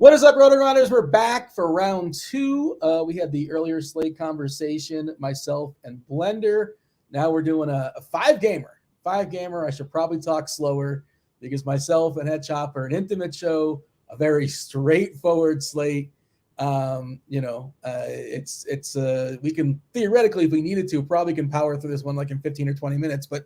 What is up, RotoGrinders? We're back for round two. We had the earlier slate conversation, myself and Blender. Now we're doing a five-gamer. I should probably talk slower because myself and Head Chopper, an intimate show, a very straightforward slate. It's we can theoretically, if we needed to, probably can power through this one like in 15 or 20 minutes. But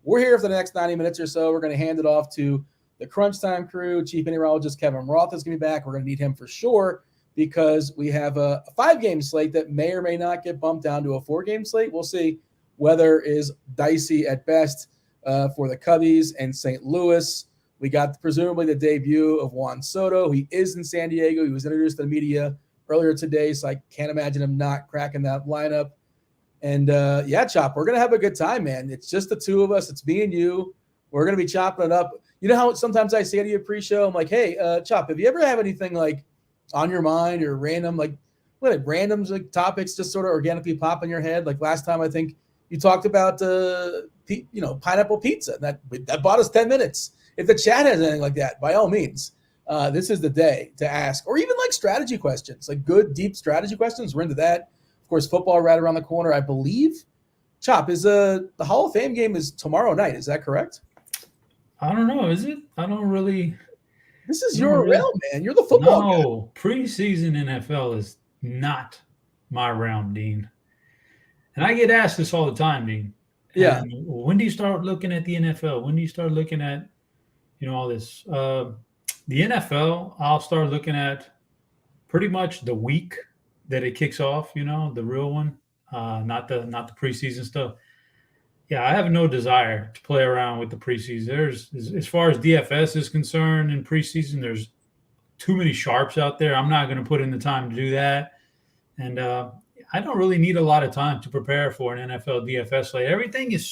we're here for the next 90 minutes or so. We're going to hand it off to the Crunch Time crew. Chief Meteorologist Kevin Roth is going to be back. We're going to need him for sure because we have a five-game slate that may or may not get bumped down to a four-game slate. We'll see. Weather is dicey at best for the Cubbies and St. Louis. We got presumably the debut of Juan Soto. He is in San Diego. He was introduced to the media earlier today, so I can't imagine him not cracking that lineup. And, Chop, we're going to have a good time, man. It's just the two of us. It's me and you. We're going to be chopping it up. You know how sometimes I say to you pre-show, I'm like, hey, Chop, have you ever have anything like on your mind or random, like random like topics just sort of organically pop in your head? Like last time, I think you talked about, pineapple pizza. That bought us 10 minutes. If the chat has anything like that, by all means, this is the day to ask. Or even like strategy questions, like good, deep strategy questions. We're into that. Of course, football right around the corner, I believe. Chop, is the Hall of Fame game is tomorrow night. Is that correct? I don't know. Is it? I don't really. This is your realm, man. You're the football guy. No, preseason NFL is not my realm, Dean. And I get asked this all the time, Dean. Yeah. And when do you start looking at the NFL? When do you start looking at, all this? The NFL, I'll start looking at pretty much the week that it kicks off. The real one, not the preseason stuff. Yeah, I have no desire to play around with the preseason. As far as DFS is concerned in preseason, there's too many sharps out there. I'm not going to put in the time to do that. And I don't really need a lot of time to prepare for an NFL DFS slate. Everything is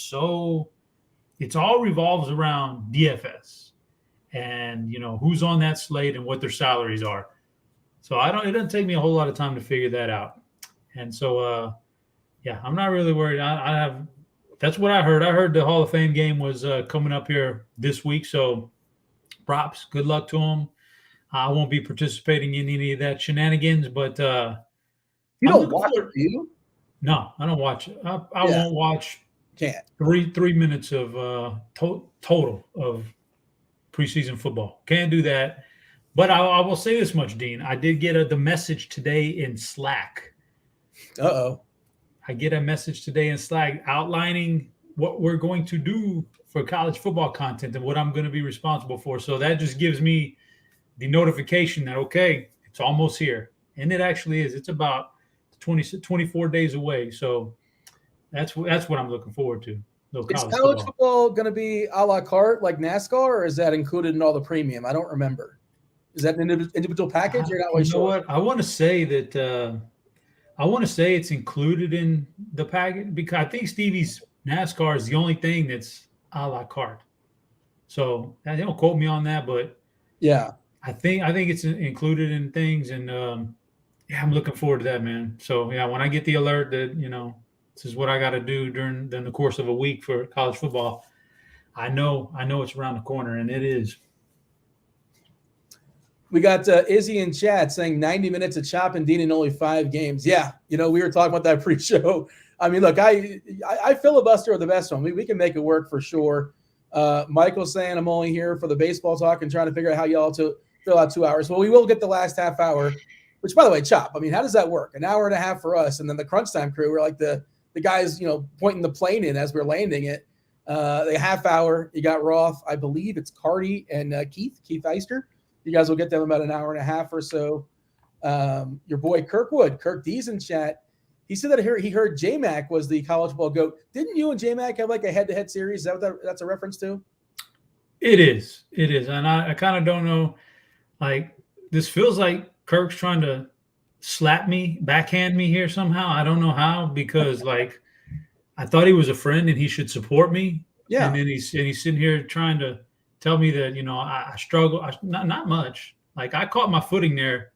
it's all revolves around DFS and, who's on that slate and what their salaries are. So it doesn't take me a whole lot of time to figure that out. And so, I'm not really worried. That's what I heard. I heard the Hall of Fame game was coming up here this week. So props. Good luck to them. I won't be participating in any of that shenanigans, but you don't watch it, do you? No, I don't watch it. I won't watch. Can't. 3 minutes of total of preseason football. Can't do that. But I will say this much, Dean. I did get the message today in Slack. Uh-oh. I get a message today in Slack outlining what we're going to do for college football content and what I'm going to be responsible for. So that just gives me the notification that, okay, it's almost here. And it actually is. It's about 24 days away. So that's what I'm looking forward to. Is college football going to be a la carte like NASCAR, or is that included in all the premium? I don't remember. Is that an individual package? You're not really sure. You know what? I want to say that it's included in the package because I think Stevie's NASCAR is the only thing that's a la carte. So they don't quote me on that, but yeah, I think it's included in things, and I'm looking forward to that, man. So yeah, when I get the alert that this is what I got to do during the course of a week for college football, I know it's around the corner, and it is. We got Izzy in chat saying 90 minutes of Chop and Dean in only 5 games. Yeah, we were talking about that pre-show. I mean, look, I filibuster with the best one. We can make it work for sure. Michael's saying I'm only here for the baseball talk and trying to figure out how y'all to fill out 2 hours. Well, we will get the last half hour, which, by the way, Chop, I mean, how does that work? An hour and a half for us, and then the Crunch Time crew, we're like the guys, pointing the plane in as we're landing it. The half hour, you got Roth. I believe it's Carty and Keith Eyster. You guys will get them about an hour and a half or so. Your boy Kirk D's in chat. He said that he heard J-Mac was the college football GOAT. Didn't you and J-Mac have like a head-to-head series? Is that what that's a reference to? It is. And I kind of don't know. Like, this feels like Kirk's trying to backhand me here somehow. I don't know how, because like I thought he was a friend and he should support me. Yeah. And then he's sitting here trying to tell me that, I struggle. Not much. Like, I caught my footing there.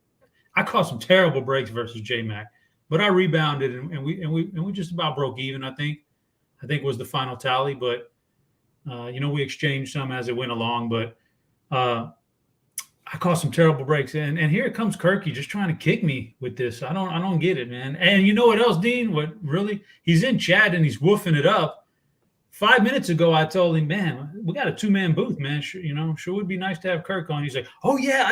I caught some terrible breaks versus J-Mac, but I rebounded and we just about broke even. I think was the final tally, but we exchanged some as it went along. But I caught some terrible breaks, and here comes Kirky just trying to kick me with this. I don't get it, man. And you know what else, Dean? What really? He's in chat and he's woofing it up. 5 minutes ago, I told him, man, we got a 2-man booth, man. Sure would be nice to have Kirk on. He's like, oh yeah,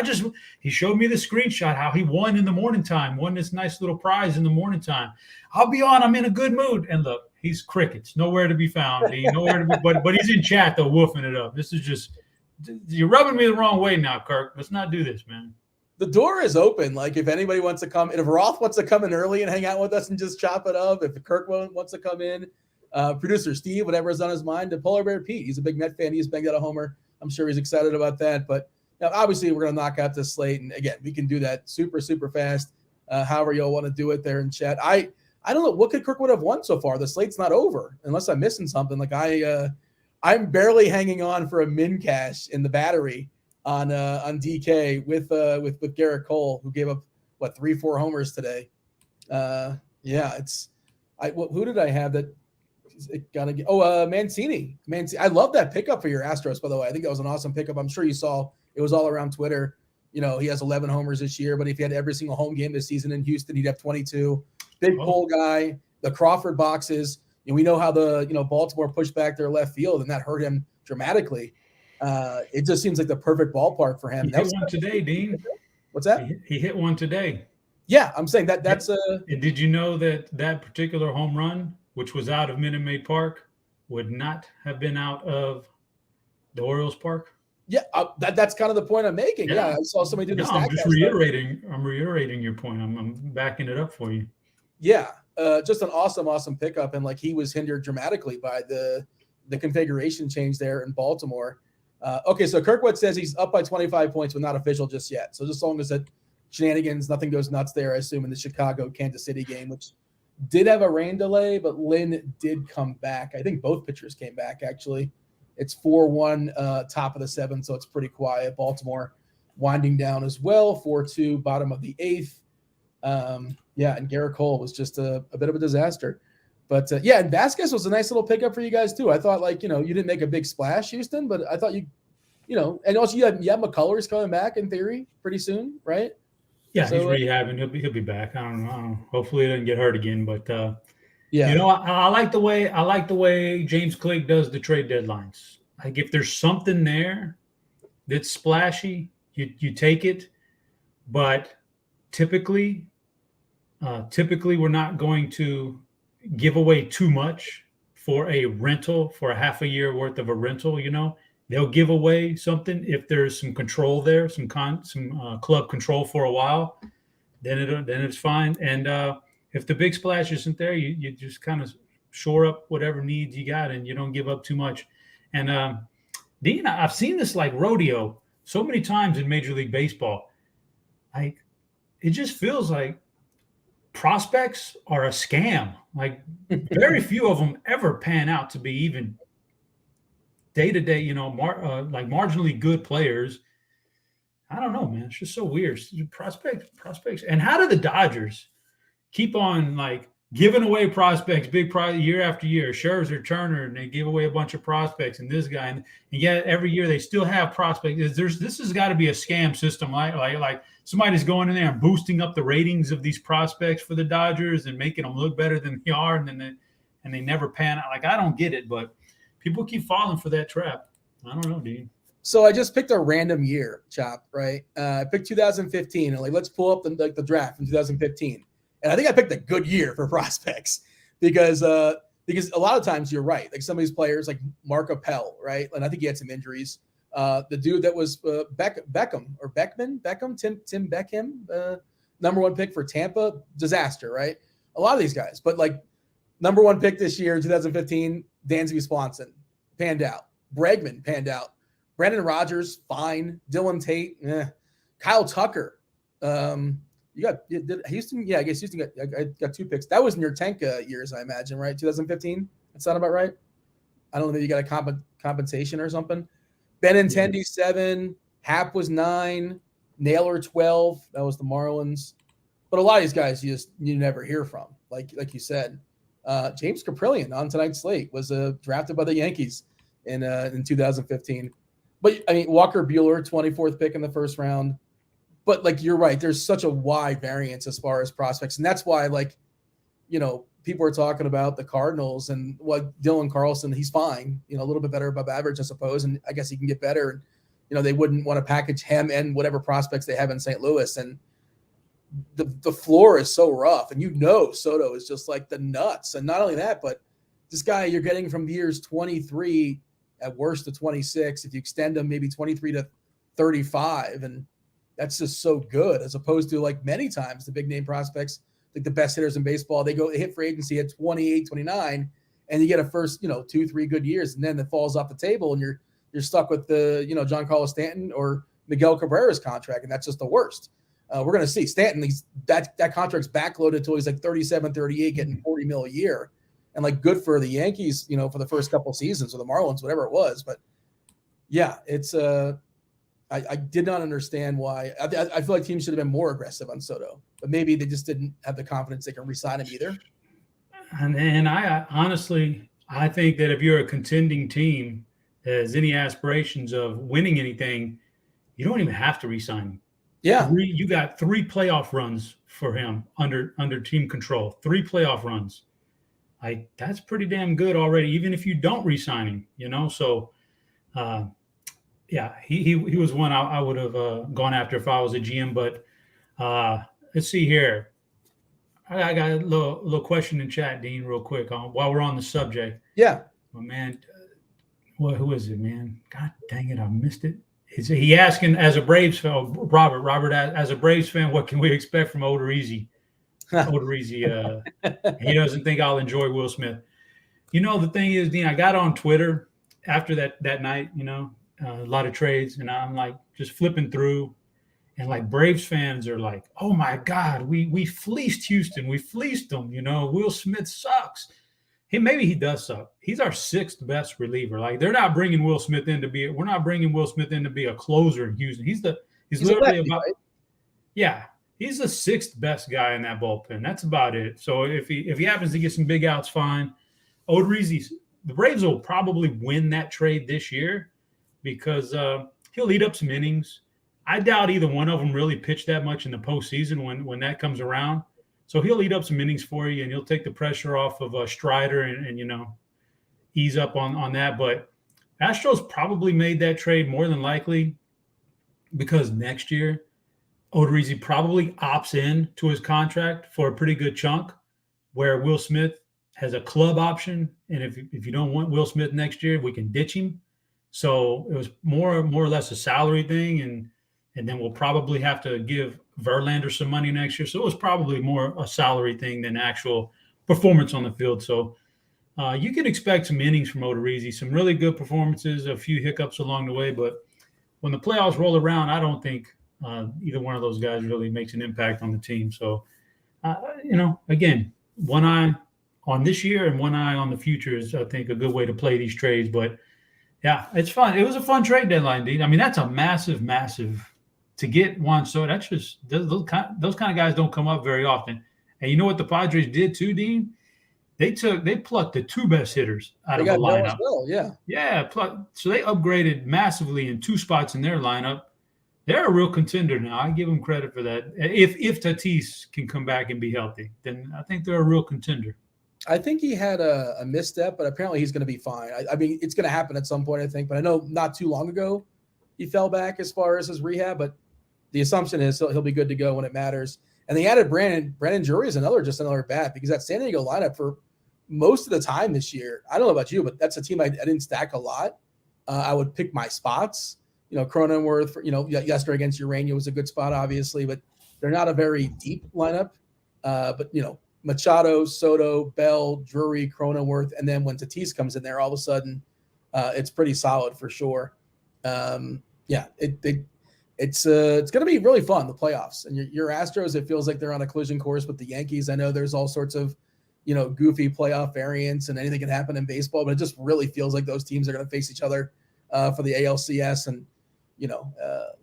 he showed me the screenshot how he won in the morning time, won this nice little prize in the morning time. I'll be on. I'm in a good mood. And look, he's crickets, nowhere to be found. Nowhere to be, but he's in chat though, woofing it up. This is just, you're rubbing me the wrong way now, Kirk. Let's not do this, man. The door is open. Like if anybody wants to come, if Roth wants to come in early and hang out with us and just chop it up, if Kirk wants to come in. Producer Steve, whatever's on his mind, and Polar Bear Pete. He's a big Met fan. He's banged out a homer. I'm sure he's excited about that. But obviously, we're going to knock out this slate. And again, we can do that super, super fast. However y'all want to do it there in chat. I don't know. What could Kirkwood have won so far? The slate's not over unless I'm missing something. Like I'm barely hanging on for a min cash in the battery on DK with Garrett Cole, who gave up 3-4 homers today. Who did I have that? Mancini. I love that pickup for your Astros, by the way. I think that was an awesome pickup. I'm sure you saw it was all around Twitter. He has 11 homers this year, but if he had every single home game this season in Houston, he'd have 22. Big pole guy. The Crawford boxes. We know how the Baltimore pushed back their left field, and that hurt him dramatically. It just seems like the perfect ballpark for him. He hit one today, Dean. What's that? He hit one today. Yeah, I'm saying that's Did you know that particular home run, which was out of Minute Maid Park, would not have been out of the Orioles Park? Yeah, that's kind of the point I'm making. Yeah, I saw somebody do the I'm just reiterating. I'm reiterating your point. I'm backing it up for you. Yeah, just an awesome pickup, and he was hindered dramatically by the configuration change there in Baltimore. Okay, so Kirkwood says he's up by 25 points, but not official just yet. So just as long as that shenanigans, nothing goes nuts there, I assume, in the Chicago-Kansas City game, which did have a rain delay, but Lynn did come back. I think both pitchers came back, actually. It's 4-1, top of the 7th, so it's pretty quiet. Baltimore winding down as well, 4-2, bottom of the 8th. And Garrett Cole was just a bit of a disaster. But, and Vasquez was a nice little pickup for you guys, too. I thought, you didn't make a big splash, Houston, but I thought and also you have McCullers coming back in theory pretty soon, right? Yeah, so, he's rehabbing. He'll be back. I don't know. Hopefully, he doesn't get hurt again. But I like the way James Clegg does the trade deadlines. Like if there's something there that's splashy, you take it. But typically, we're not going to give away too much for a rental, for a half a year worth of a rental. They'll give away something if there's some control there, some club control for a while. Then it's fine. And if the big splash isn't there, you just kind of shore up whatever needs you got, and you don't give up too much. And Dean, I've seen this like rodeo so many times in Major League Baseball. Like it just feels like prospects are a scam. Like very few of them ever pan out to be even day-to-day, like marginally good players. I don't know, man. It's just so weird. Prospects. And how do the Dodgers keep on giving away prospects, year after year? Scherzer, Turner, and they give away a bunch of prospects, and this guy, and yet every year they still have prospects. This has got to be a scam system. Like somebody's going in there and boosting up the ratings of these prospects for the Dodgers and making them look better than they are, and they never pan out. Like I don't get it, but people keep falling for that trap. I don't know, Dean. So I just picked a random year, Chop, right? I picked 2015, and let's pull up the draft from 2015. And I think I picked a good year for prospects because a lot of times you're right. Like some of these players, like Mark Appel, right? And I think he had some injuries. The dude that was Tim Beckham, number 1 pick for Tampa, disaster, right? A lot of these guys, but number 1 pick this year, 2015, Dansby Swanson, panned out. Bregman, panned out. Brendan Rodgers, fine. Dylan Tate, Kyle Tucker. You got Houston? Yeah, I guess Houston got 2 picks. That was in your Tenka years, I imagine, right? 2015? That sound about right? I don't know if you got a compensation or something. Benintendi 7. Happ was 9. Naylor 12. That was the Marlins. But a lot of these guys you never hear from, like you said. James Caprillion on tonight's slate was drafted by the Yankees in 2015. But I mean, Walker Buehler, 24th pick in the first round. But like, you're right. There's such a wide variance as far as prospects. And that's why, like, people are talking about the Cardinals and what Dylan Carlson, he's fine, a little bit better above average, I suppose. And I guess he can get better. And, they wouldn't want to package him and whatever prospects they have in St. Louis. And the floor is so rough. And Soto is just like the nuts. And not only that, but this guy you're getting from years 23 at worst to 26. If you extend him, maybe 23 to 35. And that's just so good, as opposed to like many times the big name prospects, like the best hitters in baseball, they hit free agency at 28, 29, and you get a first, 2-3 good years, and then it falls off the table, and you're stuck with the, Giancarlo Stanton or Miguel Cabrera's contract, and that's just the worst. We're going to see Stanton, that contract's backloaded until he's like 37, 38, getting $40 million a year, and like good for the Yankees, for the first couple seasons, or the Marlins, whatever it was. But yeah, it's I did not understand why. I feel like teams should have been more aggressive on Soto, but maybe they just didn't have the confidence they can re-sign him either. And I honestly, I think that if you're a contending team that has any aspirations of winning anything, you don't even have to re-sign him. Yeah. You got 3 playoff runs for him under team control, 3 playoff runs. That's pretty damn good already, even if you don't re-sign him, So, yeah, he was one I would have gone after if I was a GM. But let's see here. I got a little question in chat, Dean, real quick while we're on the subject. Yeah. Oh, man, who is it, man? God dang it, I missed it. He asking, as a Braves fan, Robert, as a Braves fan, what can we expect from Odorizzi? Odorizzi, he doesn't think I'll enjoy Will Smith. The thing is, Dean, I got on Twitter after that night, a lot of trades, and I'm like just flipping through, and like Braves fans are like, oh my God, we fleeced Houston. We fleeced them. Will Smith sucks. Maybe he does suck. He's our 6th best reliever. Like, they're not bringing Will Smith in to be, we're not bringing Will Smith in to be a closer in Houston. He's literally about, right? Yeah, he's the 6th best guy in that bullpen. That's about it. So if he happens to get some big outs, fine. Odorizzi, the Braves will probably win that trade this year because he'll eat up some innings. I doubt either one of them really pitch that much in the postseason when that comes around. So he'll eat up some innings for you, and he'll take the pressure off of Strider and ease up on that. But Astros probably made that trade more than likely because next year Odorizzi probably opts in to his contract for a pretty good chunk, where Will Smith has a club option, and if you don't want Will Smith next year, we can ditch him. So it was more or less a salary thing, and then we'll probably have to give Verlander some money next year. So it was probably more a salary thing than actual performance on the field. So you can expect some innings from Odorizzi, some really good performances, a few hiccups along the way. But when the playoffs roll around, I don't think either one of those guys really makes an impact on the team. So, again, one eye on this year and one eye on the future is, I think, a good way to play these trades. But, yeah, it's fun. It was a fun trade deadline, Dean. I mean, that's a massive to get Juan Soto. That's just those kind of guys don't come up very often. And you know what the Padres did too, Dean? They plucked the 2 best hitters out of the lineup. Well, yeah. Yeah, so they upgraded massively in 2 spots in their lineup. They're a real contender now. I give them credit for that. If Tatis can come back and be healthy, then I think they're a real contender. I think he had a misstep, but apparently he's going to be fine. I mean, it's going to happen at some point, I think. But I know not too long ago he fell back as far as his rehab, but the assumption is he'll be good to go when it matters. And they added Brandon Drury is another bat, because that San Diego lineup for most of the time this year, I don't know about you, but that's a team I didn't stack a lot. I would pick my spots. Cronenworth, yesterday against Urania was a good spot, obviously, but they're not a very deep lineup. But Machado, Soto, Bell, Drury, Cronenworth, and then when Tatis comes in there, all of a sudden, it's pretty solid for sure. It's going to be really fun, the playoffs. And your Astros, it feels like they're on a collision course with the Yankees. I know there's all sorts of, goofy playoff variants and anything can happen in baseball, but it just really feels like those teams are going to face each other for the ALCS. And,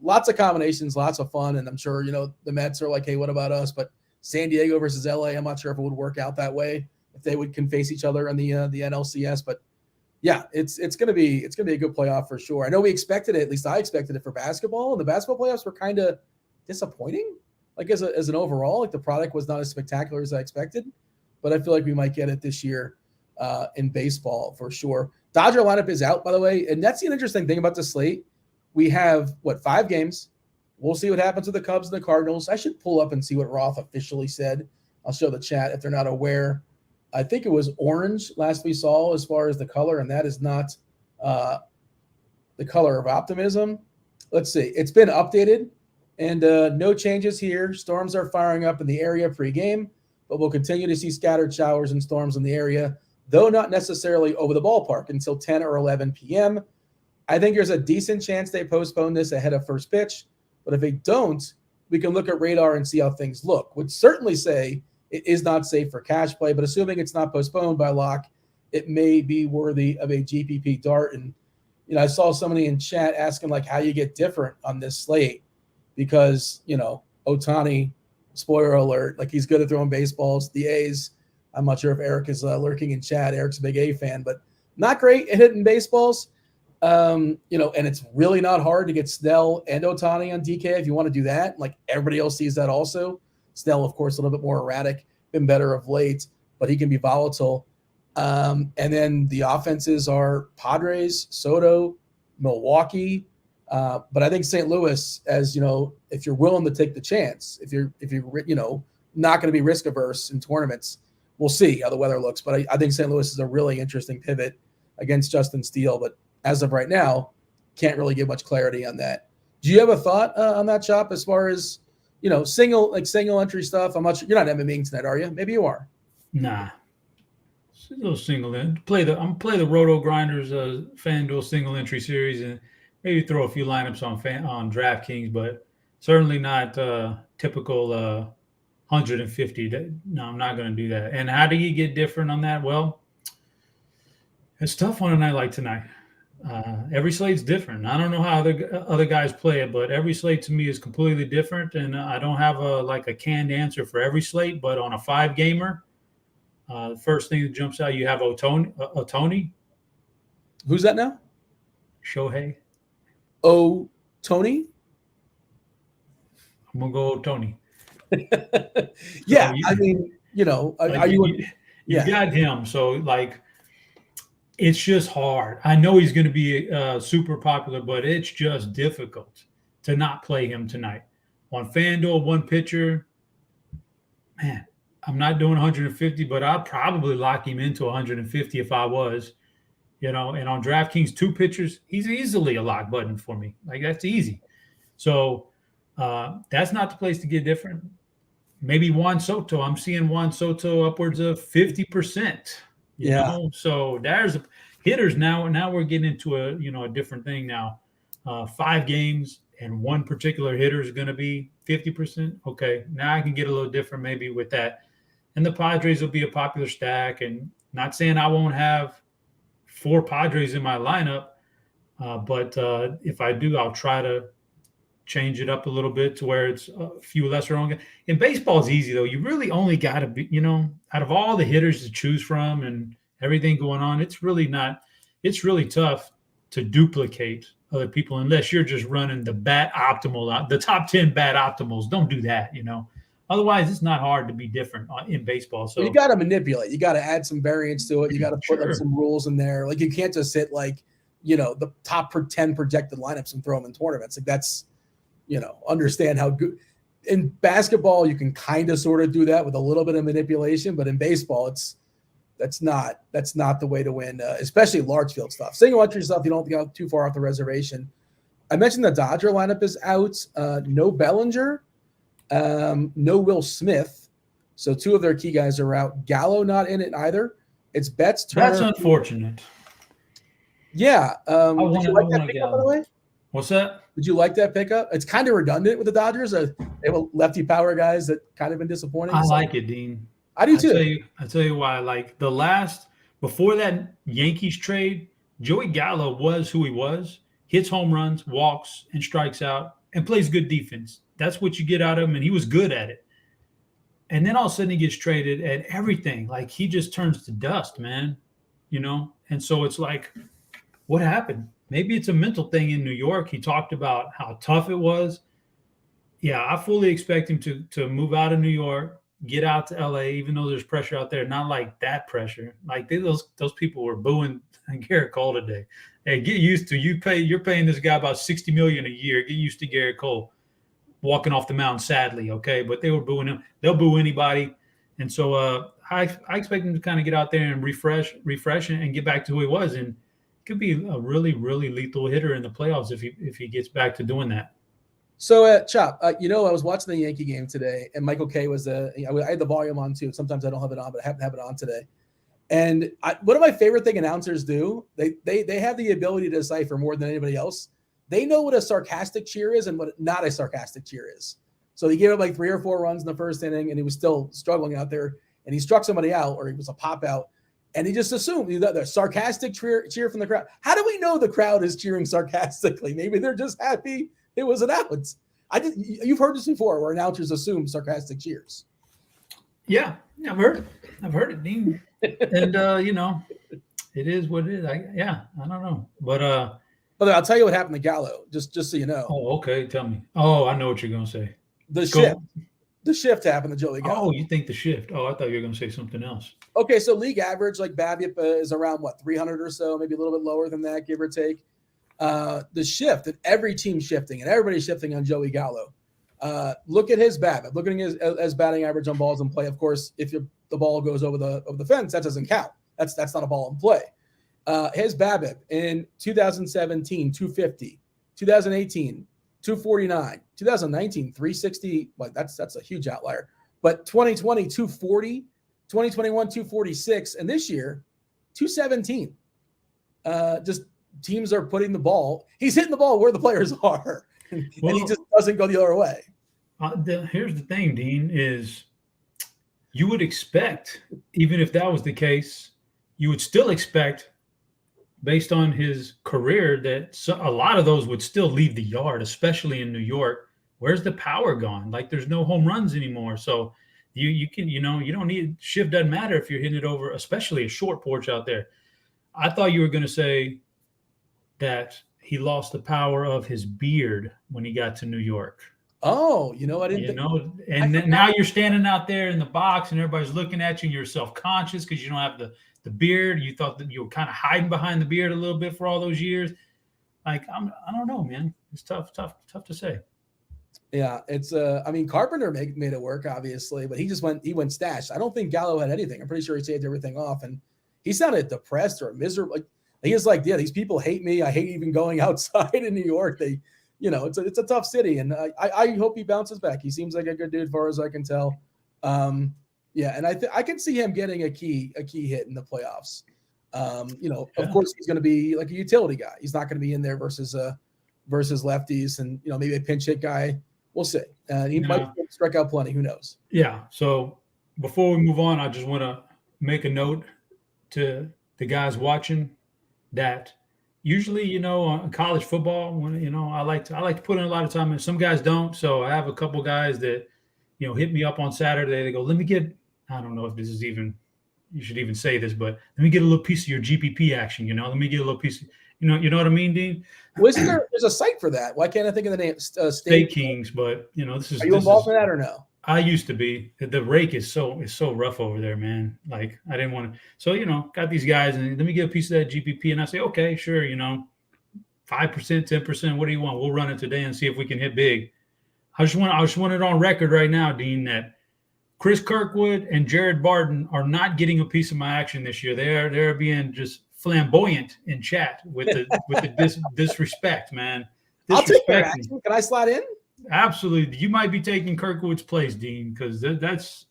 lots of combinations, lots of fun. And I'm sure, the Mets are like, hey, what about us? But San Diego versus LA, I'm not sure if it would work out that way, if they can face each other in the NLCS. But Yeah, it's gonna be a good playoff for sure. I know we expected it, at least I expected it for basketball, and the basketball playoffs were kind of disappointing. Like as an overall, like the product was not as spectacular as I expected, but I feel like we might get it this year in baseball for sure. Dodger lineup is out, by the way, and that's the interesting thing about the slate. We have 5 games. We'll see what happens with the Cubs and the Cardinals. I should pull up and see what Roth officially said. I'll show the chat if they're not aware. I think it was orange last we saw as far as the color, and that is not the color of optimism. Let's see. It's been updated, and no changes here. Storms are firing up in the area pregame, but we'll continue to see scattered showers and storms in the area, though not necessarily over the ballpark until 10 or 11 p.m. I think there's a decent chance they postpone this ahead of first pitch, but if they don't, we can look at radar and see how things look. Would certainly say it is not safe for cash play, but assuming it's not postponed by lock, it may be worthy of a GPP dart. And, I saw somebody in chat asking like how you get different on this slate because, Ohtani, spoiler alert, like he's good at throwing baseballs. The A's, I'm not sure if Eric is lurking in chat. Eric's a big A fan, but not great at hitting baseballs. And it's really not hard to get Snell and Ohtani on DK if you want to do that. Like everybody else sees that also. Snell, of course, a little bit more erratic, been better of late, but he can be volatile. And then the offenses are Padres, Soto, Milwaukee. But I think St. Louis, as if you're willing to take the chance, if you're not going to be risk averse in tournaments, we'll see how the weather looks. But I think St. Louis is a really interesting pivot against Justin Steele. But as of right now, can't really give much clarity on that. Do you have a thought on that, Chop, as far as single entry stuff? I'm not sure. You're not MMAing tonight, are you? Maybe you are. Nah. It's a little single in. I'm play the RotoGrinders Fanduel single entry series and maybe throw a few lineups on DraftKings, but certainly not typical 150. No, I'm not going to do that. And how do you get different on that? Well, it's tough on a night like tonight. Every slate's different. I don't know how other guys play it, but every slate to me is completely different, and I don't have a canned answer for every slate. But on a 5-gamer, the first thing that jumps out, you have Ohtani. Who's that now? Shohei. Tony? I'm gonna go Ohtani. Yeah, you got him. So it's just hard. I know he's going to be super popular, but it's just difficult to not play him tonight. On FanDuel, one pitcher, man, I'm not doing 150, but I'd probably lock him into 150 if I was, and on DraftKings, 2 pitchers, he's easily a lock button for me. That's easy. So that's not the place to get different. Maybe Juan Soto. I'm seeing Juan Soto upwards of 50%. So there's hitters now. Now we're getting into a different thing now. 5 games and one particular hitter is going to be 50%. Okay, now I can get a little different maybe with that. And the Padres will be a popular stack. And not saying I won't have 4 Padres in my lineup, but if I do, I'll try to change it up a little bit to where it's a few lesser on. In baseball, it's easy though. You really only got to be, out of all the hitters to choose from and everything going on, it's really tough to duplicate other people unless you're just running the bat optimal, the top 10 bat optimals. Don't do that, Otherwise, it's not hard to be different in baseball. So you got to manipulate. You got to add some variance to it. You got to put some rules in there. You can't just hit the top 10 projected lineups and throw them in tournaments. That's, understand how good. In basketball, you can kind of sort of do that with a little bit of manipulation, but in baseball, that's not the way to win, especially large field stuff. Single entry stuff, you don't go too far off the reservation. I mentioned the Dodger lineup is out. No Bellinger, no Will Smith. So 2 of their key guys are out. Gallo not in it either. It's Betts, Turner. That's unfortunate. Yeah. Did you like that pickup, by the way? What's that? Did you like that pickup? It's kind of redundant with the Dodgers. They have lefty power guys that kind of been disappointing. I like it, Dean. I do too. I tell you why. Before that Yankees trade, Joey Gallo was who he was. Hits home runs, walks, and strikes out, and plays good defense. That's what you get out of him, and he was good at it. And then all of a sudden he gets traded, and everything, he just turns to dust, man. And so it's like, what happened? Maybe it's a mental thing in New York. He talked about how tough it was. Yeah, I fully expect him to move out of New York, get out to LA, even though there's pressure out there. Not like that pressure. Like those people were booing Garrett Cole today. Hey, get used to you're paying this guy about $60 million a year. Get used to Garrett Cole walking off the mound sadly, okay? But they were booing him. They'll boo anybody. And so I expect him to kind of get out there and refresh and get back to who he was. And could be a really, really lethal hitter in the playoffs if he gets back to doing that. So, Chop, I was watching the Yankee game today, and Michael Kay was I had the volume on too. Sometimes I don't have it on, but I happen to have it on today. And one of my favorite thing announcers do, they have the ability to decipher more than anybody else. They know what a sarcastic cheer is and what not a sarcastic cheer is. So he gave up like 3 or 4 runs in the first inning, and he was still struggling out there, and he struck somebody out, or he was a pop out. And he just assumed the sarcastic cheer from the crowd. How do we know the crowd is cheering sarcastically? Maybe they're just happy it was an out. You've heard this before, where announcers assume sarcastic cheers. Yeah, I've heard it, Dean. And it is what it is. I don't know, but I'll tell you what happened to Gallo. Just so you know. Oh, okay. Tell me. Oh, I know what you're gonna say. The shift happened to Joey Gallo. Oh, you think the shift? Oh, I thought you were gonna say something else. Okay, so league average, like BABIP is around 300 or so, maybe a little bit lower than that, give or take. The shift, and every team shifting, and everybody's shifting on Joey Gallo. Look at his BABIP. Look at his batting average on balls in play. Of course, if the ball goes over the fence, that doesn't count. That's not a ball in play. His BABIP in 2017, 250, 2018, 249, 2019, 360. Well, that's a huge outlier. But 2020, 240, 2021, 246, and this year, 217. Just teams are putting the ball. He's hitting the ball where the players are, and he just doesn't go the other way. Here's the thing, Dean, is you would expect, even if that was the case, you would still expect, based on his career, that a lot of those would still leave the yard, especially in New York. Where's the power gone? Like, there's no home runs anymore. So you can, you don't need, shift doesn't matter if you're hitting it over, especially a short porch out there. I thought you were going to say that he lost the power of his beard when he got to New York. Oh, I didn't and now you're standing out there in the box and everybody's looking at you and you're self-conscious because you don't have the beard. You thought that you were kind of hiding behind the beard a little bit for all those years. Like, I don't know, man. It's tough to say. Yeah, it's Carpenter made it work, obviously, but he went stashed. I don't think Gallo had anything. I'm pretty sure he saved everything off, and he sounded depressed or miserable. Like, he was like, yeah, these people hate me. I hate even going outside in New York. They, it's a tough city, and I hope he bounces back. He seems like a good dude, as far as I can tell. Yeah, and I can see him getting a key hit in the playoffs. Of course, he's going to be like a utility guy. He's not going to be in there versus lefties, and maybe a pinch hit guy. We'll see. He might strike out plenty. Who knows? Yeah. So before we move on, I just want to make a note to the guys watching that usually, on college football, when I like to put in a lot of time, and some guys don't. So I have a couple guys that hit me up on Saturday. They go, let me get. I don't know if this is even. You should even say this, but let me get a little piece of your GPP action. Let me get a little piece. You know what I mean, Dean? Well, there's a site for that. Why can't I think of the name? State Kings, but this is. Are you involved in that or no? I used to be. The rake is so rough over there, man. Like, I didn't want to. So got these guys, and let me get a piece of that GPP, and I say, okay, sure, 5%, 10%. What do you want? We'll run it today and see if we can hit big. I just want it on record right now, Dean, that Chris Kirkwood and Jared Barton are not getting a piece of my action this year. They're being just flamboyant in chat with the disrespect, man. I'll take that action. Can I slide in? Absolutely. You might be taking Kirkwood's place, Dean, because that's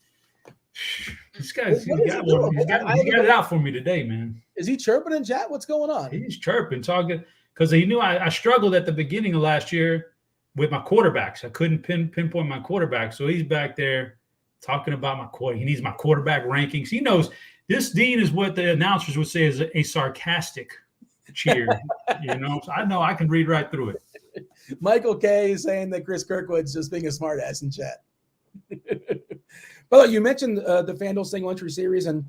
this guy's he got it out for me today, man. Is he chirping in chat? What's going on? He's chirping, talking, because he knew I struggled at the beginning of last year with my quarterbacks. I couldn't pinpoint my quarterback, so he's back there talking about my quarterback. He needs my quarterback rankings. He knows this, Dean, is what the announcers would say is a sarcastic cheer. So I know I can read right through it. Michael K is saying that Chris Kirkwood's just being a smartass in chat. But you mentioned the FanDuel single entry series, and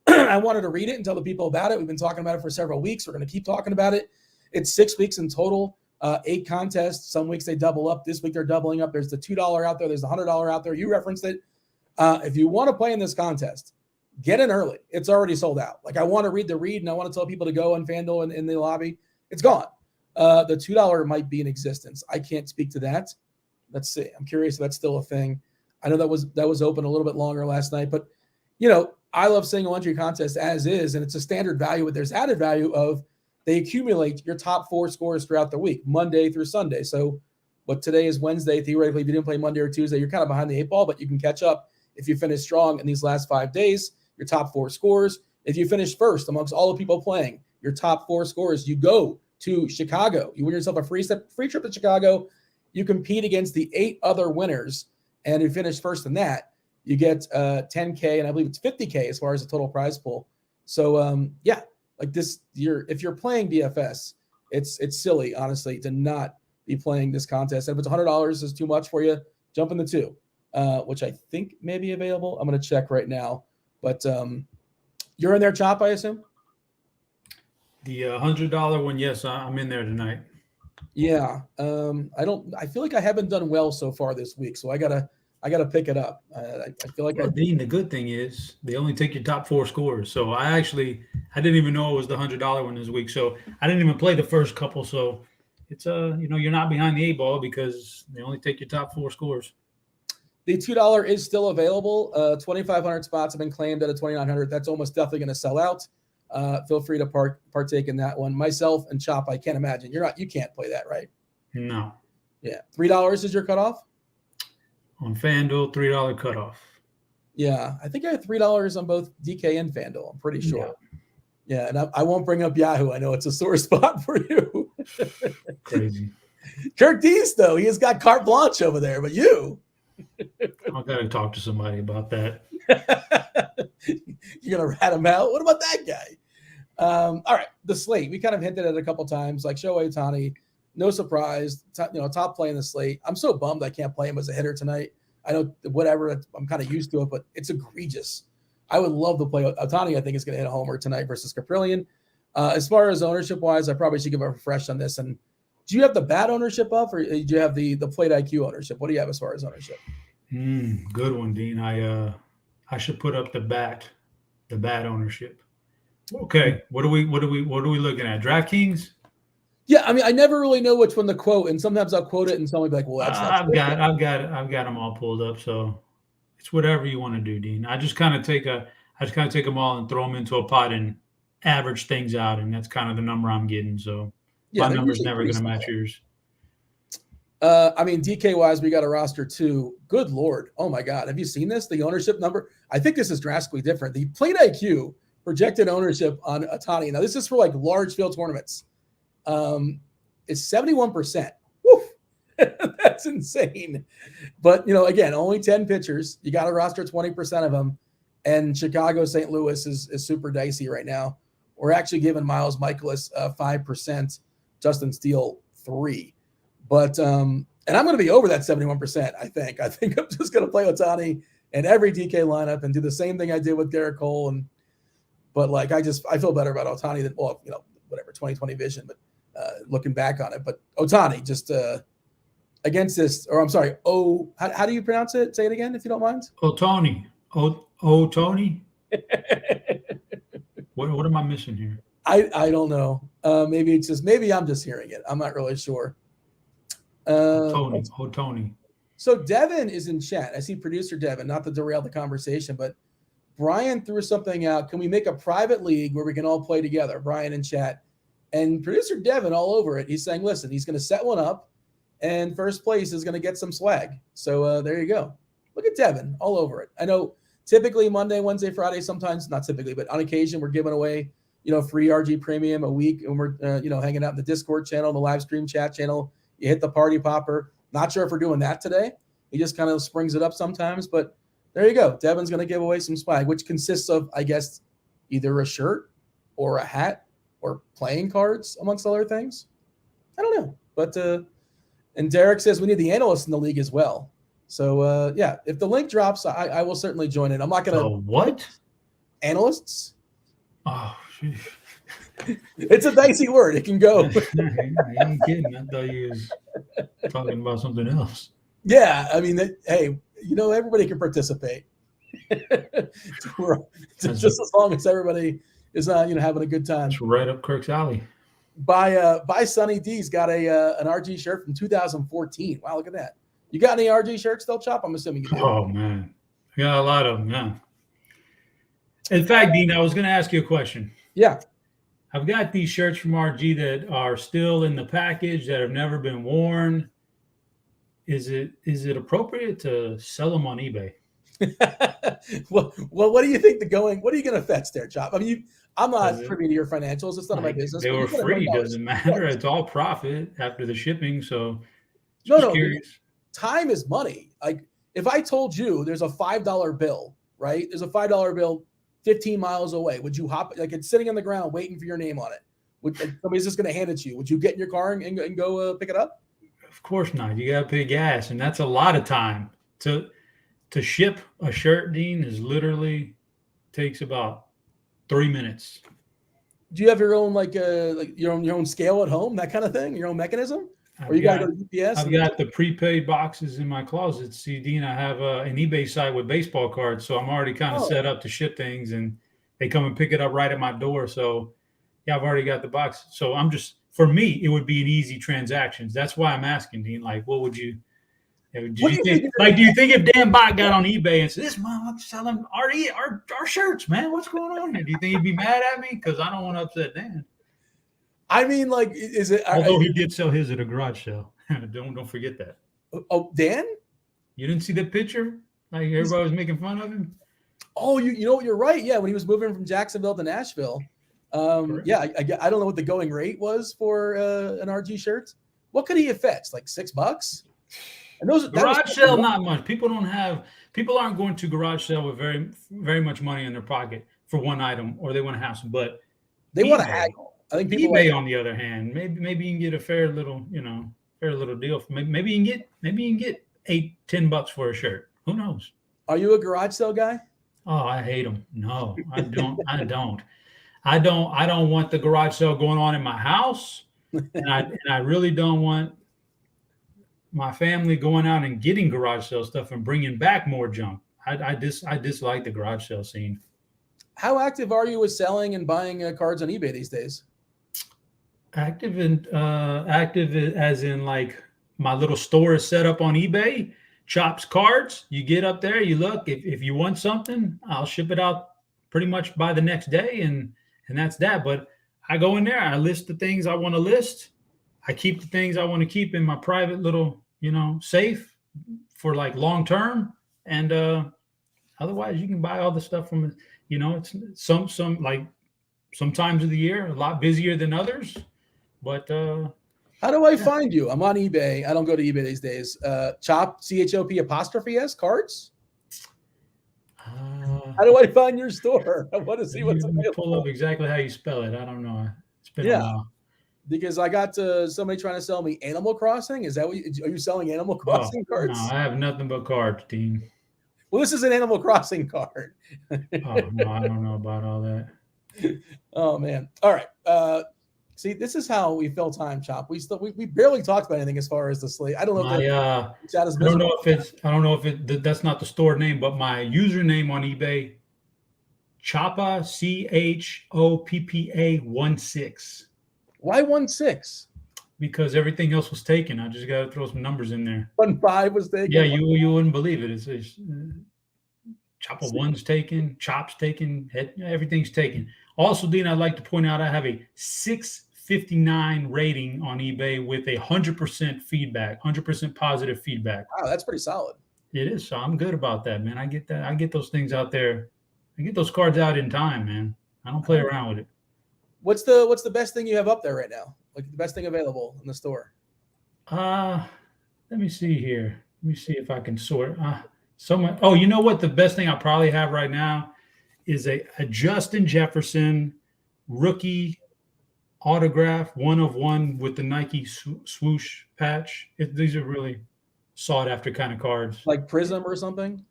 I wanted to read it and tell the people about it. We've been talking about it for several weeks. We're going to keep talking about it. It's 6 weeks in total, 8 contests. Some weeks they double up. This week they're doubling up. There's the $2 out there. There's the $100 out there. You referenced it. If you want to play in this contest, get in early. It's already sold out. Like, I want to read the read, and I want to tell people to go on Fanduel and in the lobby. It's gone. The $2 might be in existence. I can't speak to that. Let's see. I'm curious if that's still a thing. I know that was open a little bit longer last night, but I love single entry contests as is, and it's a standard value, but there's added value of they accumulate your top 4 scores throughout the week, Monday through Sunday. So what today is Wednesday, theoretically, if you didn't play Monday or Tuesday, you're kind of behind the 8 ball, but you can catch up if you finish strong in these last 5 days, your top 4 scores. If you finish first amongst all the people playing, your top 4 scores, you go to Chicago. You win yourself a free trip to Chicago. You compete against the 8 other winners, and if you finish first in that, you get $10K, and I believe it's $50K as far as the total prize pool. So, like this, if you're playing DFS, it's silly, honestly, to not be playing this contest. And if it's $100 is too much for you, jump in the 2, which I think may be available. I'm going to check right now. But you're in there, Chop, I assume? The $100 one, yes, I'm in there tonight. Yeah. I feel like I haven't done well so far this week, so I gotta pick it up. I feel like Dean, the good thing is they only take your top 4 scores. So I didn't even know it was the $100 one this week. So I didn't even play the first couple. So it's you're not behind the 8 ball because they only take your top 4 scores. The $2 is still available. 2,500 spots have been claimed at a 2,900. That's almost definitely going to sell out. Feel free to partake in that one. Myself and Chop, I can't imagine. You can't play that, right? No. Yeah. $3 is your cutoff? On FanDuel, $3 cutoff. Yeah. I think I had $3 on both DK and FanDuel. I'm pretty sure. Yeah. And I won't bring up Yahoo. I know it's a sore spot for you. Crazy. Kirk Dees, though, he has got carte blanche over there, but you. I've got to talk to somebody about that. You're going to rat him out? What about that guy? All right. The slate. We kind of hinted at it a couple times, like Shohei Ohtani. No surprise, top play in the slate. I'm so bummed I can't play him as a hitter tonight. I know whatever, I'm kind of used to it, but it's egregious. I would love to play Ohtani. I think is going to hit a homer tonight versus Caprillion. As far as ownership-wise, I probably should give a refresh on this. And do you have the bat ownership up, or do you have the plate IQ ownership? What do you have as far as ownership? Good one, Dean. I should put up the bat ownership. Okay, what are we looking at? DraftKings? Yeah, I mean, I never really know which one to quote, and sometimes I'll quote it, and someone will be like, "Well, that's I've got them all pulled up, so it's whatever you want to do, Dean. I just kind of take them all and throw them into a pot and average things out, and that's kind of the number I'm getting. So my number's never going to match yours. I mean, DK wise, we got a roster too. Good Lord, oh my God, have you seen this? The ownership number. I think this is drastically different. The plate IQ projected ownership on Ohtani. Now this is for like large field tournaments. Is 71%. Woo! That's insane. But, again, only 10 pitchers. You got to roster 20% of them. And Chicago, St. Louis is super dicey right now. We're actually giving Miles Michaelis 5%, Justin Steele 3%. But, and I'm going to be over that 71%, I think. I think I'm just going to play Ohtani in every DK lineup and do the same thing I did with Garrett Cole. But I feel better about Ohtani than, whatever, 2020 vision, but looking back on it. But Ohtani just against this, or I'm sorry, how do you pronounce it? Say it again, if you don't mind. Ohtani. Ohtani. What am I missing here? I don't know. Maybe I'm just hearing it. I'm not really sure. Ohtani. So Devin is in chat. I see producer Devin, not to derail the conversation, but Brian threw something out. Can we make a private league where we can all play together? Brian in chat. And producer Devin all over it. He's saying, listen, he's going to set one up, and first place is going to get some swag. So there you go. Look at Devin all over it. I know typically Monday, Wednesday, Friday, sometimes not typically, but on occasion we're giving away, free RG premium a week, and we're, hanging out in the Discord channel, the live stream chat channel. You hit the party popper. Not sure if we're doing that today. He just kind of springs it up sometimes, but there you go. Devin's going to give away some swag, which consists of, I guess, either a shirt or a hat or playing cards, amongst other things. I don't know. But and Derek says we need the analysts in the league as well. So, if the link drops, I will certainly join it. I'm not going to. What? Analysts? Oh, sheesh. It's a dicey word. It can go. I ain't kidding. I thought you was talking about something else. Yeah, I mean, hey, everybody can participate. Just as long as everybody is having a good time. It's right up Kirk's alley. By Sunny D's got an RG shirt from 2014. Wow, look at that. You got any RG shirts still, Chop? I'm assuming you do. Oh man, I got a lot of them. Yeah. In fact, Dean, I was going to ask you a question. Yeah. I've got these shirts from RG that are still in the package that have never been worn. Is it appropriate to sell them on eBay? well, what do you think what are you going to fetch there, Chop? I mean, I'm not privy to your financials. It's none of my business. They were free. Doesn't matter. It's all profit after the shipping. So no, curious. Time is money. Like if I told you there's a $5 bill, right? There's a $5 bill 15 miles away. Would you hop? Like it's sitting on the ground waiting for your name on it. Somebody's just going to hand it to you. Would you get in your car and go pick it up? Of course not. You got to pay gas, and that's a lot of time to ship a shirt. Dean is literally takes about 3 minutes. Do you have your own like your own scale at home, that kind of thing, your own mechanism, or you got to go to UPS? I've got the prepaid boxes in my closet. See, Dean, I have an eBay site with baseball cards, so I'm already kind of set up to ship things, and they come and pick it up right at my door. So yeah, I've already got the box. So for me, it would be an easy transactions. That's why I'm asking, Dean. Like, what would you? Do you think if Dan Bot got on eBay and said, "This motherfucker's selling our shirts, man, what's going on here?" Do you think he'd be mad at me? Because I don't want to upset Dan. I mean, like, is it? Although he did sell his at a garage sale. Don't forget that. Oh, Dan? You didn't see the picture? Like everybody was making fun of him. Oh, you know what? You're right. Yeah, when he was moving from Jacksonville to Nashville. Yeah, I don't know what the going rate was for an RG shirt. What could he have fetched? Like $6? And garage sale, not much. People aren't going to garage sale with very, very much money in their pocket for one item, or they want to have some. But they want to haggle. I think people eBay, on the other hand, maybe you can get a fair little deal. Maybe you can get $8-10 for a shirt. Who knows? Are you a garage sale guy? Oh, I hate them. No, I don't. I don't want the garage sale going on in my house, and I really don't want my family going out and getting garage sale stuff and bringing back more junk. I dislike the garage sale scene. How active are you with selling and buying cards on eBay these days? Active as in like my little store is set up on eBay. Chops cards. You get up there, you look. If you want something, I'll ship it out pretty much by the next day, and that's that. But I go in there, I list the things I want to list. I keep the things I want to keep in my private little, safe for like long term. And otherwise, you can buy all the stuff from, it's some like some times of the year a lot busier than others. But how do I find you? I'm on eBay. I don't go to eBay these days. Chop CHOP''S cards. How do I find your store? I want to see what's available. Pull up exactly how you spell it. I don't know. It's been a while. Because I got somebody trying to sell me Animal Crossing. Is that are you selling Animal Crossing cards? No, I have nothing but cards, Dean. Well, this is an Animal Crossing card. Oh no, I don't know about all that. Oh man. All right. See, this is how we fill time, Chop. We barely talked about anything as far as the slate. I don't know. I don't know if that's not the store name, but my username on eBay, Choppa CHOPPA 16. Why 16? Because everything else was taken. I just got to throw some numbers in there. 15 was taken. Yeah, you wouldn't believe it. It's Choppa 1's taken, Chop's taken, everything's taken. Also, Dean, I'd like to point out I have a 659 rating on eBay with 100% feedback, 100% positive feedback. Wow, that's pretty solid. It is. So I'm good about that, man. I get that. I get those things out there. I get those cards out in time, man. I don't play around with it. What's the best thing you have up there right now? Like the best thing available in the store? Let me see here. Let me see if I can sort. Oh, you know what? The best thing I probably have right now is a Justin Jefferson rookie autograph, 1/1 with the Nike swoosh patch. These are really sought after kind of cards. Like Prism or something?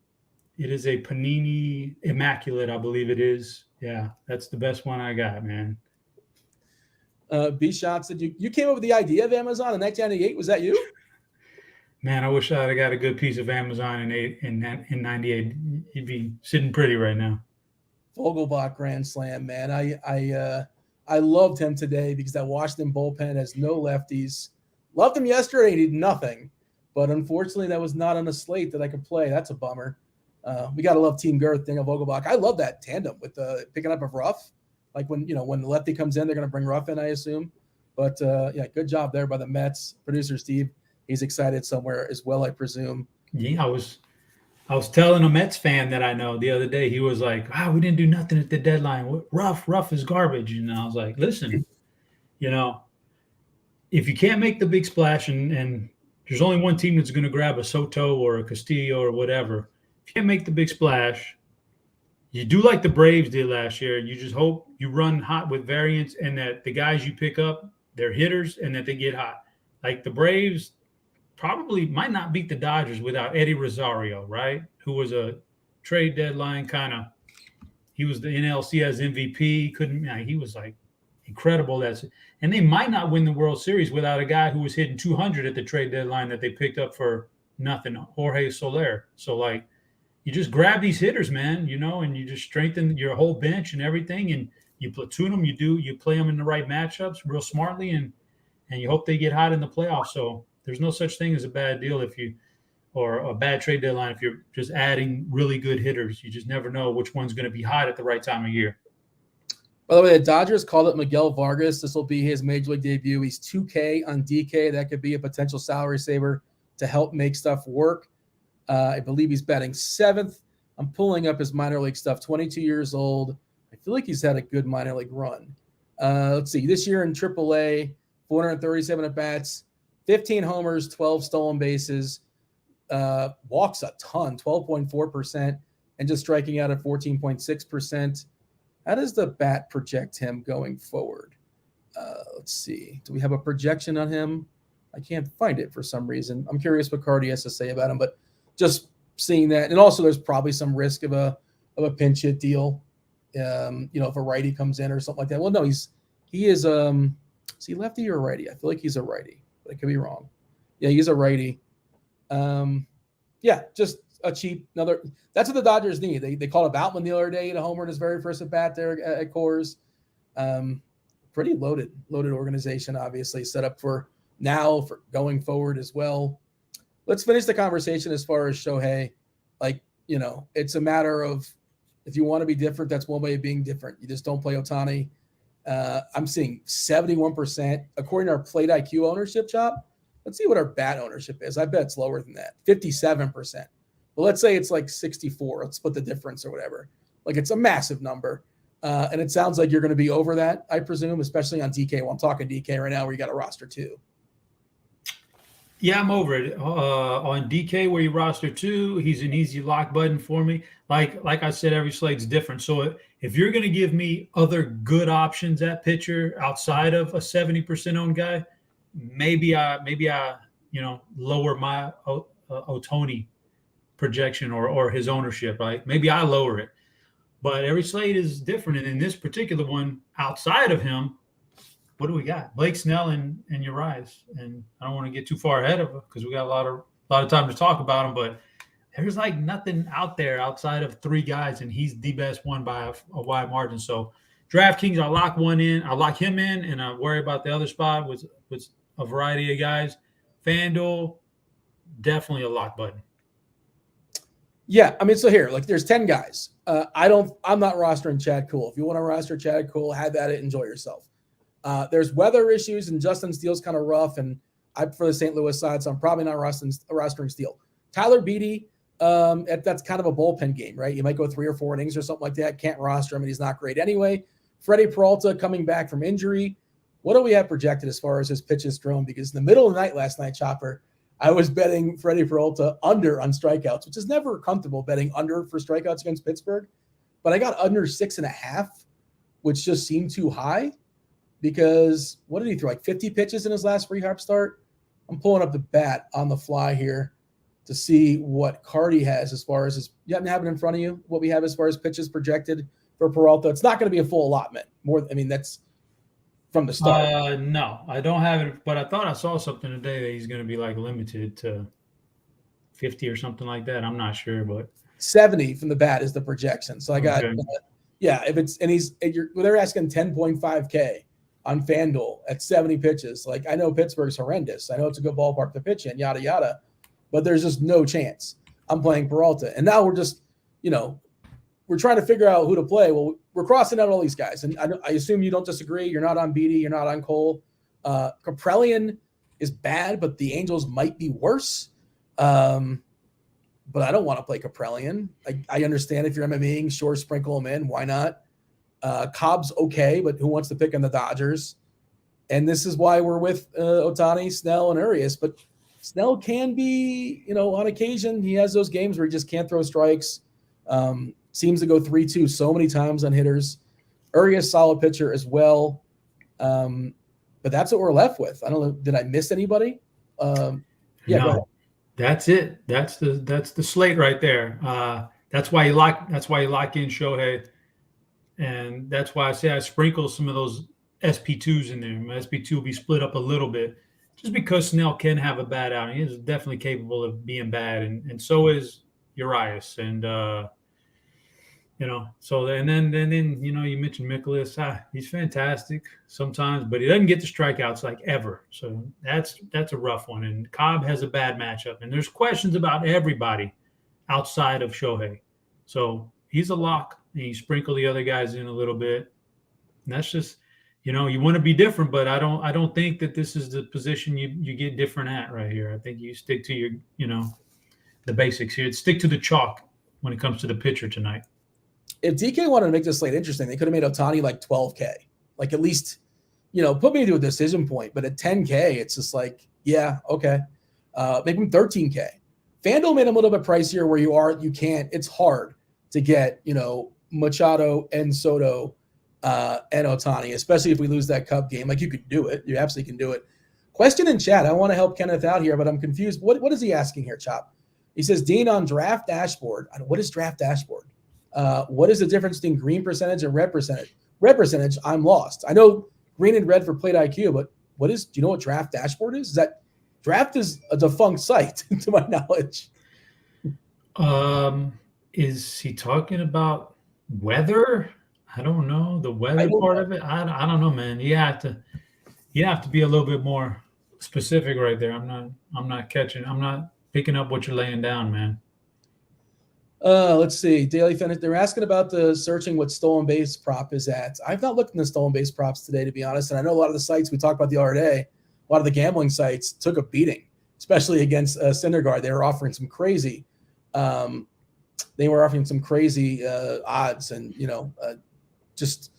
It is a Panini Immaculate, I believe it is. Yeah, that's the best one I got, man. B-Shot said you came up with the idea of Amazon in 1998. Was that you? Man, I wish I'd have got a good piece of Amazon in 98. He'd be sitting pretty right now. Vogelbach grand slam, man. I loved him today because that Washington bullpen has no lefties. Loved him yesterday. He did nothing. But unfortunately, that was not on a slate that I could play. That's a bummer. We got to love Team Girth, Daniel Vogelbach. I love that tandem with picking up of Ruff. Like when the lefty comes in, they're going to bring Ruff in, I assume. But, yeah, good job there by the Mets. Producer Steve, he's excited somewhere as well, I presume. Yeah, I was telling a Mets fan that I know the other day. He was like, "Wow, we didn't do nothing at the deadline. Ruff is garbage." And I was like, "Listen, if you can't make the big splash and there's only one team that's going to grab a Soto or a Castillo or whatever. If you can't make the big splash, you do like the Braves did last year. You just hope you run hot with variance and that the guys you pick up, they're hitters and that they get hot. Like the Braves probably might not beat the Dodgers without Eddie Rosario, right? Who was a trade deadline he was the NLCS MVP. He was like incredible. And they might not win the World Series without a guy who was hitting 200 at the trade deadline that they picked up for nothing, Jorge Soler. So like, you just grab these hitters, man, and you just strengthen your whole bench and everything, and you platoon them. You play them in the right matchups real smartly, and you hope they get hot in the playoffs. So there's no such thing as a bad deal or a bad trade deadline if you're just adding really good hitters. You just never know which one's going to be hot at the right time of year. By the way, the Dodgers called it Miguel Vargas. This will be his major league debut. He's 2K on DK. That could be a potential salary saver to help make stuff work. I believe he's batting 7th. I'm pulling up his minor league stuff. 22 years old. I feel like he's had a good minor league run. Let's see. This year in AAA, 437 at-bats, 15 homers, 12 stolen bases, walks a ton, 12.4%, and just striking out at 14.6%. How does the bat project him going forward? Let's see. Do we have a projection on him? I can't find it for some reason. I'm curious what Carty has to say about him, but just seeing that. And also there's probably some risk of a pinch hit deal. If a righty comes in or something like that. Well, no, is he lefty or righty? I feel like he's a righty, but I could be wrong. Yeah, he's a righty. Just a cheap another. That's what the Dodgers need. They called up Outman the other day to homer in his very first at bat there at Coors. Pretty loaded organization, obviously set up for now for going forward as well. Let's finish the conversation as far as Shohei. It's a matter of if you want to be different, that's one way of being different. You just don't play Ohtani. I'm seeing 71% according to our plate IQ ownership chop. Let's see what our bat ownership is. I bet it's lower than that, 57%. But let's say it's like 64. Let's split the difference or whatever. Like it's a massive number. And it sounds like you're going to be over that, I presume, especially on DK. Well, I'm talking DK right now where you got a roster 2. Yeah, I'm over it. On DK, where you roster 2, he's an easy lock button for me. Like I said, every slate's different. So if you're going to give me other good options at pitcher outside of a 70% owned guy, maybe I lower my Ohtani projection or his ownership. Right? Maybe I lower it. But every slate is different. And in this particular one, outside of him, what do we got? Blake Snell and Urias. And I don't want to get too far ahead of him because we got a lot of time to talk about him. But there's like nothing out there outside of 3 guys, and he's the best one by a wide margin. So DraftKings, I lock one in. I lock him in, and I worry about the other spot with a variety of guys. Fanduel, definitely a lock button. Yeah, I mean, so here, like, there's 10 guys. I'm not rostering Chad Kuhl. If you want to roster Chad Kuhl, have at it, enjoy yourself. There's weather issues, and Justin Steele's kind of rough, and I prefer the St. Louis side, so I'm probably not rostering Steele. Tyler Beede, that's kind of a bullpen game, right? You might go 3 or 4 innings or something like that. Can't roster him, and he's not great anyway. Freddie Peralta coming back from injury. What do we have projected as far as his pitches thrown? Because in the middle of the night last night, Chopper, I was betting Freddie Peralta under on strikeouts, which is never comfortable betting under for strikeouts against Pittsburgh. But I got under 6.5, which just seemed too high because what did he throw? Like 50 pitches in his last rehab start? I'm pulling up the bat on the fly here to see what Carty has as far as his – you happen to have it in front of you, what we have as far as pitches projected for Peralta. It's not going to be a full allotment. That's from the start. No, I don't have it, but I thought I saw something today that he's going to be like limited to 50 or something like that. I'm not sure, but 70 from the bat is the projection. So I got, okay. If it's, and they're asking 10.5K on FanDuel at 70 pitches. Like, I know Pittsburgh's horrendous. I know it's a good ballpark to pitch in, yada, yada, but there's just no chance I'm playing Peralta. And now we're just, we're trying to figure out who to play. Well, we're crossing out all these guys. And I assume you don't disagree. You're not on Beatty. You're not on Cole. Kaprelian is bad, but the Angels might be worse. But I don't want to play Kaprelian. I understand if you're MMEing, sure, sprinkle him in. Why not? Cobb's okay, but who wants to pick on the Dodgers? And this is why we're with Ohtani, Snell, and Urias. But Snell can be, on occasion, he has those games where he just can't throw strikes. Seems to go 3-2 so many times on hitters. Urias, solid pitcher as well. But that's what we're left with. I don't know. Did I miss anybody? No, that's it. That's the slate right there. That's why you lock in Shohei. And that's why I say I sprinkle some of those SP2s in there. My SP2 will be split up a little bit just because Snell can have a bad outing. He's definitely capable of being bad. And so is Urias. And, so and then you mentioned Mikolas. He's fantastic sometimes, but he doesn't get the strikeouts like ever. So that's a rough one. And Cobb has a bad matchup. And there's questions about everybody outside of Shohei. So he's a lock. And you sprinkle the other guys in a little bit. And that's just, you want to be different, but I don't think that this is the position you get different at right here. I think you stick to your, the basics here. Stick to the chalk when it comes to the pitcher tonight. If DK wanted to make this slate interesting, they could have made Ohtani like 12K. Like, at least, put me to a decision point. But at 10K, it's just like, yeah, okay. Make him 13K. FanDuel made him a little bit pricier where you can't. It's hard to get, Machado and Soto and Ohtani, especially if we lose that Cub game. Like, you could do it. You absolutely can do it. Question in chat. I want to help Kenneth out here, but I'm confused. What is he asking here, Chop? He says, Dean, on draft dashboard. What is draft dashboard? What is the difference between green percentage and red percentage? Red percentage, I'm lost. I know green and red for plate IQ, but do you know what draft dashboard is? Draft is a defunct site, to my knowledge. Is he talking about weather? I don't know. The weather part of it? I don't know, man. You have to be a little bit more specific right there. I'm not picking up what you're laying down, man. Let's see. Daily Finish. They're asking about the searching what stolen base prop is at. I've not looked in the stolen base props today, to be honest. And I know a lot of the sites we talked about the other day, a lot of the gambling sites took a beating, especially against Syndergaard. They were offering some crazy odds, and just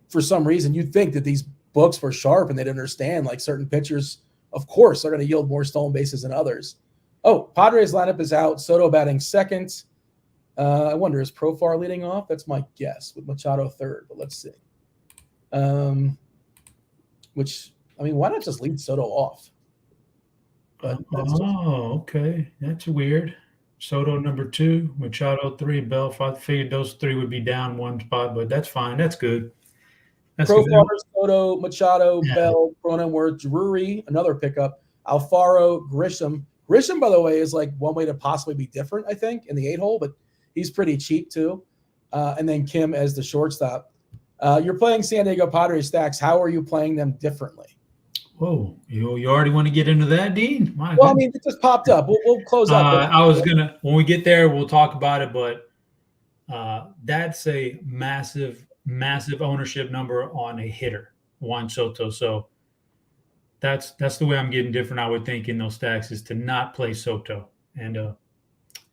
for some reason you'd think that these books were sharp and they'd understand like certain pitchers, of course, are going to yield more stolen bases than others. Oh, Padres lineup is out. Soto batting second. I wonder, is Profar leading off? That's my guess, with Machado third, but let's see. Why not just lead Soto off? But okay. That's weird. Soto number 2, Machado 3, Bell 5. Figured those 3 would be down one spot, but that's fine. That's good. Profar, Soto, Machado, Bell, Cronenworth, Drury, another pickup, Alfaro, Grisham. Grisham, by the way, is like one way to possibly be different, I think, in the 8-hole, but he's pretty cheap too. And then Kim as the shortstop. You're playing San Diego Padres stacks. How are you playing them differently? Whoa, you already want to get into that, Dean? It just popped up. We'll close out. When we get there, we'll talk about it, but that's a massive, massive ownership number on a hitter, Juan Soto. So that's the way I'm getting different, I would think, in those stacks, is to not play Soto. And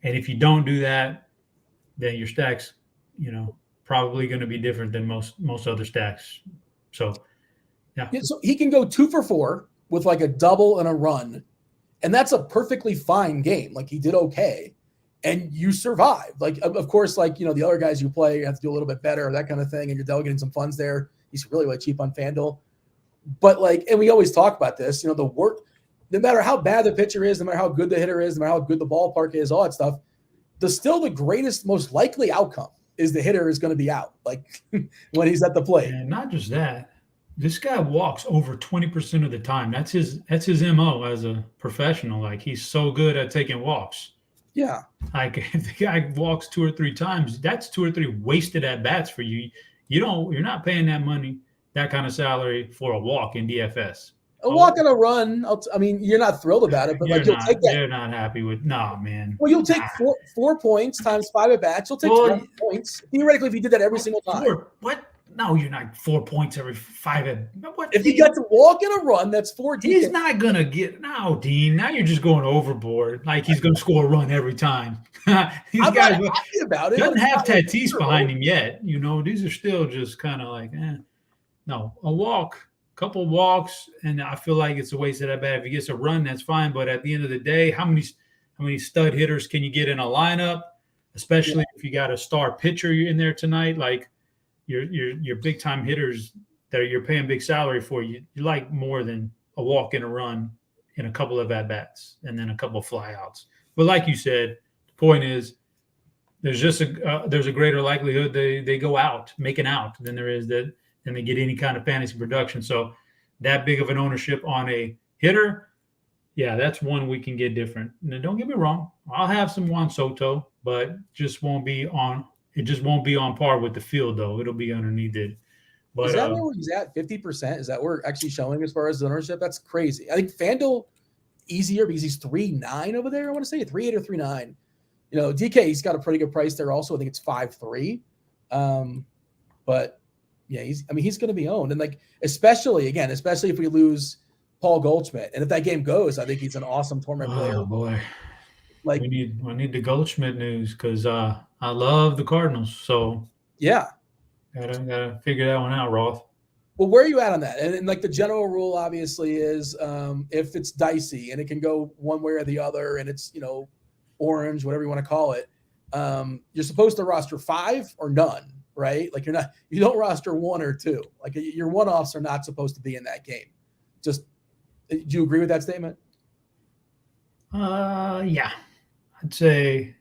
if you don't do that, then your stacks, probably going to be different than most other stacks. So, yeah. So he can go 2 for 4 with like a double and a run, and that's a perfectly fine game. Like, he did okay, and you survived. Like, of course, like, the other guys you play, you have to do a little bit better, that kind of thing, and you're delegating some funds there. He's really, really cheap on FanDuel. But and we always talk about this, the work, no matter how bad the pitcher is, no matter how good the hitter is, no matter how good the ballpark is, all that stuff, still the greatest, most likely outcome is the hitter is going to be out, like when he's at the plate. And not just that, this guy walks over 20% of the time. That's his MO as a professional. Like, he's so good at taking walks. Yeah. Like, if the guy walks 2 or 3 times, that's 2 or 3 wasted at bats for you. You're not paying that money, that kind of salary for a walk in DFS. A walk and a run. I mean, you're not thrilled about it, but like you'll take that. You're not happy with man. Well, you'll take 4 points times 5 at bats. You'll take 12 points. Theoretically, if you did that every single time. What? No, you're not 4 points every 5 at what? If you got to walk and a run, that's 4. He's not gonna get Dean. Now you're just going overboard. Like, he's gonna score a run every time. These I'm guys not happy about it. Doesn't have Tatis behind him yet. These are still just kind of like, No, a walk. Couple walks, and I feel like it's a waste of that bat. If he gets a run, that's fine. But at the end of the day, how many stud hitters can you get in a lineup? Especially if you got a star pitcher in there tonight, like your big time hitters that you're paying big salary for. You like more than a walk and a run in a couple of at bats and then a couple of flyouts. But like you said, the point is there's a greater likelihood they go out, make an out, than there is that. And they get any kind of fantasy production. So that big of an ownership on a hitter, that's one we can get different. Now, don't get me wrong, I'll have some Juan Soto, but it just won't be on par with the field, though. It'll be underneath it. But, is that where he's at? 50%? Is that where we're actually showing as far as ownership? That's crazy. I think Fanduel easier because he's 3.9 over there. I want to say 3.8 or 3.9. DK, he's got a pretty good price there also. I think it's 5.3. But yeah, he's going to be owned. And like, especially if we lose Paul Goldschmidt. And if that game goes, I think he's an awesome tournament player. Oh boy. Like, I need the Goldschmidt news because I love the Cardinals. So yeah. Gotta figure that one out, Roth. Well, where are you at on that? And like the general rule obviously is if it's dicey and it can go one way or the other and it's, orange, whatever you want to call it, you're supposed to roster 5 or none. Right? Like you don't roster 1 or 2. Like your one-offs are not supposed to be in that game. Do you agree with that statement? Yeah. I'd say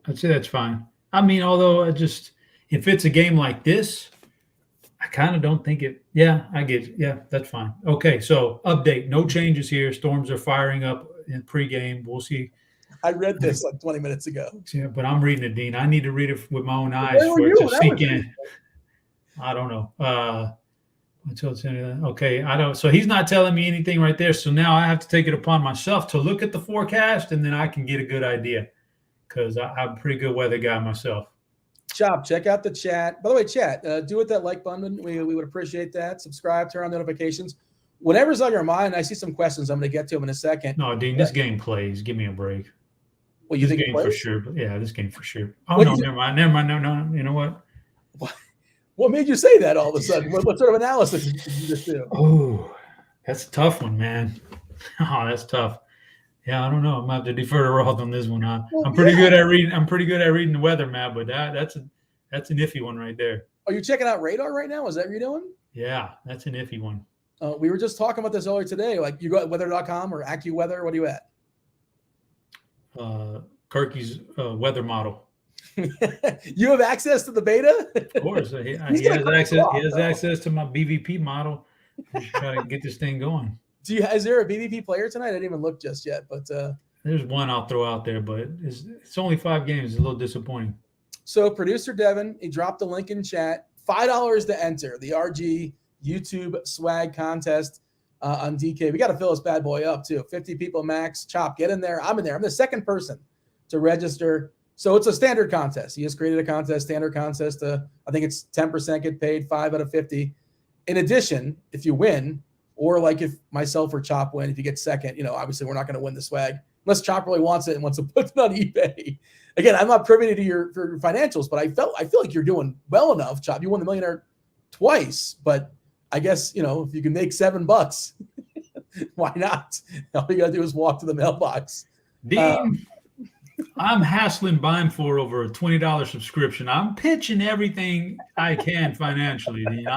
that's fine. I mean, although if it's a game like this, I kind of don't think it. Yeah, I get it. Yeah, that's fine. Okay. So update, no changes here. Storms are firing up in pregame. We'll see. I read this like 20 minutes ago. Yeah, but I'm reading it, Dean. I need to read it with my own eyes for it to sink in. I don't know. Okay, I don't. So he's not telling me anything right there. So now I have to take it upon myself to look at the forecast, and then I can get a good idea because I'm a pretty good weather guy myself. Chop, check out the chat. By the way, chat, do with that like button. We would appreciate that. Subscribe, turn on notifications. Whatever's on your mind, I see some questions I'm going to get to them in a second. No, Dean, this game plays. Give me a break. Well, you think game for sure? But yeah, this game for sure. Oh, no, never mind. No. You know what? What made you say that all of a sudden? What sort of analysis did you just do? Oh, that's a tough one, man. Oh, that's tough. Yeah, I don't know. I'm gonna have to defer to Roth on this one. I'm pretty good at reading. I'm pretty good at reading the weather map, but that's an iffy one right there. Are you checking out radar right now? Is that what you're doing? Yeah, that's an iffy one. We were just talking about this earlier today. Like, you go at weather.com or AccuWeather. What are you at? Kirky's weather model. You have access to the beta? Of course. He has access to my BVP model. We should try to get this thing going. Is there a BVP player tonight? I didn't even look just yet, but there's one I'll throw out there, but it's only 5 games. It's a little disappointing. So producer Devin, he dropped the link in chat. $5 to enter the RG YouTube swag contest on DK. We got to fill this bad boy up too. 50 people max. Chop, get in there. I'm in there. I'm the second person to register. So it's a standard contest. He has created a contest, standard contest. I think it's 10% get paid, 5 out of 50. In addition, if you win, or like if myself or Chop win, if you get second, obviously we're not going to win the swag unless Chop really wants it and wants to put it on eBay. Again, I'm not privy to your financials, but I feel like you're doing well enough, Chop. You won the Millionaire twice, but I guess, if you can make $7, why not? All you got to do is walk to the mailbox. Dean, I'm hassling buying for over a $20 subscription. I'm pitching everything I can financially. Dean.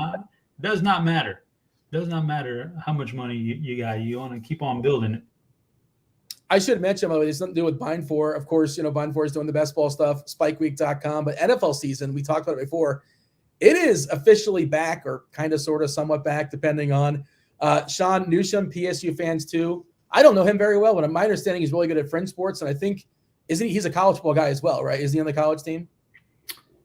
Does not matter. Does not matter how much money you got. You want to keep on building it. I should mention, by the way, it's nothing to do with Bind 4. Of course, Bind 4 is doing the best ball stuff, spikeweek.com, but NFL season, we talked about it before. It is officially back, or kind of, sort of, somewhat back, depending on Sean Newsham, PSU fans too. I don't know him very well, but my understanding he's really good at fringe sports, and I think he's a college football guy as well, right? Is he on the college team?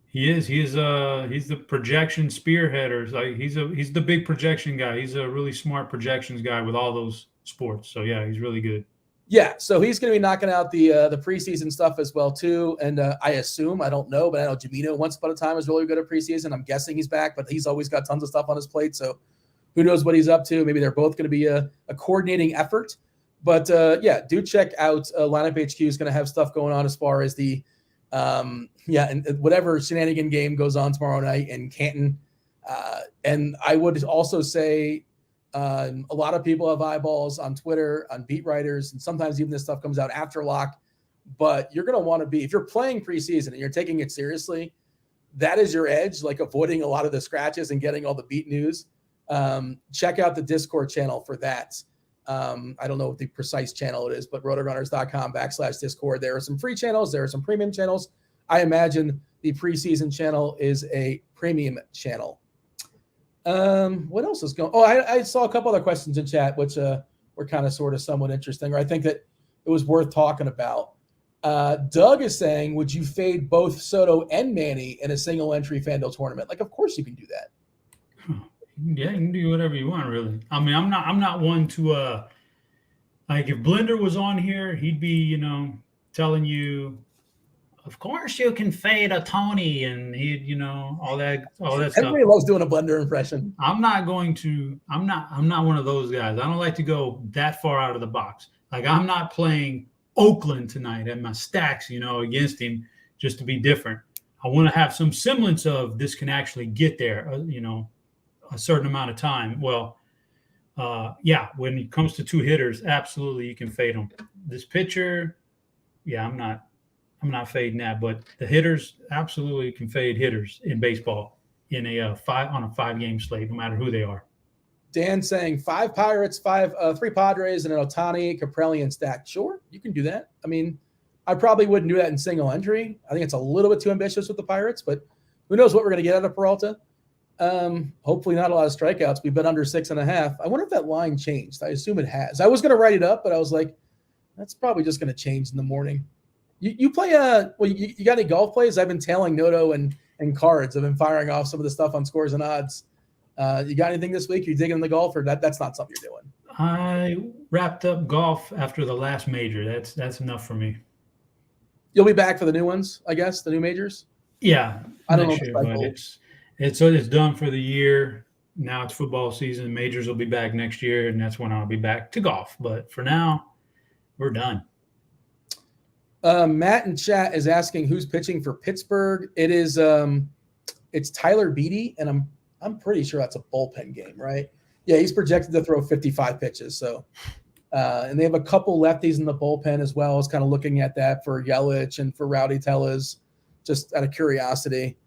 He is. He's the projection spearheader. Like he's the big projection guy. He's a really smart projections guy with all those sports. So yeah, he's really good. Yeah, so he's going to be knocking out the preseason stuff as well too. And I assume, I don't know, but I know Jamino once upon a time was really good at preseason. I'm guessing he's back, but he's always got tons of stuff on his plate. So who knows what he's up to? Maybe they're both going to be a coordinating effort. But yeah, do check out Lineup HQ is going to have stuff going on as far as the and whatever shenanigan game goes on tomorrow night in Canton. And I would also say a lot of people have eyeballs on Twitter, on beat writers, and sometimes even this stuff comes out after lock. But you're going to want to be, if you're playing preseason and you're taking it seriously, that is your edge, like avoiding a lot of the scratches and getting all the beat news. Check out the Discord channel for that. I don't know what the precise channel it is, but RotoGrinders.com/Discord. There are some free channels. There are some premium channels. I imagine the preseason channel is a premium channel. What else is going? Oh, I saw a couple other questions in chat, which were kind of sort of somewhat interesting, or I think that it was worth talking about. Doug is saying, would you fade both Soto and Manny in a single entry Fanduel tournament? Like, of course you can do that. Yeah, you can do whatever you want, really. I mean, I'm not one to like, if Blender was on here, he'd be, telling you, of course you can fade a Tony, and he'd, all that stuff. Everybody loves doing a Blender impression. I'm not one of those guys. I don't like to go that far out of the box. Like, I'm not playing Oakland tonight and my stacks, against him just to be different. I want to have some semblance of this can actually get there, a certain amount of time. Well, when it comes to two hitters, absolutely you can fade them. This pitcher, I'm not fading that, but the hitters, absolutely can fade hitters in baseball in a 5-game slate, no matter who they are. Dan saying 5 Pirates, 3 Padres, and an Ohtani, Kaprelian stack. Sure, you can do that. I mean, I probably wouldn't do that in single entry. I think it's a little bit too ambitious with the Pirates, but who knows what we're going to get out of Peralta. Hopefully not a lot of strikeouts. We've been under 6.5. I wonder if that line changed. I assume it has. I was going to write it up, but I was like, that's probably just going to change in the morning. You play you got any golf plays? I've been tailing Noto and cards. I've been firing off some of the stuff on Scores and Odds. You got anything this week? You digging the golf, or that's not something you're doing? I wrapped up golf after the last major. That's enough for me. You'll be back for the new ones, I guess, the new majors? Yeah. I don't know. It's done for the year. Now it's football season. Majors will be back next year, and that's when I'll be back to golf. But for now, we're done. Matt in chat is asking who's pitching for Pittsburgh. It is it's Tyler Beatty, and I'm pretty sure that's a bullpen game, right? Yeah, he's projected to throw 55 pitches. So and they have a couple lefties in the bullpen as well. I was kind of looking at that for Yelich and for Rowdy Tellez, just out of curiosity.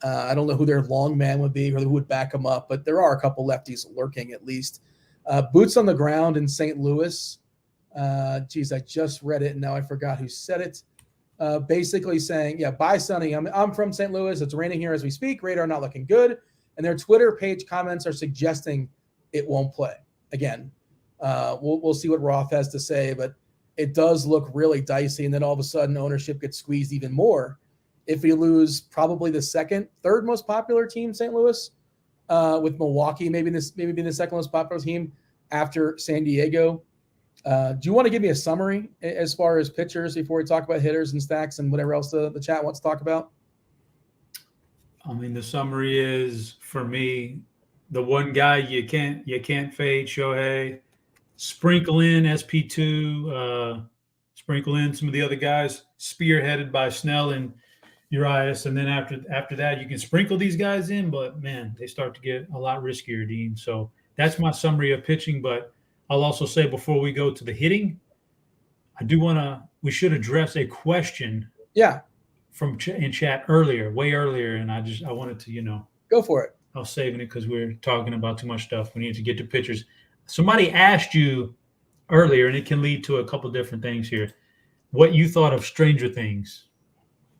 I don't know who their long man would be or who would back them up, but there are a couple lefties lurking at least. Boots on the ground in St. Louis. I just read it and now I forgot who said it. Basically saying, bye Sonny. I'm from St. Louis. It's raining here as we speak. Radar not looking good. And their Twitter page comments are suggesting it won't play. Again, we'll see what Roth has to say, but it does look really dicey. And then all of a sudden ownership gets squeezed even more if we lose probably the third most popular team, St. Louis, with Milwaukee maybe being the second most popular team after San Diego. Do you want to give me a summary as far as pitchers before we talk about hitters and stacks and whatever else the chat wants to talk about? I mean, the summary is, for me, the one guy you can't fade, Shohei. Sprinkle in SP2, sprinkle in some of the other guys, spearheaded by Snell and Urias, and then after that, you can sprinkle these guys in, but man, they start to get a lot riskier, Dean. So that's my summary of pitching. But I'll also say, before we go to the hitting, we should address a question. Yeah. From in chat way earlier, and I wanted to, go for it. I was saving it because we're talking about too much stuff. We need to get to pitchers. Somebody asked you earlier, and it can lead to a couple different things here. What you thought of Stranger Things,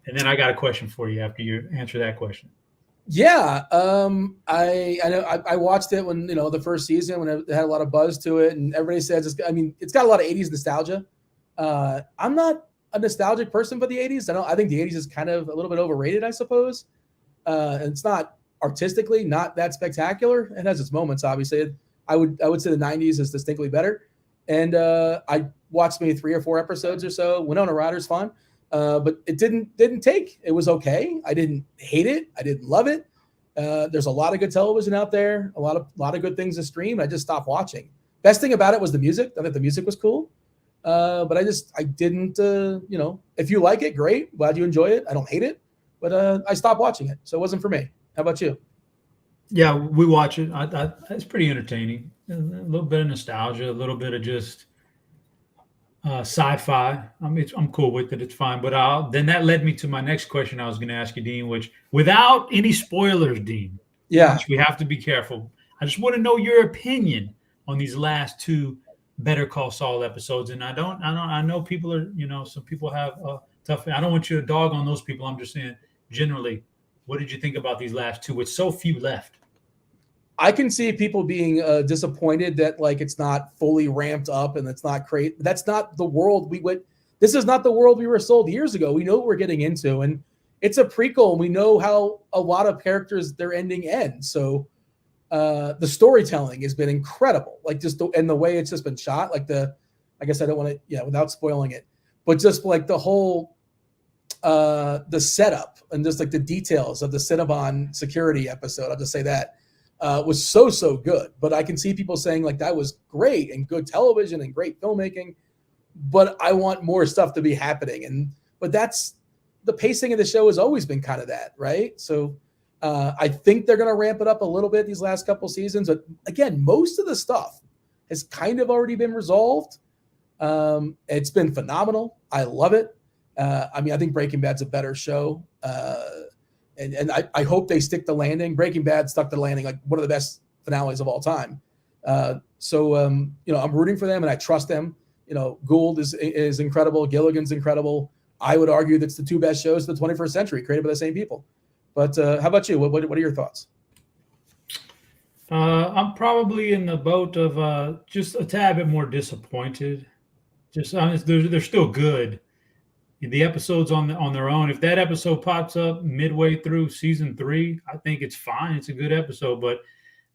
and then I got a question for you after you answer that question. Yeah, I know I watched it when the first season when it had a lot of buzz to it, and everybody says it's got a lot of '80s nostalgia. I'm not a nostalgic person for the '80s. I think the '80s is kind of a little bit overrated, I suppose. And it's not artistically not that spectacular. It has its moments, obviously. I would say the '90s is distinctly better. And I watched maybe 3 or 4 episodes or so. Winona Ryder's fun. But it didn't take. It was okay. I didn't hate it. I didn't love it. There's a lot of good television out there, a lot of good things to stream. I just stopped watching. Best thing about it was the music. I thought the music was cool. But I didn't, if you like it, great. Glad you enjoy it. I don't hate it, but I stopped watching it. So it wasn't for me. How about you? Yeah, we watch it. It's pretty entertaining. A little bit of nostalgia, a little bit of just sci-fi. I mean, I'm cool with it. It's fine. But then that led me to my next question I was going to ask you, Dean, which without any spoilers, Dean, yeah, we have to be careful. I just want to know your opinion on these last 2 Better Call Saul episodes. And I know people are, some people have tough. I don't want you to dog on those people. I'm just saying generally, what did you think about these last 2 with so few left? I can see people being disappointed that it's not fully ramped up and it's not great. That's not the world this is not the world we were sold years ago. We know what we're getting into, and it's a prequel, and we know how a lot of characters, their ending ends. So the storytelling has been incredible. And the way it's just been shot, I guess I don't want to, without spoiling it, but just the whole, the setup and just the details of the Cinnabon security episode. I'll just say that. Was so good, but I can see people saying that was great and good television and great filmmaking, but I want more stuff to be happening. But that's the pacing of the show has always been kind of that, right? So I think they're going to ramp it up a little bit these last couple seasons, but again, most of the stuff has kind of already been resolved. It's been phenomenal. I love it. I think Breaking Bad's a better show. And I hope they stick the landing. Breaking Bad stuck the landing, one of the best finales of all time. So I'm rooting for them and I trust them. Gould is incredible. Gilligan's incredible. I would argue that's the 2 best shows of the 21st century created by the same people. But how about you? What are your thoughts? I'm probably in the boat of just a tad bit more disappointed. Just honest, they're still good. The episodes on their own, if that episode pops up midway through season 3, I think it's fine. It's a good episode, but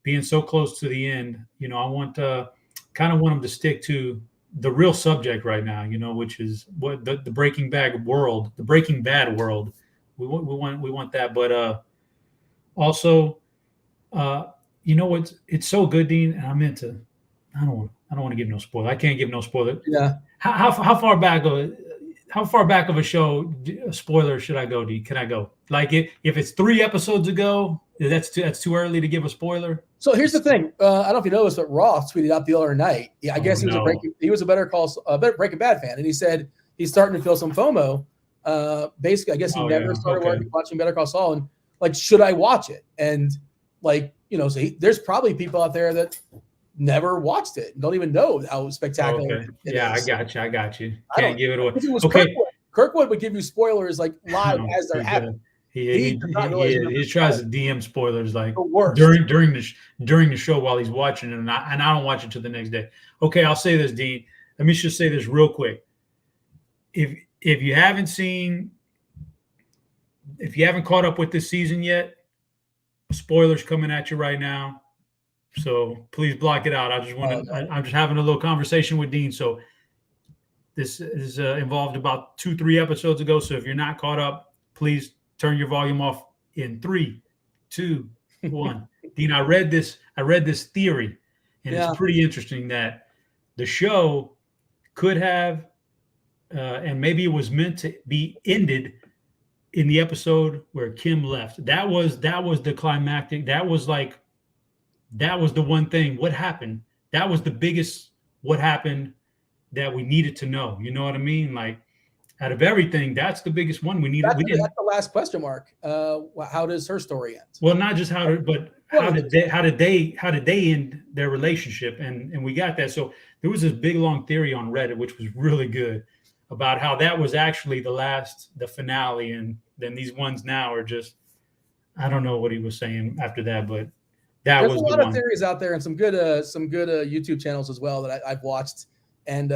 being so close to the end, I want kind of want them to stick to the real subject right now, which is what the Breaking Bad world, the Breaking Bad world. We want that, but also, it's so good, Dean. And I'm into. I don't want to give no spoiler. I can't give no spoiler. Yeah. How far back of a show spoiler should I go, D? Can I go? If it's 3 episodes ago, that's too early to give a spoiler. So here's the thing. I don't know if you noticed, but Roth tweeted out the other night. Yeah, I guess he was a better Breaking Bad fan, and he said he's starting to feel some FOMO. Basically, I guess he never started watching Better Call Saul, and should I watch it? And so there's probably people out there that never watched it and don't even know how spectacular it is. I got you. Can't give it away. If it was Kirkwood would give you spoilers live as they're happening. He tries to DM spoilers during the show while he's watching it, and I don't watch it till the next day. Okay, I'll say this, Dean. Let me just say this real quick. If you haven't caught up with this season yet, spoilers coming at you right now. So please block it out. I'm just having a little conversation with Dean. So this is involved about 2-3 episodes ago. So if you're not caught up, please turn your volume off in 3, 2, 1. Dean, I read this theory, and it's pretty interesting that the show could have, and maybe it was meant to be ended in the episode where Kim left. That was the climactic. That was the one thing. What happened? That was the biggest what happened that we needed to know. You know what I mean? out of everything, that's the biggest one we needed. That's the last question mark. How does her story end? Well, not just how did they end their relationship, and we got that. So there was this big long theory on Reddit, which was really good, about how that was actually the finale, and then these ones now are just, I don't know what he was saying after that, but there's a lot of theories out there and some good YouTube channels as well that I've watched, and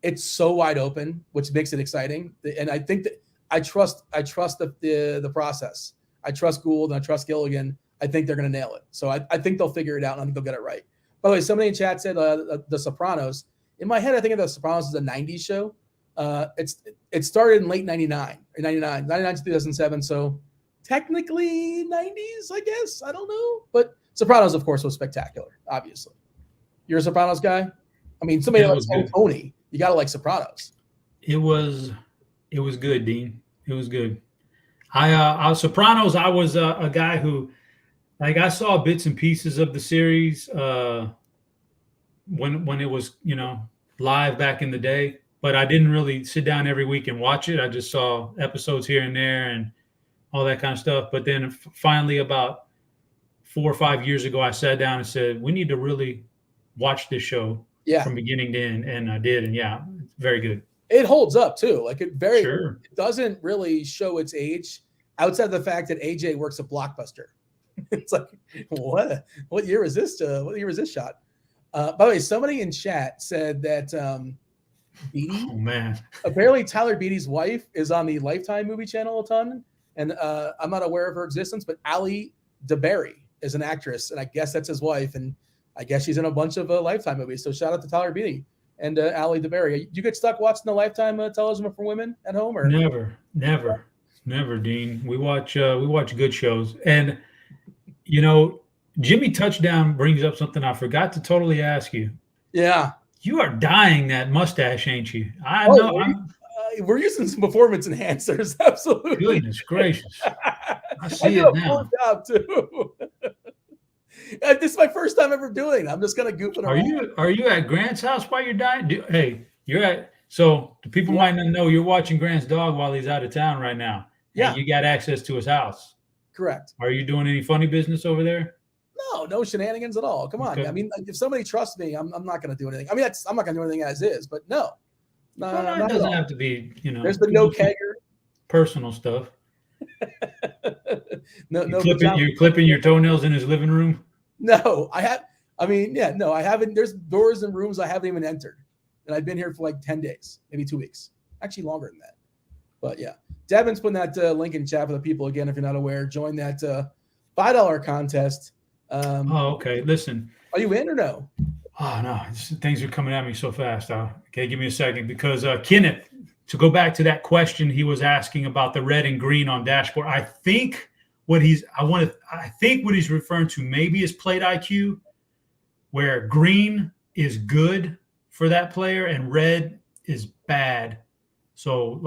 it's so wide open, which makes it exciting. And I think that I trust the process. I trust Gould and I trust Gilligan. I think they're going to nail it. So I think they'll figure it out, and I think they'll get it right. By the way, somebody in chat said The Sopranos. In my head, I think of The Sopranos as a 90s show. It started in late 99 to 2007. So technically 90s, I guess. I don't know. But Sopranos, of course, was spectacular, obviously. You're a Sopranos guy? I mean, somebody like Tony, you got to like Sopranos. It was good, Dean. It was good. Sopranos, I was a guy who, like, I saw bits and pieces of the series when it was, live back in the day, but I didn't really sit down every week and watch it. I just saw episodes here and there and all that kind of stuff. But then finally, about 4 or 5 years ago, I sat down and said, we need to really watch this show from beginning to end. And I did. And it's very good. It holds up too. Like it doesn't really show its age outside of the fact that AJ works at Blockbuster. It's like, what year is this? What year was this shot? By the way, somebody in chat said that Beatty, apparently Tyler Beatty's wife is on the Lifetime movie channel a ton. And I'm not aware of her existence, but Ali DeBerry is an actress. And I guess that's his wife. And I guess she's in a bunch of Lifetime movies. So shout out to Tyler Beatty and Ali DeBerry. You get stuck watching the Lifetime television for women at home, or never, Dean. We watch good shows, and Jimmy Touchdown brings up something I forgot to totally ask you. Yeah, you are dyeing that mustache, ain't you? I know. We're using some performance enhancers, absolutely. Goodness gracious, I see it now. Job too. This is my first time ever doing it. I'm just gonna goof it around. Are you at Grant's house while you're dying? So the people might not know you're watching Grant's dog while he's out of town right now. Yeah, you got access to his house. Correct. Are you doing any funny business over there? No shenanigans at all. Come on. Okay. I mean, if somebody trusts me, I'm not going to do anything. I mean, I'm not going to do anything as is. But no, it doesn't have to be. There's the no kegger. Personal stuff. You're clipping your toenails in his living room. No, I haven't. There's doors and rooms I haven't even entered, and I've been here for like 10 days, maybe 2 weeks, actually longer than that. But yeah, Devin's putting that link in chat for the people again. If you're not aware, join that $5 contest. Okay. Listen, are you in or no? Oh no, things are coming at me so fast. Okay, give me a second, because Kenneth, to go back to that question he was asking about the red and green on dashboard, I think what he's referring to maybe is plate IQ, where green is good for that player and red is bad. So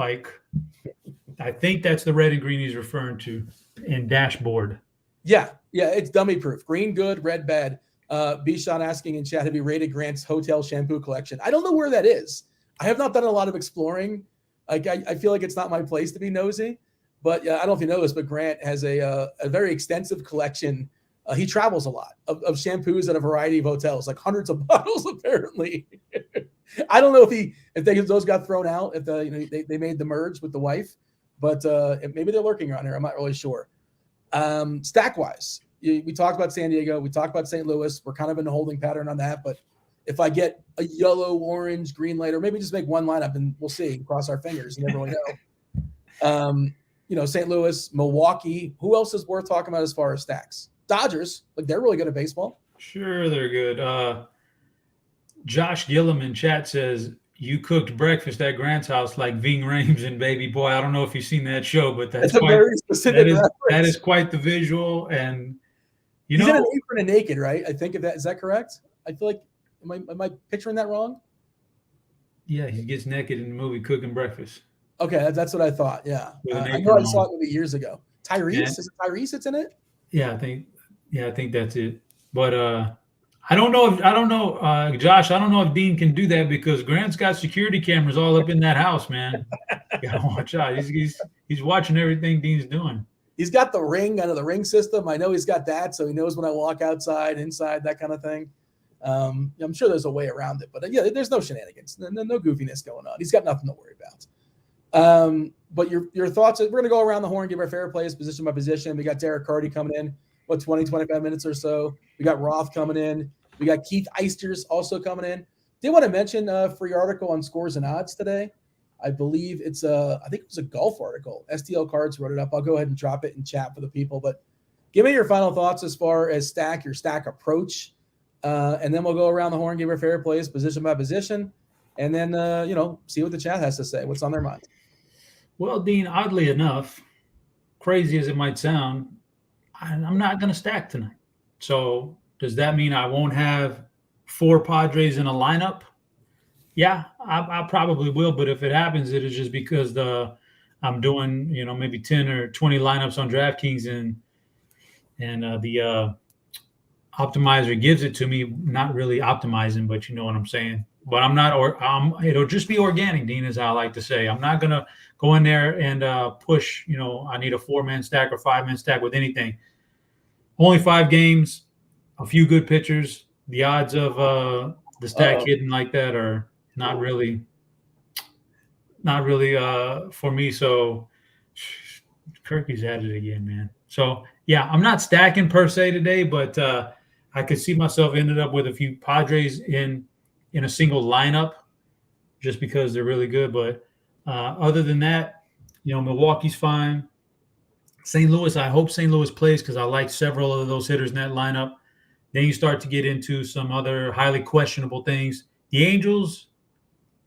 I think that's the red and green he's referring to in dashboard. Yeah, it's dummy proof. Green good, red bad. Bishan asking in chat, have you rated Grant's hotel shampoo collection? I don't know where that is. I have not done a lot of exploring. I feel like it's not my place to be nosy. But I don't know if you know this, but Grant has a very extensive collection. He travels a lot of shampoos at a variety of hotels, like hundreds of bottles apparently. I don't know if those got thrown out, if they made the merge with the wife, but maybe they're lurking around here. I'm not really sure. Stack wise, we talked about San Diego, we talked about St. Louis. We're kind of in a holding pattern on that, but if I get a yellow, orange, green light, or maybe just make one lineup and we'll see, cross our fingers, you never really know. St. Louis, Milwaukee, who else is worth talking about as far as stacks? Dodgers, they're really good at baseball. Sure, they're good. Josh Gillum in chat says, you cooked breakfast at Grant's house like Ving Rhames and Baby Boy. I don't know if you've seen that show, but that's a very specific reference. That is quite the visual. And he's in an apron and naked, right? I think is that correct? I feel like am I picturing that wrong? Yeah, he gets naked in the movie Cooking Breakfast. Okay, that's what I thought. Yeah, I know I saw it maybe years ago. Tyrese, is it Tyrese that's in it? Yeah, I think that's it. But I don't know, Josh. I don't know if Dean can do that because Grant's got security cameras all up in that house, man. You gotta watch out. He's watching everything Dean's doing. He's got the ring under the ring system. I know he's got that, so he knows when I walk outside, inside, that kind of thing. I'm sure there's a way around it, but yeah, there's no shenanigans, no goofiness going on. He's got nothing to worry about. But your thoughts? We're going to go around the horn, give our favorite plays position by position. We got DerekCarty coming in, 25 minutes or so. We got Roth coming in. We got Keith Eyster's also coming in. Did want to mention for your article on scores and odds today, I believe I think it was a golf article. STL Cards wrote it up. I'll go ahead and drop it in chat for the people. But give me your final thoughts as far as your stack approach. And then we'll go around the horn, give our favorite plays position by position, and then, see what the chat has to say, what's on their mind. Well, Dean, oddly enough, crazy as it might sound, I'm not going to stack tonight. So does that mean I won't have 4 Padres in a lineup? Yeah, I probably will. But if it happens, it is just because I'm doing, maybe 10 or 20 lineups on DraftKings and the optimizer gives it to me, not really optimizing, but you know what I'm saying. But I'm not, it'll just be organic, Dean, as I like to say. I'm not going to go in there and push, I need a 4-man stack or 5-man stack with anything. Only 5 games, a few good pitchers. The odds of the stack hitting like that are not really for me. So Kirky's at it again, man. So yeah, I'm not stacking per se today, but I could see myself ended up with a few Padres in a single lineup just because they're really good. But other than that, Milwaukee's fine. St. Louis, I hope St. Louis plays because I like several of those hitters in that lineup. Then you start to get into some other highly questionable things. The Angels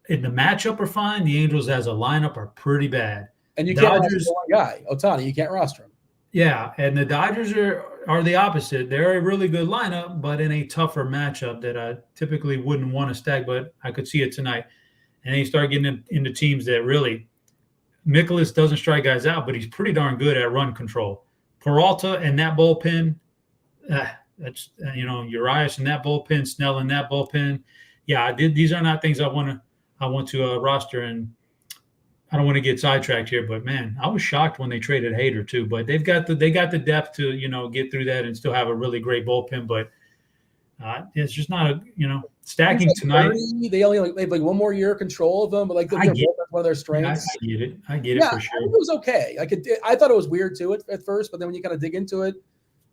in the matchup are fine. The Angels as a lineup are pretty bad. And you can't roster one guy, Ohtani. You can't roster him. Yeah, and the Dodgers are the opposite. They're a really good lineup, but in a tougher matchup that I typically wouldn't want to stack, but I could see it tonight. And then you start getting into teams that really – Nicholas doesn't strike guys out, but he's pretty darn good at run control. Peralta and that bullpen, that's Urias in that bullpen, Snell in that bullpen. Yeah, these are not things I want to roster, and I don't want to get sidetracked here, but man, I was shocked when they traded Hader too. But they got the depth to get through that and still have a really great bullpen. But it's just not stacking tonight. 30, they have like one more year of control of them, but like one of their strengths. I get it for sure. I think it was okay. I thought it was weird too at first, but then when you kind of dig into it,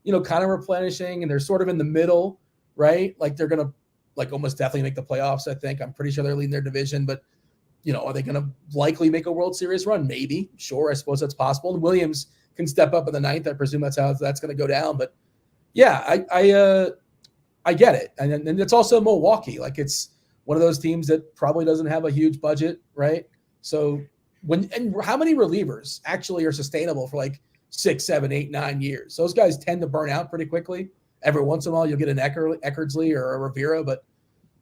kind of replenishing, and they're sort of in the middle, right? Like they're gonna almost definitely make the playoffs. I think I'm pretty sure they're leading their division, but. Are they going to likely make a World Series run? Maybe. Sure, I suppose that's possible. And Williams can step up in the 9th. I presume that's how that's going to go down. But, yeah, I get it. And it's also Milwaukee. Like, it's one of those teams that probably doesn't have a huge budget, right? So, how many relievers actually are sustainable for, 6, 7, 8, 9 years? Those guys tend to burn out pretty quickly. Every once in a while, you'll get an Eckersley or a Rivera. But,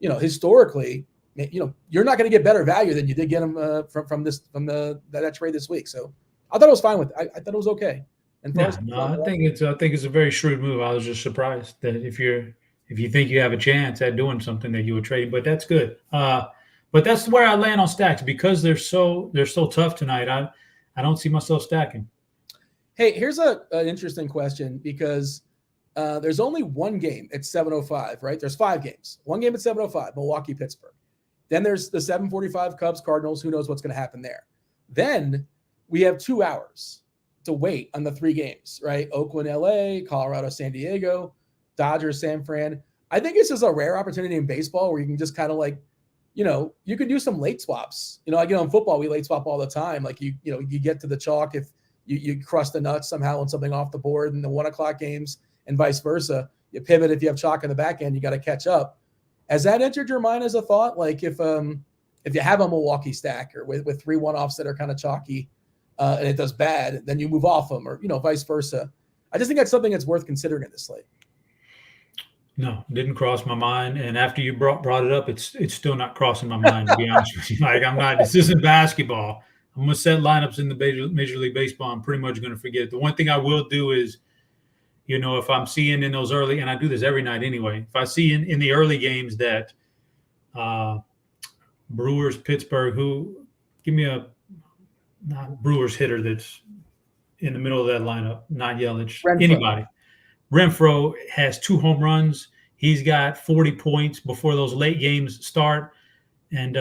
historically – you're not going to get better value than you did get him from that trade this week. So I thought it was fine with it. I thought it was okay. And I think it's a very shrewd move. I was just surprised that if you think you have a chance at doing something that you would trade, but that's good. But that's where I land on stacks because they're so tough tonight. I don't see myself stacking. Hey, here's an interesting question because there's only one game at 7:05, right? There's 5 games. One game at 7:05, Milwaukee, Pittsburgh. Then there's the 7:45 Cubs, Cardinals. Who knows what's going to happen there? Then we have 2 hours to wait on the 3 games, right? Oakland, LA, Colorado, San Diego, Dodgers, San Fran. I think this is a rare opportunity in baseball where you can just kind of you can do some late swaps. In football, we late swap all the time. Like you get to the chalk if you crush the nuts somehow on something off the board in the 1:00 games and vice versa. You pivot if you have chalk in the back end, you got to catch up. Has that entered your mind as a thought? Like if you have a Milwaukee stack or with 3 one-offs that are kind of chalky and it does bad, then you move off them or, vice versa. I just think that's something that's worth considering in this slate. No, didn't cross my mind. And after you brought it up, it's still not crossing my mind, to be honest with you. This isn't basketball. I'm going to set lineups in the Major League Baseball. I'm pretty much going to forget it. The one thing I will do is, You know, if I'm seeing in those early, and I do this every night anyway, if I see in the early games that Brewers, Pittsburgh, give me a not Brewers hitter that's in the middle of that lineup, not Yelich, anybody. Renfroe has 2 home runs. He's got 40 points before those late games start. And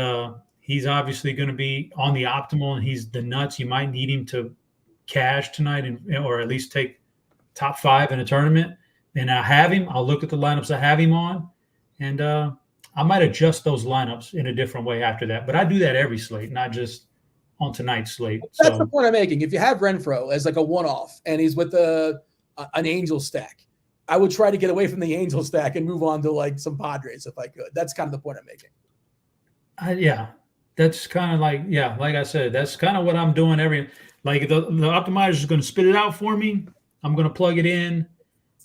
he's obviously going to be on the optimal, and he's the nuts. You might need him to cash tonight or at least take top 5 in a tournament. And I have him. I'll look at the lineups I have him on, and I might adjust those lineups in a different way after that. But I do that every slate, not just on tonight's slate. That's the point I'm making. If you have Renfroe as like a one-off and he's with an Angel stack, I would try to get away from the Angel stack and move on to like some Padres if I could. That's kind of the point I'm making. Yeah, that's kind of like, like I said, that's kind of what I'm doing like the optimizer is going to spit it out for me. I'm going to plug it in.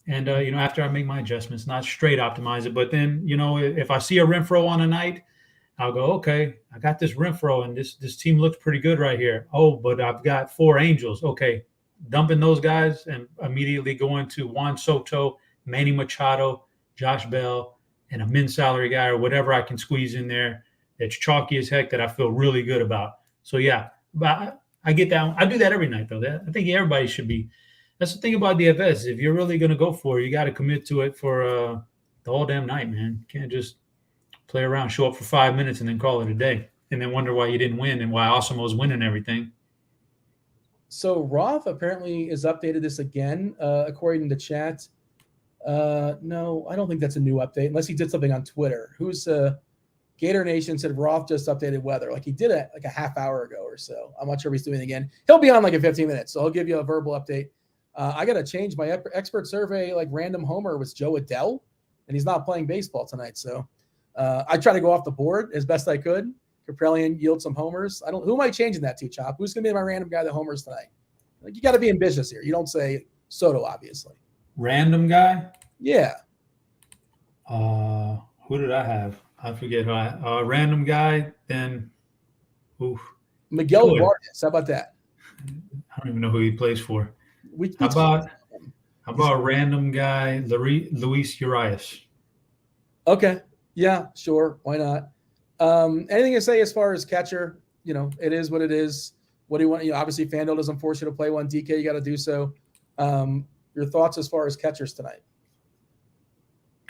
And, after I make my adjustments, not straight optimize it, but then, if I see a Renfroe on a night, I'll go, okay, I got this Renfroe and this team looks pretty good right here. Oh, but I've got 4 Angels. Okay, dumping those guys and immediately going to Juan Soto, Manny Machado, Josh Bell, and a min salary guy or whatever I can squeeze in there that's chalky as heck that I feel really good about. So, but I get that. I do that every night, though. I think everybody should be. That's the thing about DFS. If you're really going to go for it, you got to commit to it for the whole damn night, man. You can't just play around, show up for 5 minutes, and then call it a day, and then wonder why you didn't win and why Osimo's winning everything. So Roth apparently has updated this again, according to chat. No, I don't think that's a new update, unless he did something on Twitter. Gator Nation said Roth just updated weather. Like he did it like a half hour ago or so. I'm not sure if he's doing it again. He'll be on like in 15 minutes, so I'll give you a verbal update. I got to change my expert survey, like random homer with Joe Adell, and he's not playing baseball tonight. So I try to go off the board as best I could. Caprellian yield some homers. Who am I changing that to, Chop? Who's going to be my random guy that homers tonight? Like, you got to be ambitious here. You don't say Soto, obviously. Random guy? Yeah. Who did I have? I forget. Random guy, then Miguel Vargas. How about that? I don't even know who he plays for. How about random guy, Luis Urias? Okay. Yeah, sure. Why not? Anything to say as far as catcher? It is what it is. What do you want? Obviously, Fanduel doesn't force you to play one. DK, you got to do so. Your thoughts as far as catchers tonight?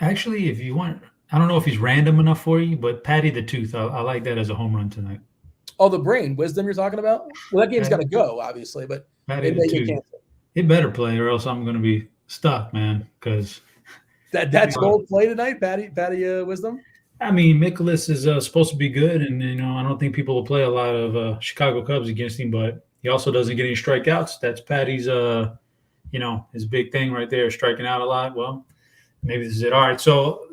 Actually, if you want, I don't know if he's random enough for you, but Patty the Tooth, I like that as a home run tonight. Oh, the brain wisdom you're talking about? Well, that game's got to go, obviously, but it better play, or else I'm going to be stuck, man. Because that's gold play tonight, Patty wisdom. I mean, Mikolas is supposed to be good, and I don't think people will play a lot of Chicago Cubs against him, but he also doesn't get any strikeouts. That's Patty's, his big thing right there, striking out a lot. Well, maybe this is it. All right, so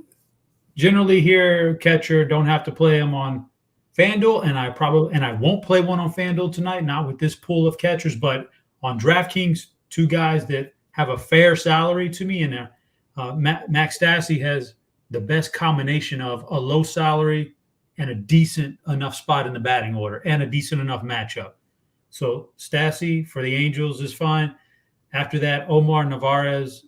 generally here, catcher, don't have to play him on FanDuel, and I won't play one on FanDuel tonight, not with this pool of catchers, but on DraftKings, 2 guys that have a fair salary to me, and Max Stassi has the best combination of a low salary and a decent enough spot in the batting order and a decent enough matchup. So Stassi for the Angels is fine. After that, Omar Narvaez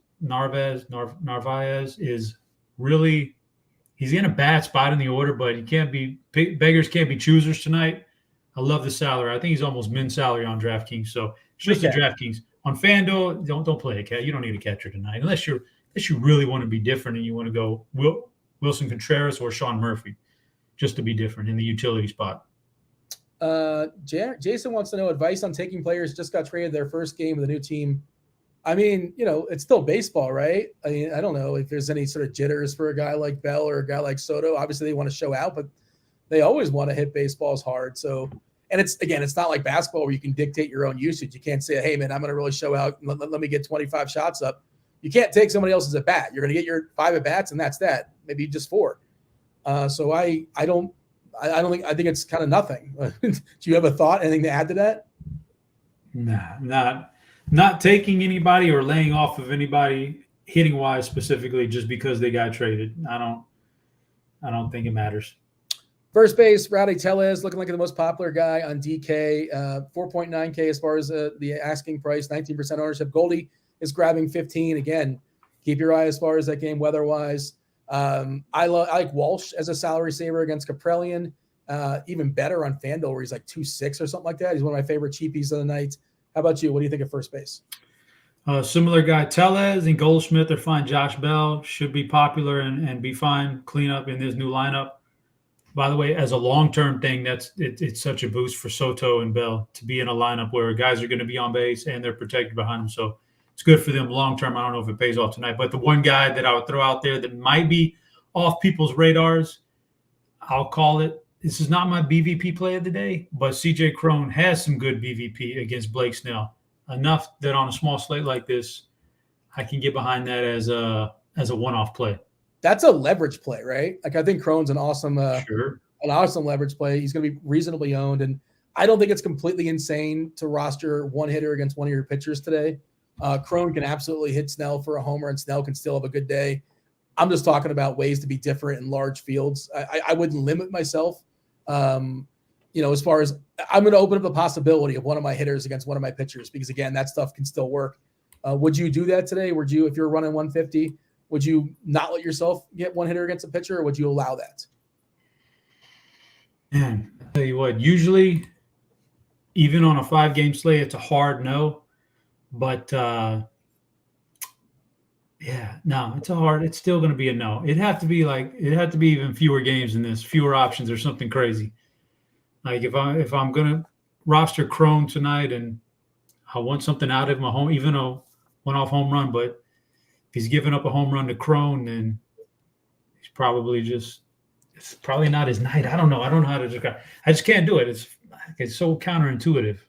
is really – he's in a bad spot in the order, but beggars can't be choosers tonight. I love the salary. I think he's almost min salary on DraftKings. So it's just the DraftKings. On FanDuel, don't play a catcher. You don't need a catcher tonight unless you really want to be different and you want to go Wilson Contreras or Sean Murphy just to be different in the utility spot. Jason wants to know advice on taking players just got traded their first game with a new team. I mean, it's still baseball, right? I mean, I don't know if there's any sort of jitters for a guy like Bell or a guy like Soto. Obviously, they want to show out, but they always want to hit baseballs hard. So, and it's not like basketball where you can dictate your own usage. You can't say, hey, man, I'm going to really show out. Let me get 25 shots up. You can't take somebody else's at bat. You're going to get your 5 at bats, and that's that. Maybe just 4. So I think it's kind of nothing. Do you have a thought? Anything to add to that? Nah, not taking anybody or laying off of anybody hitting wise specifically just because they got traded. I don't think it matters. First base, Rowdy Tellez looking like the most popular guy on DK. 4.9K as far as the asking price, 19% ownership. Goldie is grabbing 15. Again, keep your eye as far as that game weather-wise. I like Walsh as a salary saver against Kaprelian. Even better on Fanduel, where he's like 2.6 or something like that. He's one of my favorite cheapies of the night. How about you? What do you think of first base? Similar guy, Tellez and Goldschmidt are fine. Josh Bell should be popular and be fine. Clean up in this new lineup. By the way, as a long-term thing, it's such a boost for Soto and Bell to be in a lineup where guys are going to be on base and they're protected behind them. So it's good for them long-term. I don't know if it pays off tonight. But the one guy that I would throw out there that might be off people's radars, I'll call it, this is not my BVP play of the day, but CJ Cron has some good BVP against Blake Snell. Enough that on a small slate like this, I can get behind that as a one-off play. That's a leverage play, right? Like I think Cron's an awesome leverage play. He's going to be reasonably owned, and I don't think it's completely insane to roster one hitter against one of your pitchers today. Cron can absolutely hit Snell for a homer, and Snell can still have a good day. I'm just talking about ways to be different in large fields. I wouldn't limit myself. As far as I'm going to open up the possibility of one of my hitters against one of my pitchers, because again, that stuff can still work. Would you do that today? Would you, if you're running 150, would you not let yourself get one hitter against a pitcher, or would you allow that? Man, I'll tell you what, usually even on a 5-game slate, it's a hard no, but it's still going to be a no. It had to be even fewer games than this, fewer options or something crazy. Like if I'm going to roster Cron tonight and I want something out of my home, even a one-off home run, but if he's giving up a home run to Cron, then he's probably it's probably not his night. I don't know. I don't know how to describe. I just can't do it. It's so counterintuitive.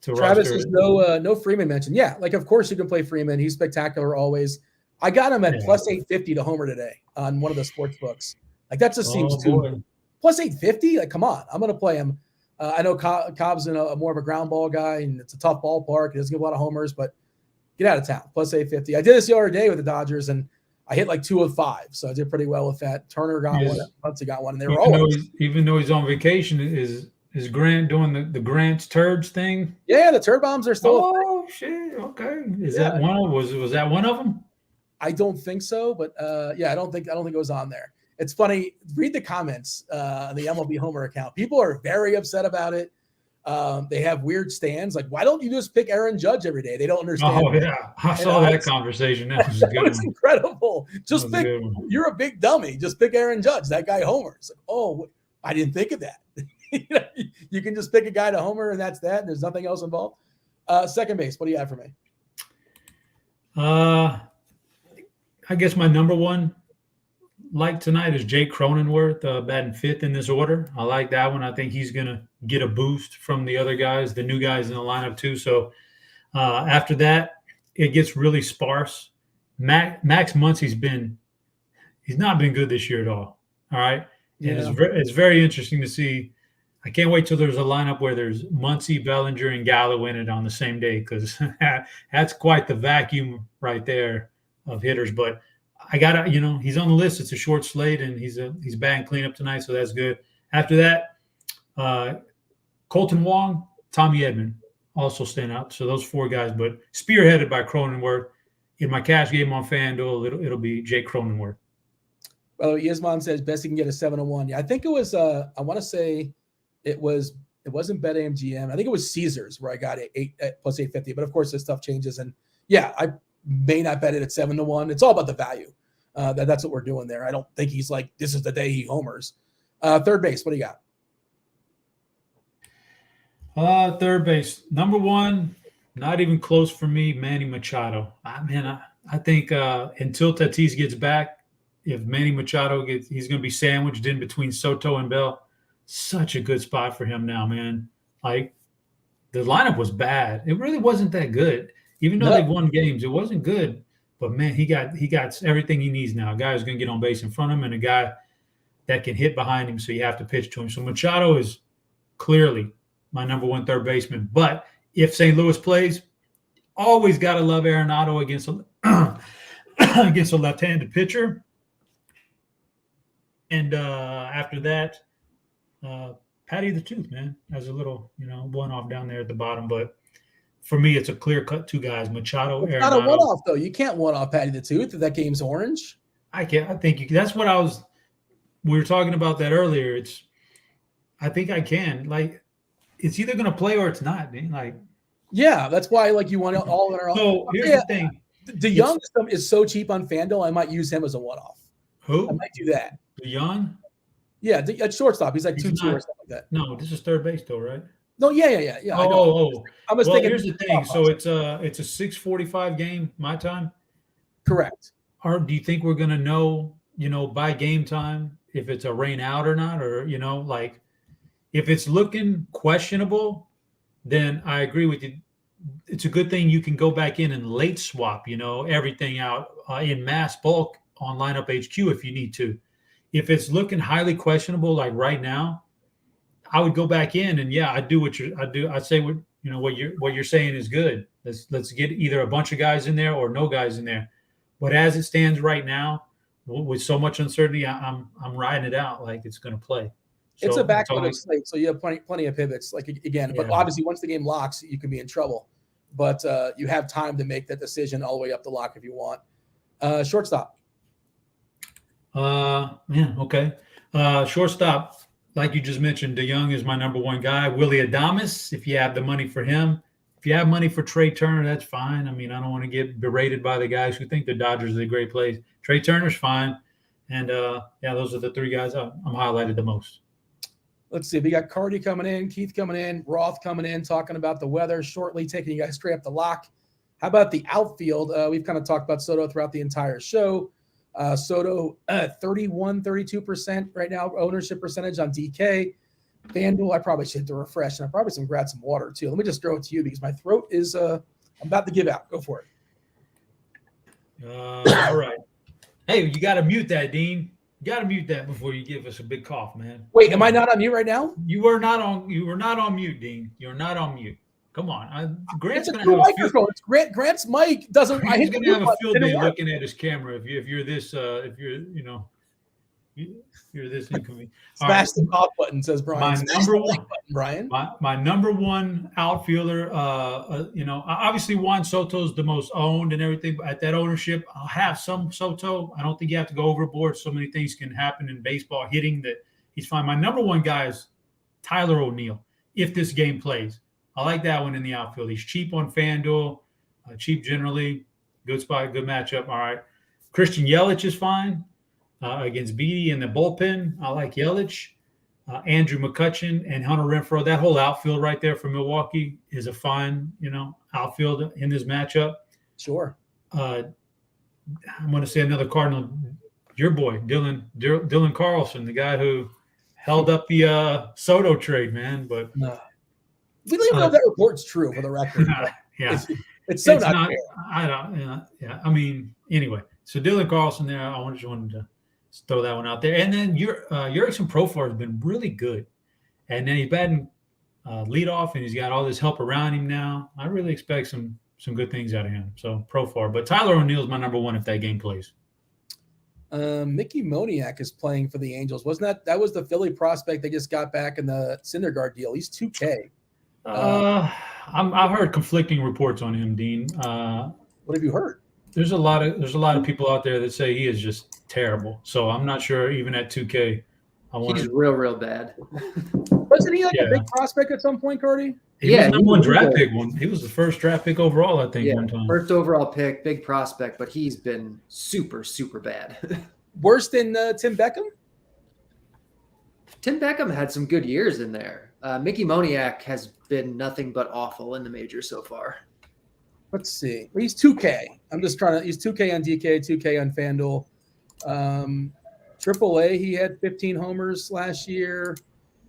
Travis has no Freeman mention. Yeah, like of course you can play Freeman. He's spectacular always. I got him at plus 850 to homer today on one of the sports books. Like that just seems too plus 850. Like come on, I'm going to play him. I know Cobb's more of a ground ball guy, and it's a tough ballpark. He doesn't give a lot of homers, but get out of town. Plus 850. I did this the other day with the Dodgers, and I hit like 2 of 5, so I did pretty well with that. Turner got one. Muncy got one, and they were even though he's on vacation, is Grant doing the Grant's turds thing? Yeah, the turd bombs are still. Oh shit! Okay, that one? Was that one of them? I don't think so, but I don't think it was on there. It's funny. Read the comments on the MLB Homer account. People are very upset about it. They have weird stands. Like, why don't you just pick Aaron Judge every day? They don't understand. Oh, yeah. I saw that conversation. That was a good one. Incredible. Just pick. You're a big dummy. Just pick Aaron Judge. That guy homers. Like, oh, I didn't think of that. You can just pick a guy to homer, and that's that. And there's nothing else involved. Second base. What do you have for me? I guess my number one like tonight is Jake Cronenworth, batting 5th in this order. I like that one. I think he's going to get a boost from the other guys, the new guys in the lineup too. So after that, it gets really sparse. Max Muncy's he's not been good this year at all. All right. Yeah. And it's very interesting to see. I can't wait till there's a lineup where there's Muncy, Bellinger, and Gallo in it on the same day, because that's quite the vacuum right there of hitters. But I gotta, he's on the list. It's a short slate, and he's batting cleanup tonight, so that's good. After that, Colton Wong, Tommy Edman also stand out. So those 4 guys, but spearheaded by Cronenworth. In my cash game on FanDuel, it'll be Jake Cronenworth. Well, Yasman says best he can get a 7-1. Yeah, I think it was. I want to say it wasn't BetMGM. I think it was Caesars where I got it plus 850. But of course, this stuff changes, and yeah, I may not bet it at 7-1. It's all about the value. That's what we're doing there. I don't think he's like, this is the day he homers. Third base, what do you got? Third base. Number 1, not even close for me, Manny Machado. I think until Tatis gets back, if Manny Machado he's going to be sandwiched in between Soto and Bell. Such a good spot for him now, man. Like, the lineup was bad. It really wasn't that good. Even though they've won games, it wasn't good. But, man, he got everything he needs now. A guy who's going to get on base in front of him and a guy that can hit behind him, so you have to pitch to him. So Machado is clearly my number 1 third baseman. But if St. Louis plays, always got to love Arenado against a left-handed pitcher. And after that, Patty the Tooth, man, has a little, one off down there at the bottom. But for me, it's a clear-cut two guys, Machado, It's Arenado. not a one-off, though. You can't one-off Patty the Tooth if that game's orange. I can't. I think that's what we were talking about that earlier. I think I can. Like, it's either going to play or it's not, man. Like, yeah, that's why you want it all in our own. So here's the thing. DeYoung is so cheap on Fanduel, I might use him as a one-off. Who? I might do that. DeYoung? Yeah, at shortstop. He's like 2-2 or something like that. No, this is third base though, right? No, yeah. Oh. I was thinking. Here's the thing. So it's a 6:45 game, my time. Correct. Or do you think we're gonna know, by game time if it's a rain out or not, or like if it's looking questionable, then I agree with you. It's a good thing you can go back in and late swap, everything out in mass bulk on lineup HQ if you need to. If it's looking highly questionable, like right now, I would go back in and I'd do I'd say what you're saying is good. Let's get either a bunch of guys in there or no guys in there. But as it stands right now, with so much uncertainty, I'm riding it out like it's going to play. So, it's a backloaded slate, so you have plenty of pivots. Like again, but obviously once the game locks, you can be in trouble. But you have time to make that decision all the way up the lock if you want. Shortstop. Okay. Shortstop, like you just mentioned, DeYoung is my number one guy. Willy Adames, if you have the money for him. If you have money for Trey Turner, that's fine. I mean, I don't want to get berated by the guys who think the Dodgers are a great place. Trey Turner's fine. And, those are the three guys I'm highlighted the most. Let's see. We got Carty coming in, Keith coming in, Roth coming in, talking about the weather shortly, taking you guys straight up the lock. How about the outfield? We've kind of talked about Soto throughout the entire show. Soto, 32% right now, ownership percentage on DK. FanDuel, I probably should hit the refresh, and I probably should grab some water too. Let me just throw it to you because my throat is I'm about to give out. Go for it. All right. Hey, you got to mute that, Dean. You got to mute that before you give us a big cough, man. Wait, am I not on mute right now? You were not on mute, Dean. You're not on mute. Come on. Grant's going to have a microphone. Grant's mic doesn't. He's going to have a field day looking at his camera if you're this you're this inconvenient. Smash the cough button, says Brian. My number one, Brian. My number one outfielder. Obviously Juan Soto's the most owned and everything. But at that ownership, I'll have some Soto. I don't think you have to go overboard. So many things can happen in baseball hitting that he's fine. My number one guy is Tyler O'Neill. If this game plays, I like that one in the outfield. He's cheap on FanDuel, cheap generally, good spot, good matchup. All right, Christian Yelich is fine. Against Beatty in the bullpen, I like Yelich. Andrew McCutchen and Hunter Renfroe. That whole outfield right there for Milwaukee is a fine, outfield in this matchup. Sure. I'm going to say another Cardinal. Your boy, Dylan Carlson, the guy who held up the Soto trade, man. But we don't even know if that report's true for the record. Yeah, it's so not fair. I don't. Yeah. I mean, anyway. So Dylan Carlson there. I just wanted to throw that one out there. And then Jurickson Profar has been really good. And then he's batting leadoff, and he's got all this help around him now. I really expect some good things out of him. So Profar. But Tyler O'Neill is my number one if that game plays. Mickey Moniak is playing for the Angels. Wasn't that was the Philly prospect they just got back in the Syndergaard deal? He's 2K. I've heard conflicting reports on him, Dean. What have you heard? There's a lot of people out there that say he is just terrible. So I'm not sure even at 2K. He's real bad. Wasn't he a big prospect at some point, Carty? He was the number one draft pick. He was the first draft pick overall, I think, one time. First overall pick, big prospect, but he's been super, super bad. Worse than Tim Beckham? Tim Beckham had some good years in there. Mickey Moniak has been nothing but awful in the majors so far. Let's see. Well, he's 2K. He's 2K on DK, 2K on FanDuel. AAA, he had 15 homers last year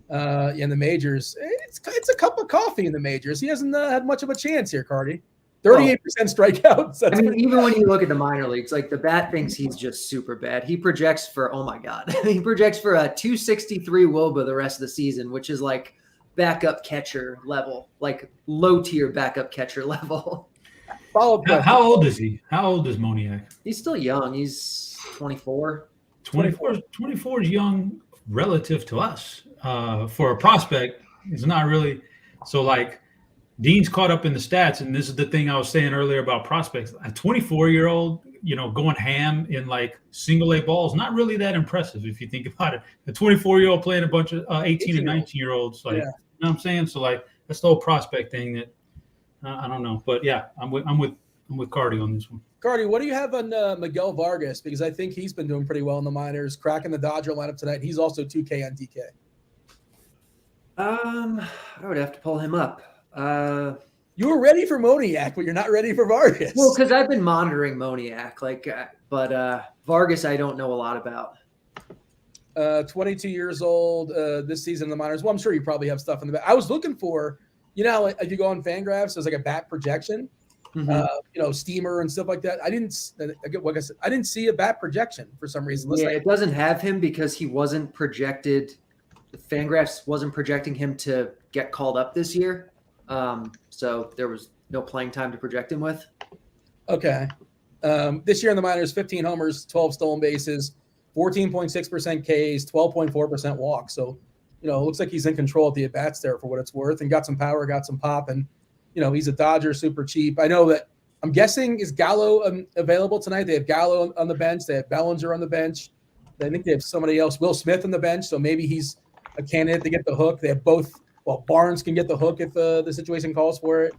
in the majors. It's a cup of coffee in the majors. He hasn't had much of a chance here, Carty. 38% strikeouts. Even when you look at the minor leagues, like the bat thinks he's just super bad. He projects for, oh my God, he projects for a 263 WOBA the rest of the season, which is like backup catcher level, like low tier backup catcher level. How old is he? How old is Moniak? He's still young. He's 24. 24 is young relative to us. For a prospect, it's not really. So, like, Dean's caught up in the stats, and this is the thing I was saying earlier about prospects. A 24-year-old, going ham in like single A balls, not really that impressive if you think about it. A 24-year-old playing a bunch of 18 and 19-year-olds, like, you know what I'm saying? So like that's the whole prospect thing that I don't know, but yeah, I'm with Carty on this one. Carty, what do you have on Miguel Vargas? Because I think he's been doing pretty well in the minors, cracking the Dodger lineup tonight. He's also 2K on DK. I would have to pull him up. You were ready for Moniak, but you're not ready for Vargas. Well, because I've been monitoring Moniak, but Vargas I don't know a lot about. 22 years old this season in the minors. Well, I'm sure you probably have stuff in the back. I was looking for, if you go on Fangraphs, there's like a bat projection, steamer and stuff like that. I didn't see a bat projection for some reason. It doesn't have him because he wasn't projected. Fangraphs wasn't projecting him to get called up this year. So there was no playing time to project him with. Okay. This year in the minors, 15 homers, 12 stolen bases, 14.6% Ks, 12.4% walk. So, it looks like he's in control of the at-bats there for what it's worth, and got some power, got some pop. And, he's a Dodger, super cheap. I know that I'm guessing is Gallo available tonight. They have Gallo on the bench. They have Bellinger on the bench. I think they have somebody else, Will Smith on the bench. So maybe he's a candidate to get the hook. They have both. Well, Barnes can get the hook if the situation calls for it.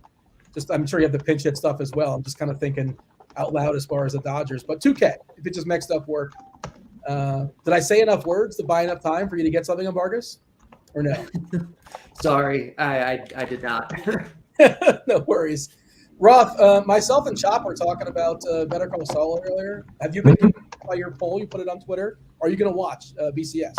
I'm sure you have the pinch hit stuff as well. I'm just kind of thinking out loud as far as the Dodgers. But 2K, if it just makes stuff work. Did I say enough words to buy enough time for you to get something on Vargas? Or no? Sorry, I did not. No worries. Roth, myself and Chop were talking about Better Call Saul earlier. Have you been by your poll? You put it on Twitter. Or are you going to watch BCS?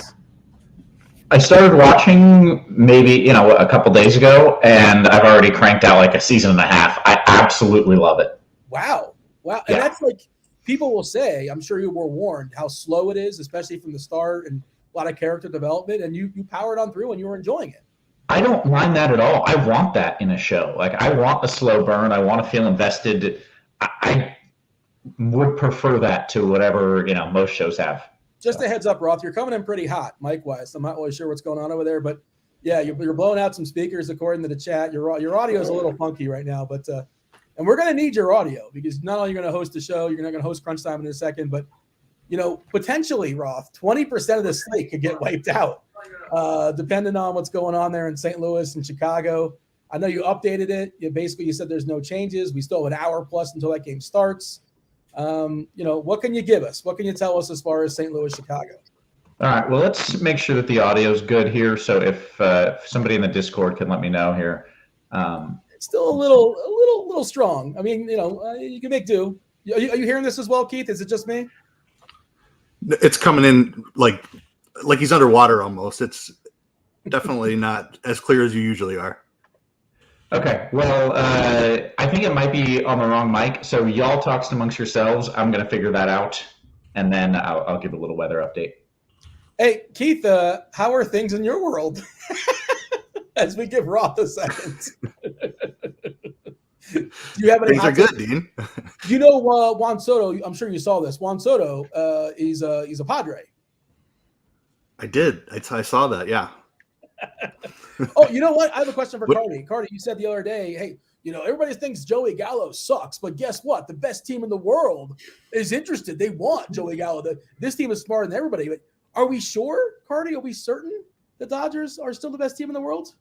I started watching maybe, a couple days ago, and I've already cranked out like a season and a half. I absolutely love it. Wow. And that's like, people will say, I'm sure you were warned how slow it is, especially from the start, and a lot of character development, and you powered on through and you were enjoying it. I don't mind that at all. I want that in a show. Like, I want a slow burn. I want to feel invested. I would prefer that to whatever, most shows have. Just a heads up, Roth, you're coming in pretty hot, mic-wise. I'm not really sure what's going on over there, but yeah, you're blowing out some speakers according to the chat. Your audio is a little funky right now, but and we're going to need your audio because not only are you going to host the show, you're not going to host Crunch Time in a second, but potentially, Roth, 20% of the slate could get wiped out, depending on what's going on there in St. Louis and Chicago. I know you updated it. You said there's no changes. We still have an hour plus until that game starts. What can you give us? What can you tell us as far as St. Louis, Chicago? All right. Well, let's make sure that the audio is good here. So if somebody in the Discord can let me know here. It's still a little strong. I mean, you can make do. Are you hearing this as well, Keith? Is it just me? It's coming in like he's underwater almost. It's definitely not as clear as you usually are. Okay, well, I think it might be on the wrong mic, so y'all talk amongst yourselves. I'm going to figure that out, and then I'll give a little weather update. Hey, Keith, how are things in your world? As we give Roth a second. Do you have any? Things are good, Dean. Juan Soto, I'm sure you saw this. Juan Soto, he's a Padre. I did. I saw that, yeah. Oh, you know what? I have a question for Carty. Carty, you said the other day, hey, everybody thinks Joey Gallo sucks, but guess what? The best team in the world is interested. They want Joey Gallo. This team is smarter than everybody. But are we sure, Carty? Are we certain the Dodgers are still the best team in the world?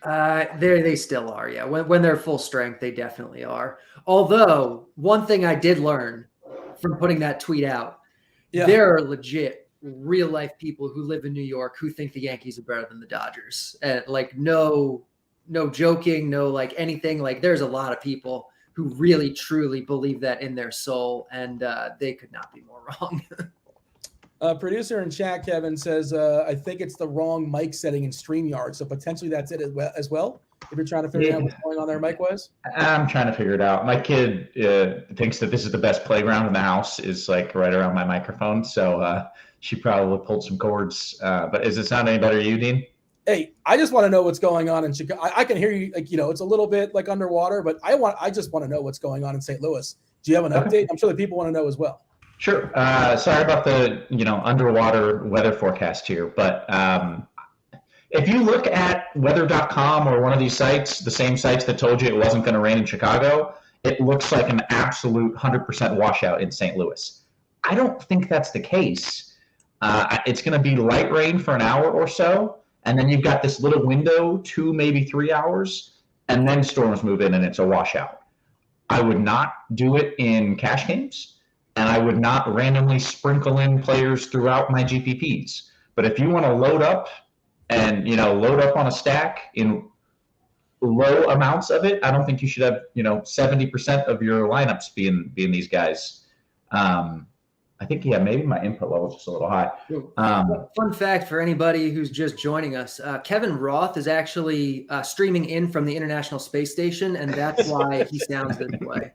They still are, yeah. When they're full strength, they definitely are. Although, one thing I did learn from putting that tweet out, there are legit real life people who live in New York who think the Yankees are better than the Dodgers. And no joking, no anything. There's a lot of people who really truly believe that in their soul, and they could not be more wrong. Producer in chat, Kevin, says, I think it's the wrong mic setting in StreamYard. So potentially that's it as well. If you're trying to figure out what's going on there mic-wise. I'm trying to figure it out. My kid thinks that this is the best playground in the house, is right around my microphone. So she probably pulled some cords. But is it sound any better to you, Dean? Hey, I just want to know what's going on in Chicago. I can hear you, it's a little bit underwater, but I just want to know what's going on in St. Louis. Do you have an update? I'm sure the people want to know as well. Sure. Sorry about the underwater weather forecast here, but If you look at weather.com or one of these sites, the same sites that told you it wasn't going to rain in Chicago, it looks like an absolute 100% washout in St. Louis. I don't think that's the case. It's going to be light rain for an hour or so, and then you've got this little window, 2, maybe 3 hours, and then storms move in and it's a washout. I would not do it in cash games, and I would not randomly sprinkle in players throughout my GPPs. But if you want to load up and, load up on a stack in low amounts of it, I don't think you should have, 70% of your lineups being these guys. I think, maybe my input level is just a little high. Fun fact for anybody who's just joining us, Kevin Roth is actually streaming in from the International Space Station, and that's why he sounds this way.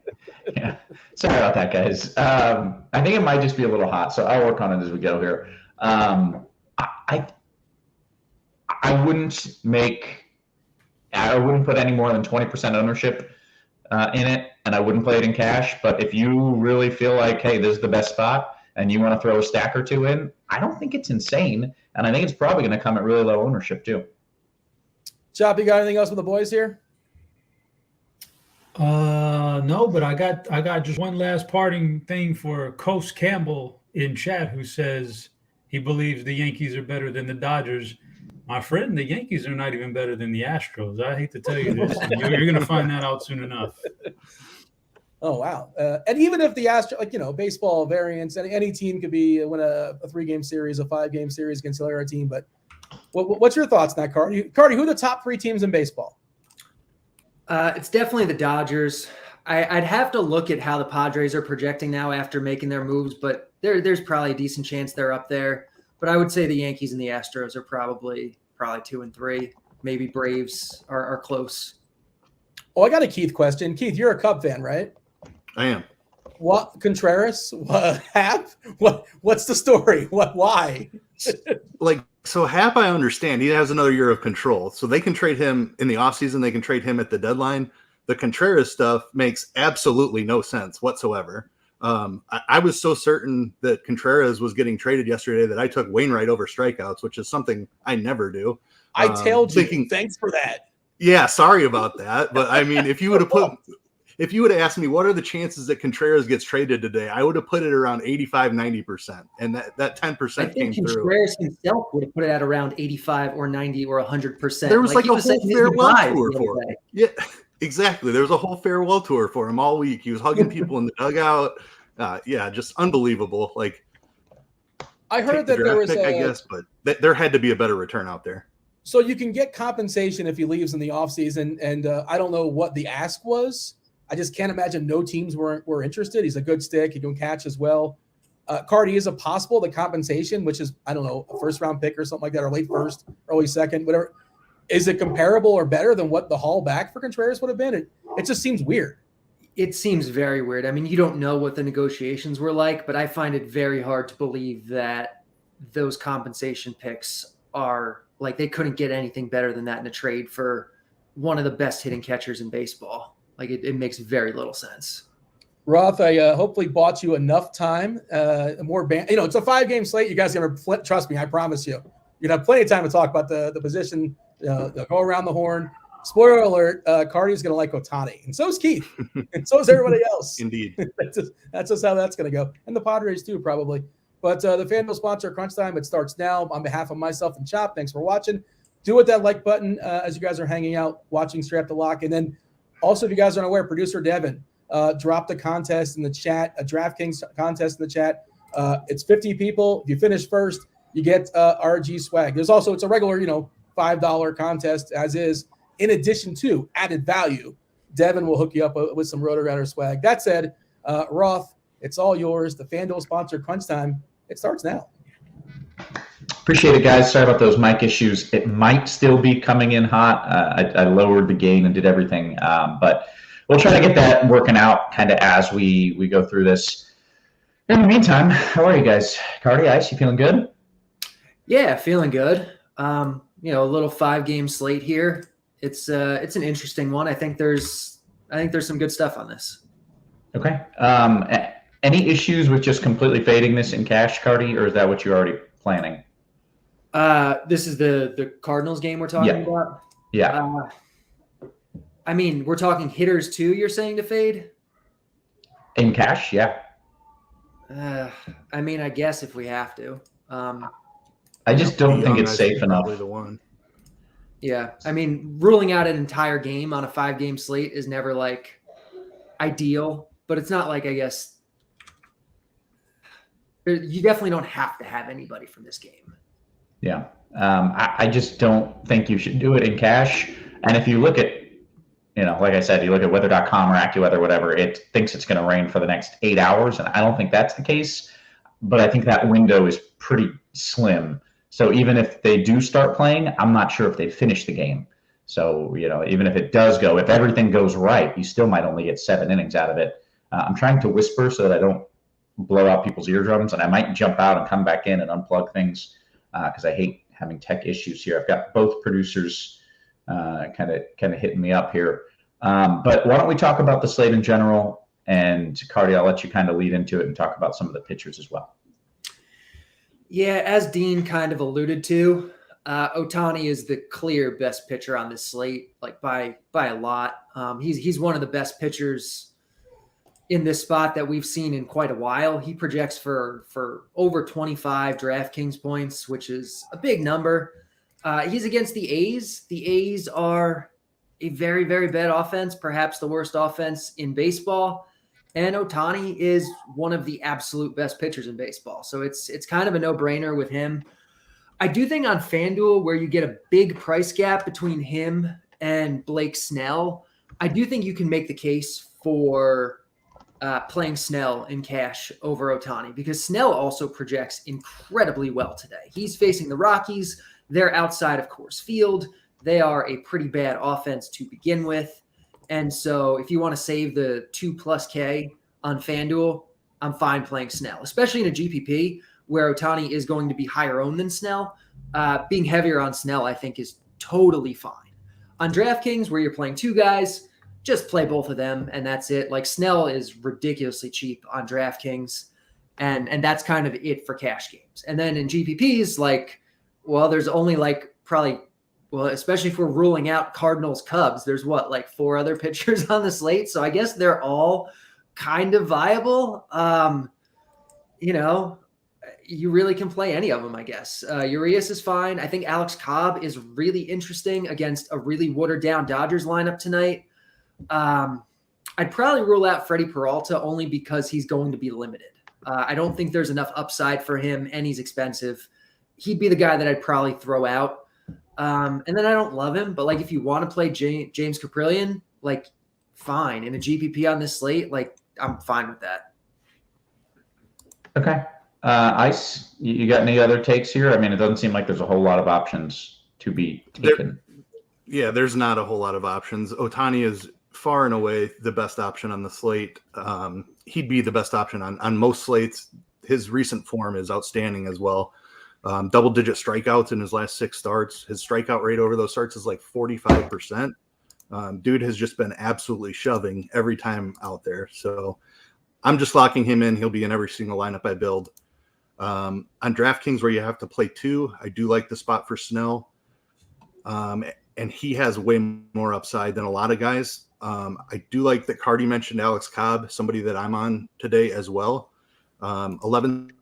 Yeah. Sorry about that, guys. I think it might just be a little hot, so I'll work on it as we go here. I wouldn't put any more than 20% ownership in it, and I wouldn't play it in cash. But if you really feel like, hey, this is the best spot, and you want to throw a stack or two in, I don't think it's insane, and I think it's probably going to come at really low ownership too. Chop, you got anything else with the boys here? No, but I got just one last parting thing for Coast Campbell in chat, who says he believes the Yankees are better than the Dodgers. My friend, the Yankees are not even better than the Astros. I hate to tell you this. You're going to find that out soon enough. Oh, wow. And even if the Astros, baseball variants, any team could win a 3-game series, a 5-game series against another team. But what's your thoughts on that, Carty? Carty, who are the top 3 teams in baseball? It's definitely the Dodgers. I'd have to look at how the Padres are projecting now after making their moves, but there's probably a decent chance they're up there. But I would say the Yankees and the Astros are probably 2 and 3. Maybe Braves are close. Oh, I got a Keith question. Keith, you're a Cub fan, right? I am. What Contreras? Hap? What's the story? Why? So Hap, I understand. He has another year of control. So they can trade him in the offseason. They can trade him at the deadline. The Contreras stuff makes absolutely no sense whatsoever. I was so certain that Contreras was getting traded yesterday that I took Wainwright over strikeouts, which is something I never do. I tailed you. Thanks for that. Yeah, sorry about that. But I mean, if you would have asked me what are the chances that Contreras gets traded today, I would have put it around 85-90%, and that 10% came through. Contreras himself would have put it at around 85 or 90 or 100%. There was like a whole farewell tour for him. Yeah, exactly. There was a whole farewell tour for him all week. He was hugging people in the dugout. Just unbelievable. Like, I heard that there was pick, I guess, but there had to be a better return out there. So you can get compensation if he leaves in the offseason, and I don't know what the ask was. I just can't imagine no teams were interested. He's a good stick. He can catch as well. Carty, is it possible the compensation, which is, I don't know, a first-round pick or something like that, or late first, early second, whatever, is it comparable or better than what the haul back for Contreras would have been? It just seems weird. It seems very weird. I mean, you don't know what the negotiations were like, but I find it very hard to believe that those compensation picks are like they couldn't get anything better than that in a trade for one of the best hitting catchers in baseball. Like it makes very little sense. Roth, I hopefully bought you enough time. More it's a 5-game slate. You guys are gonna trust me. I promise you. You're gonna have plenty of time to talk about the position. Go around the horn. Spoiler alert: Carty's gonna like Ohtani, and so is Keith, and so is everybody else. Indeed, that's just how that's gonna go, and the Padres too, probably. But the FanDuel sponsor, Crunch Time, it starts now. On behalf of myself and Chop, thanks for watching. Do hit that like button as you guys are hanging out, watching Strap the Lock, and then. Also, if you guys aren't aware, producer Devin dropped a contest in the chat, a DraftKings contest in the chat. It's 50 people. If you finish first, you get RG swag. It's a regular, $5 contest as is. In addition to added value, Devin will hook you up with some RotoGrinders swag. That said, Roth, it's all yours. The FanDuel sponsor, Crunch Time, it starts now. Appreciate it, guys. Sorry about those mic issues. It might still be coming in hot. I lowered the gain and did everything, but we'll try to get that working out kind of as we go through this. In the meantime, how are you guys? Carty, Ice, you feeling good? Yeah, feeling good. A little 5-game slate here. It's an interesting one. I think there's some good stuff on this. Okay. Any issues with just completely fading this in cash, Carty, or is that what you're already planning? This is the Cardinals game we're talking about. Yeah. I mean, we're talking hitters too. You're saying to fade? In cash, yeah. I mean, I guess if we have to. I just don't think Young, it's safe enough. Probably the one. Yeah, I mean, ruling out an entire game on a 5-game slate is never like ideal, but it's not like, I guess, you definitely don't have to have anybody from this game. Yeah. I just don't think you should do it in cash. And if you look at, like I said, you look at weather.com or AccuWeather, whatever, it thinks it's going to rain for the next 8 hours. And I don't think that's the case, but I think that window is pretty slim. So even if they do start playing, I'm not sure if they finish the game. So, even if it does go, if everything goes right, you still might only get 7 innings out of it. I'm trying to whisper so that I don't blow out people's eardrums, and I might jump out and come back in and unplug things because I hate having tech issues here. I've got both producers kind of hitting me up here. But why don't we talk about the slate in general? And Carty, I'll let you kind of lead into it and talk about some of the pitchers as well. Yeah, as Dean kind of alluded to, Ohtani is the clear best pitcher on this slate, like by a lot. He's one of the best pitchers in this spot that we've seen in quite a while. He projects for over 25 DraftKings points, which is a big number. He's against the A's. The A's are a very, very bad offense, perhaps the worst offense in baseball. And Ohtani is one of the absolute best pitchers in baseball. So it's kind of a no-brainer with him. I do think on FanDuel, where you get a big price gap between him and Blake Snell, I do think you can make the case for playing Snell in cash over Ohtani, because Snell also projects incredibly well today. He's facing the Rockies. They're outside of Coors Field. They are a pretty bad offense to begin with. And so if you want to save the 2+K on FanDuel, I'm fine playing Snell, especially in a GPP where Ohtani is going to be higher owned than Snell. Being heavier on Snell, I think, is totally fine. On DraftKings, where you're playing 2 guys, just play both of them, and that's it. Like, Snell is ridiculously cheap on DraftKings, and that's kind of it for cash games. And then in GPPs, there's only especially if we're ruling out Cardinals Cubs, there's 4 other pitchers on the slate. So I guess they're all kind of viable. You really can play any of them, I guess. Urias is fine. I think Alex Cobb is really interesting against a really watered down Dodgers lineup tonight. I'd probably rule out Freddie Peralta only because he's going to be limited. I don't think there's enough upside for him, and he's expensive. He'd be the guy that I'd probably throw out. And then I don't love him, but if you want to play James Caprillion, fine. In a GPP on this slate, I'm fine with that. Okay. Ice, you got any other takes here? I mean, it doesn't seem like there's a whole lot of options to be taken. There's not a whole lot of options. Ohtani is far and away the best option on the slate. He'd be the best option on most slates. His recent form is outstanding as well. Double-digit strikeouts in his last 6 starts. His strikeout rate over those starts is 45%. Dude has just been absolutely shoving every time out there. So I'm just locking him in. He'll be in every single lineup I build. On DraftKings, where you have to play 2, I do like the spot for Snell. And he has way more upside than a lot of guys. I do like that Carty mentioned Alex Cobb, somebody that I'm on today as well. 11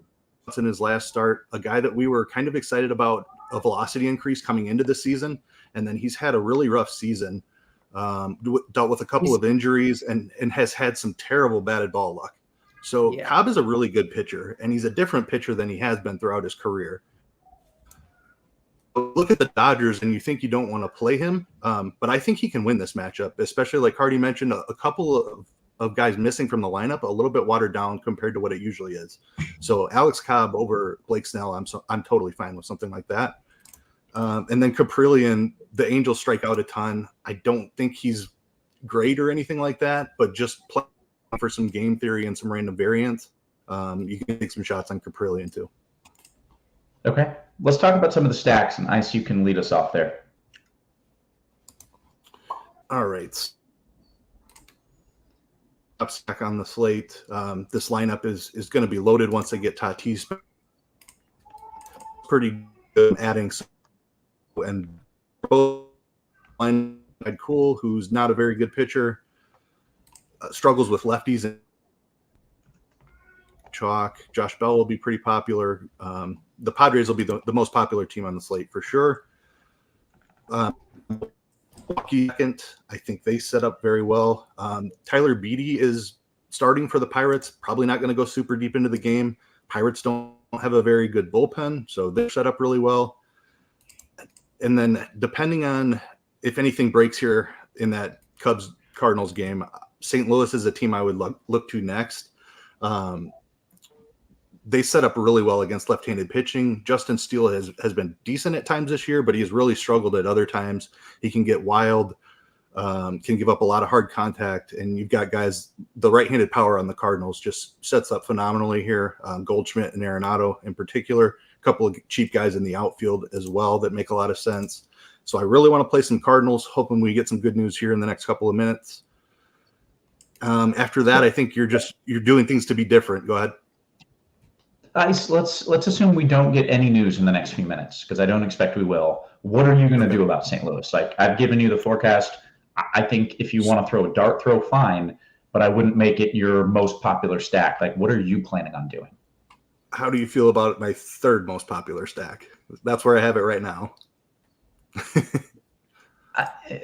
in his last start, a guy that we were kind of excited about a velocity increase coming into the season. And then he's had a really rough season, dealt with a couple of injuries and has had some terrible batted ball luck. So Cobb is a really good pitcher, and he's a different pitcher than he has been throughout his career. Look at the Dodgers, and you think you don't want to play him, but I think he can win this matchup, especially like Carty mentioned, a couple of guys missing from the lineup, a little bit watered down compared to what it usually is. So Alex Cobb over Blake Snell, I'm totally fine with something like that. And then Caprillion, the Angels strike out a ton. I don't think he's great or anything like that, but just play for some game theory and some random variants. You can take some shots on Caprillion too. Okay. Let's talk about some of the stacks, and Ice, you can lead us off there. All right. Up stack on the slate. This lineup is going to be loaded once they get Tatis. Pretty adding and Cool, who's not a very good pitcher, struggles with lefties and chalk. Josh Bell will be pretty popular. The Padres will be the most popular team on the slate for sure. Second, I think they set up very well. Tyler Beede is starting for the Pirates, probably not going to go super deep into the game. Pirates don't have a very good bullpen, so they're set up really well. And then depending on if anything breaks here in that Cubs-Cardinals game, St. Louis is a team I would look to next. They set up really well against left-handed pitching. Justin Steele has been decent at times this year, but he's really struggled at other times. He can get wild, can give up a lot of hard contact, and you've got guys, the right-handed power on the Cardinals just sets up phenomenally here. Goldschmidt and Arenado in particular, a couple of cheap guys in the outfield as well that make a lot of sense. So I really want to play some Cardinals, hoping we get some good news here in the next couple of minutes. After that, I think you're doing things to be different. Go ahead. Let's assume we don't get any news in the next few minutes, because I don't expect we will. What are you going to do about St. Louis? Like, I've given you the forecast. I think if you want to throw a dart throw, fine, but I wouldn't make it your most popular stack. Like, what are you planning on doing? How do you feel about my third most popular stack? That's where I have it right now.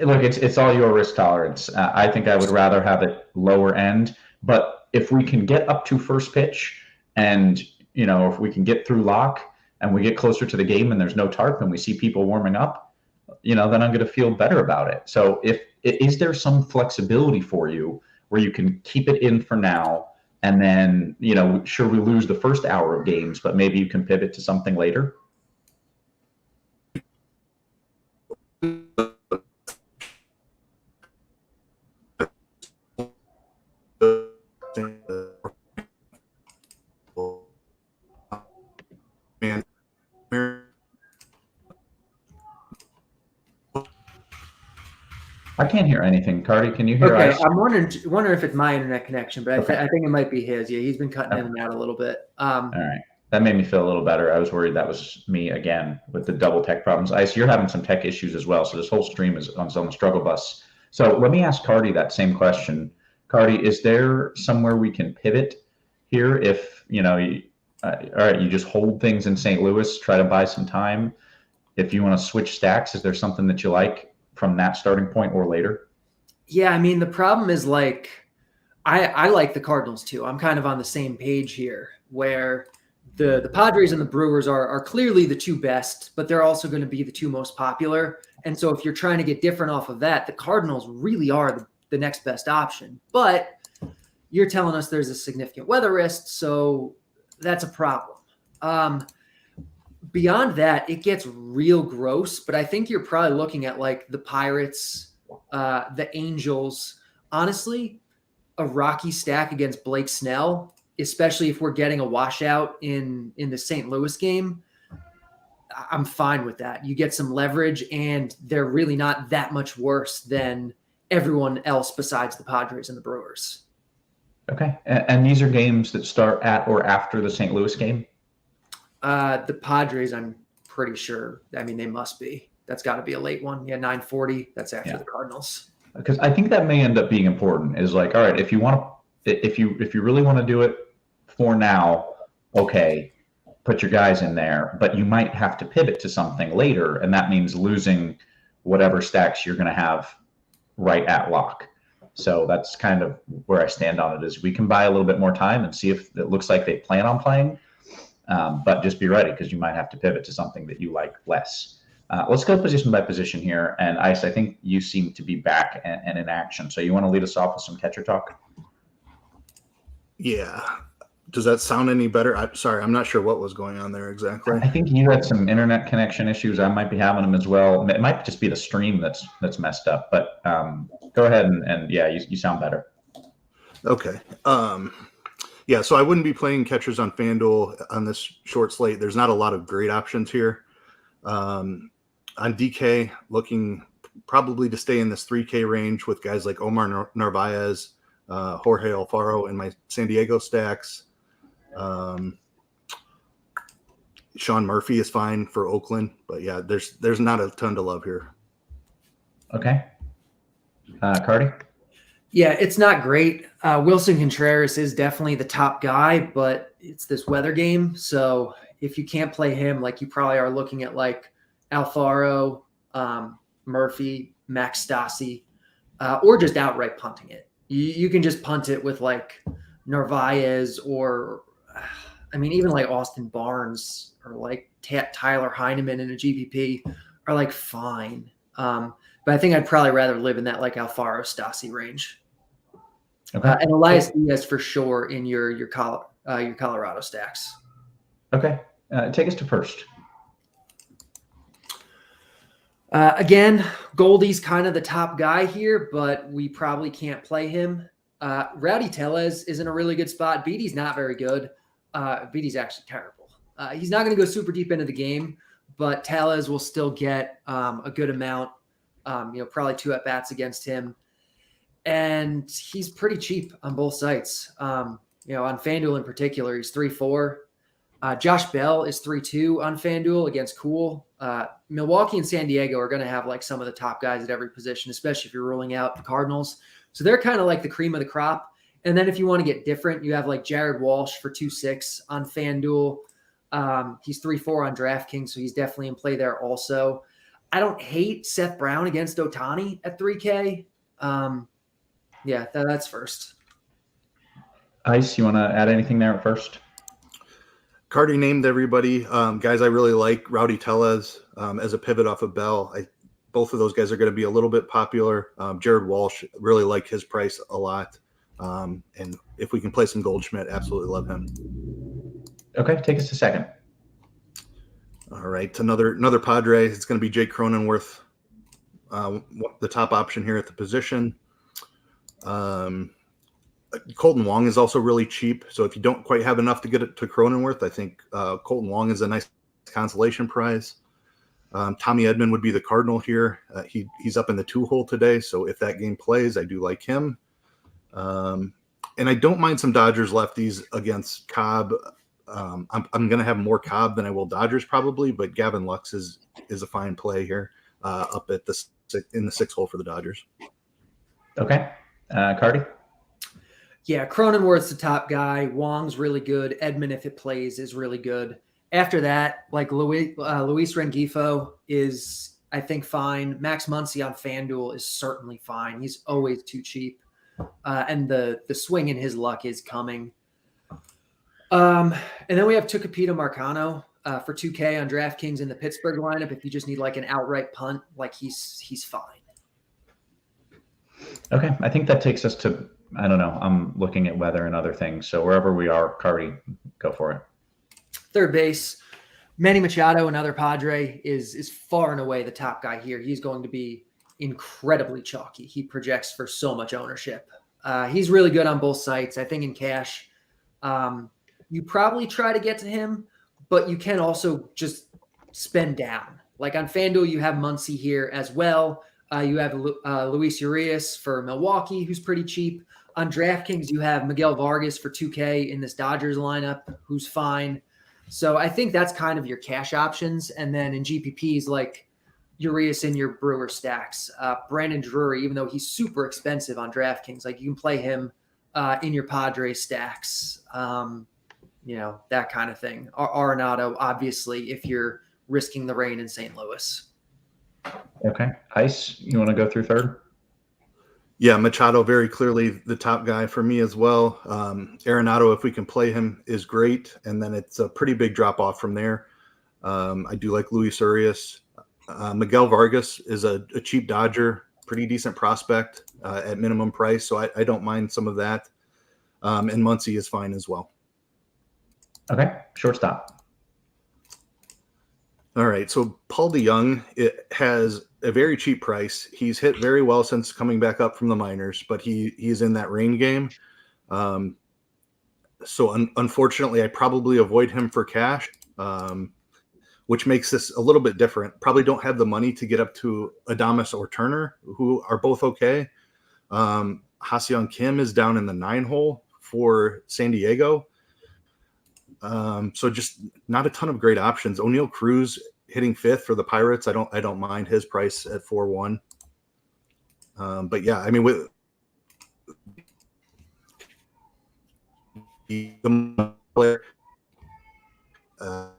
Look, it's all your risk tolerance. I think I would rather have it lower end, but if we can get up to first pitch and, you know, if we can get through lock and we get closer to the game and there's no tarp and we see people warming up, you know, then I'm going to feel better about it. So is there some flexibility for you where you can keep it in for now and then, you know, sure, we lose the first hour of games, but maybe you can pivot to something later? I can't hear anything. Carty, can you hear us? Okay, I'm wondering if it's my internet connection, but I think it might be his. Yeah, he's been cutting in and out a little bit. All right. That made me feel a little better. I was worried that was me again with the double tech problems. Ice, you're having some tech issues as well, so this whole stream is on the struggle bus. So let me ask Carty that same question. Carty, is there somewhere we can pivot here if, you know, all right, you just hold things in St. Louis, try to buy some time. If you want to switch stacks, is there something that you like from that starting point or later? Yeah, I mean, the problem is, like, I like the Cardinals too. I'm kind of on the same page here where the Padres and the Brewers are clearly the two best, but they're also going to be the two most popular. And so if you're trying to get different off of that, the Cardinals really are the next best option. But you're telling us there's a significant weather risk, so that's a problem. Beyond that, it gets real gross, but I think you're probably looking at like the Pirates, the Angels. Honestly, a rocky stack against Blake Snell, especially if we're getting a washout in the St. Louis game, I'm fine with that. You get some leverage, and they're really not that much worse than everyone else besides the Padres and the Brewers. Okay. And these are games that start at or after the St. Louis game? The Padres, I'm pretty sure. I mean, they must be. That's got to be a late one. Yeah, 9:40. That's after the Cardinals. Because I think that may end up being important. Is like, all right, if you really want to do it for now, okay, put your guys in there. But you might have to pivot to something later, and that means losing whatever stacks you're going to have right at lock. So that's kind of where I stand on it. Is we can buy a little bit more time and see if it looks like they plan on playing. But just be ready because you might have to pivot to something that you like less. Let's go position by position here. And Ice, I think you seem to be back and in action. So you want to lead us off with some catcher talk? Yeah. Does that sound any better? I'm not sure what was going on there exactly. I think you had some internet connection issues. I might be having them as well. It might just be the stream that's messed up. But go ahead and yeah, you sound better. Okay. Yeah, so I wouldn't be playing catchers on Fanduel on this short slate. There's not a lot of great options here. On DK, looking probably to stay in this 3K range with guys like Omar Narvaez, Jorge Alfaro in my San Diego stacks. Sean Murphy is fine for Oakland, but yeah, there's not a ton to love here. Okay. Carty? Yeah, it's not great. Wilson Contreras is definitely the top guy, but it's this weather game. So if you can't play him, like you probably are looking at like Alfaro, Murphy, Max Stassi, or just outright punting it. You can just punt it with like Narvaez or, I mean, even like Austin Barnes or like Tyler Heineman in a GPP are like fine. But I think I'd probably rather live in that like Alfaro Stassi range. Okay. And Elias Diaz for sure in your Colorado stacks. Okay. Take us to first. Again, Goldie's kind of the top guy here, but we probably can't play him. Rowdy Tellez is in a really good spot. Beatty's not very good. Beatty's actually terrible. He's not going to go super deep into the game, but Tellez will still get a good amount. Probably 2 at-bats against him. And he's pretty cheap on both sites. On FanDuel in particular, he's 3-4. Josh Bell is 3-2 on FanDuel against Cool. Milwaukee and San Diego are going to have like some of the top guys at every position, especially if you're ruling out the Cardinals. So they're kind of like the cream of the crop. And then if you want to get different, you have like Jared Walsh for 2-6 on FanDuel. He's 3-4 on DraftKings, so he's definitely in play there also. I don't hate Seth Brown against Ohtani at 3K. That's first. Ice, you want to add anything there at first? Carty named everybody. Guys I really like, Rowdy Tellez as a pivot off of Bell. Both of those guys are going to be a little bit popular. Jared Walsh, really like his price a lot. And if we can play some Goldschmidt, absolutely love him. Okay, take us to second. All right, another Padre. It's going to be Jake Cronenworth, the top option here at the position. Colton Wong is also really cheap. So if you don't quite have enough to get it to Cronenworth, I think Colton Wong is a nice consolation prize. Tommy Edman would be the Cardinal here. He's up in the 2-hole today. So if that game plays, I do like him. And I don't mind some Dodgers lefties against Cobb. I'm going to have more Cobb than I will Dodgers probably, but Gavin Lux is a fine play here up at in the 6-hole for the Dodgers. Okay. Carty? Yeah, Cronenworth's the top guy. Wong's really good. Edman, if it plays, is really good. After that, like Luis Rengifo is, I think, fine. Max Muncy on FanDuel is certainly fine. He's always too cheap. And the swing in his luck is coming. And then we have Tucupita Marcano for 2K on DraftKings in the Pittsburgh lineup. If you just need like an outright punt, like he's fine. Okay, I think that takes us to, I don't know, I'm looking at weather and other things. So wherever we are, Carty, go for it. Third base, Manny Machado, another Padre, is far and away the top guy here. He's going to be incredibly chalky. He projects for so much ownership. He's really good on both sites. I think in cash, you probably try to get to him, but you can also just spend down. Like on FanDuel, you have Muncy here as well. You have Luis Urias for Milwaukee, who's pretty cheap. On DraftKings, you have Miguel Vargas for 2K in this Dodgers lineup, who's fine. So I think that's kind of your cash options. And then in GPPs, like Urias in your Brewer stacks. Brandon Drury, even though he's super expensive on DraftKings, like you can play him in your Padres stacks, that kind of thing. Arenado, obviously, if you're risking the rain in St. Louis. Okay. Ice, you want to go through third? Yeah, Machado, very clearly the top guy for me as well. Arenado, if we can play him, is great. And then it's a pretty big drop off from there. I do like Luis Urias. Miguel Vargas is a cheap Dodger, pretty decent prospect at minimum price. So I don't mind some of that. And Muncy is fine as well. Okay. Shortstop. All right. So Paul DeYoung, it has a very cheap price. He's hit very well since coming back up from the minors, but he's in that rain game. So unfortunately, I probably avoid him for cash, which makes this a little bit different. Probably don't have the money to get up to Adames or Turner, who are both okay. Ha-Seong Kim is down in the 9-hole for San Diego. So just not a ton of great options. O'Neal Cruz hitting 5th for the Pirates. I don't mind his price at 4-1. But yeah, I mean, with the player, was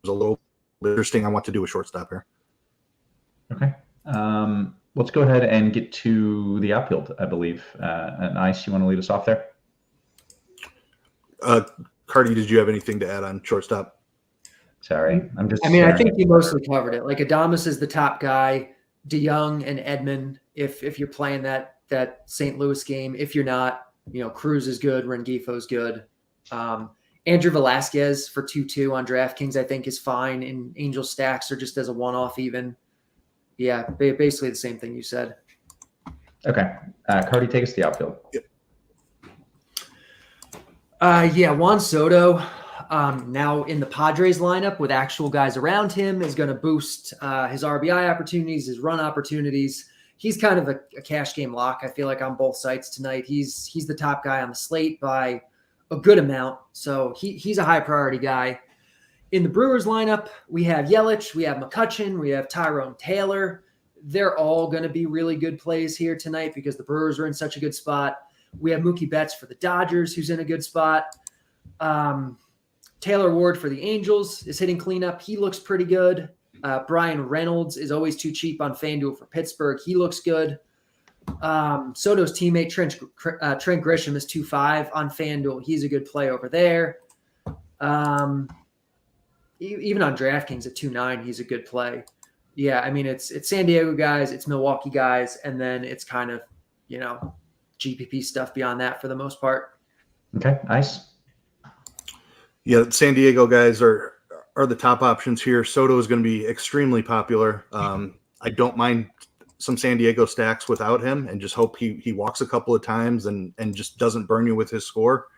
a little interesting. I want to do a shortstop here. Okay. Let's go ahead and get to the outfield, I believe. And Ice, you want to lead us off there? Carty, did you have anything to add on shortstop? Sorry, I'm just. I mean, I think you mostly covered it. Like Adames is the top guy. DeYoung and Edman, if you're playing that St. Louis game. If you're not, Cruz is good. Rengifo's good. Andrew Velasquez for 2-2 on DraftKings, I think, is fine in Angel stacks or just as a one-off even. Yeah, basically the same thing you said. Okay. Carty, take us to the outfield. Yep. Juan Soto, now in the Padres lineup with actual guys around him, is going to boost his RBI opportunities, his run opportunities. He's kind of a cash game lock, I feel like, on both sites tonight. He's the top guy on the slate by a good amount, so he's a high priority guy. In the Brewers lineup, we have Yelich, we have McCutchen, we have Tyrone Taylor. They're all going to be really good plays here tonight because the Brewers are in such a good spot. We have Mookie Betts for the Dodgers, who's in a good spot. Taylor Ward for the Angels is hitting cleanup. He looks pretty good. Brian Reynolds is always too cheap on FanDuel for Pittsburgh. He looks good. Soto's teammate Trent Grisham is 2.5 on FanDuel. He's a good play over there. Even on DraftKings at 2.9, he's a good play. Yeah, I mean, it's San Diego guys, it's Milwaukee guys, and then it's kind of, GPP stuff beyond that for the most part. Okay, nice. Yeah, San Diego guys are the top options here. Soto is going to be extremely popular. I don't mind some San Diego stacks without him, and just hope he walks a couple of times and just doesn't burn you with his score.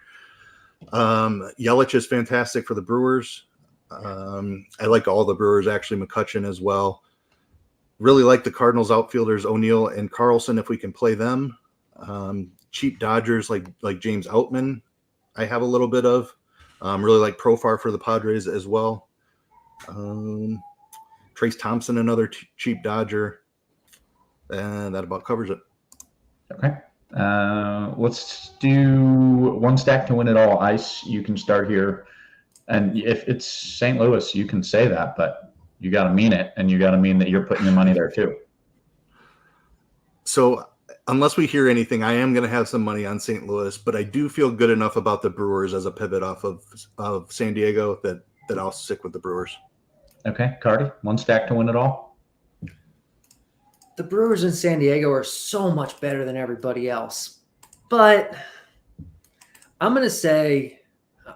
Yelich is fantastic for the Brewers. I like all the Brewers, actually, McCutchen as well. Really like the Cardinals outfielders, O'Neal and Carlson, if we can play them. Cheap Dodgers like James Outman, I have a little bit of. Really like Profar for the Padres as well. Trace Thompson, another cheap Dodger. And that about covers it. Okay. Let's do one stack to win it all. Ice, you can start here. And if it's St. Louis, you can say that, but you got to mean it, and you got to mean that you're putting your money there too. So unless we hear anything, I am going to have some money on St. Louis, but I do feel good enough about the Brewers as a pivot off of San Diego that I'll stick with the Brewers. Okay. Carty, one stack to win it all. The Brewers in San Diego are so much better than everybody else, but I'm going to say –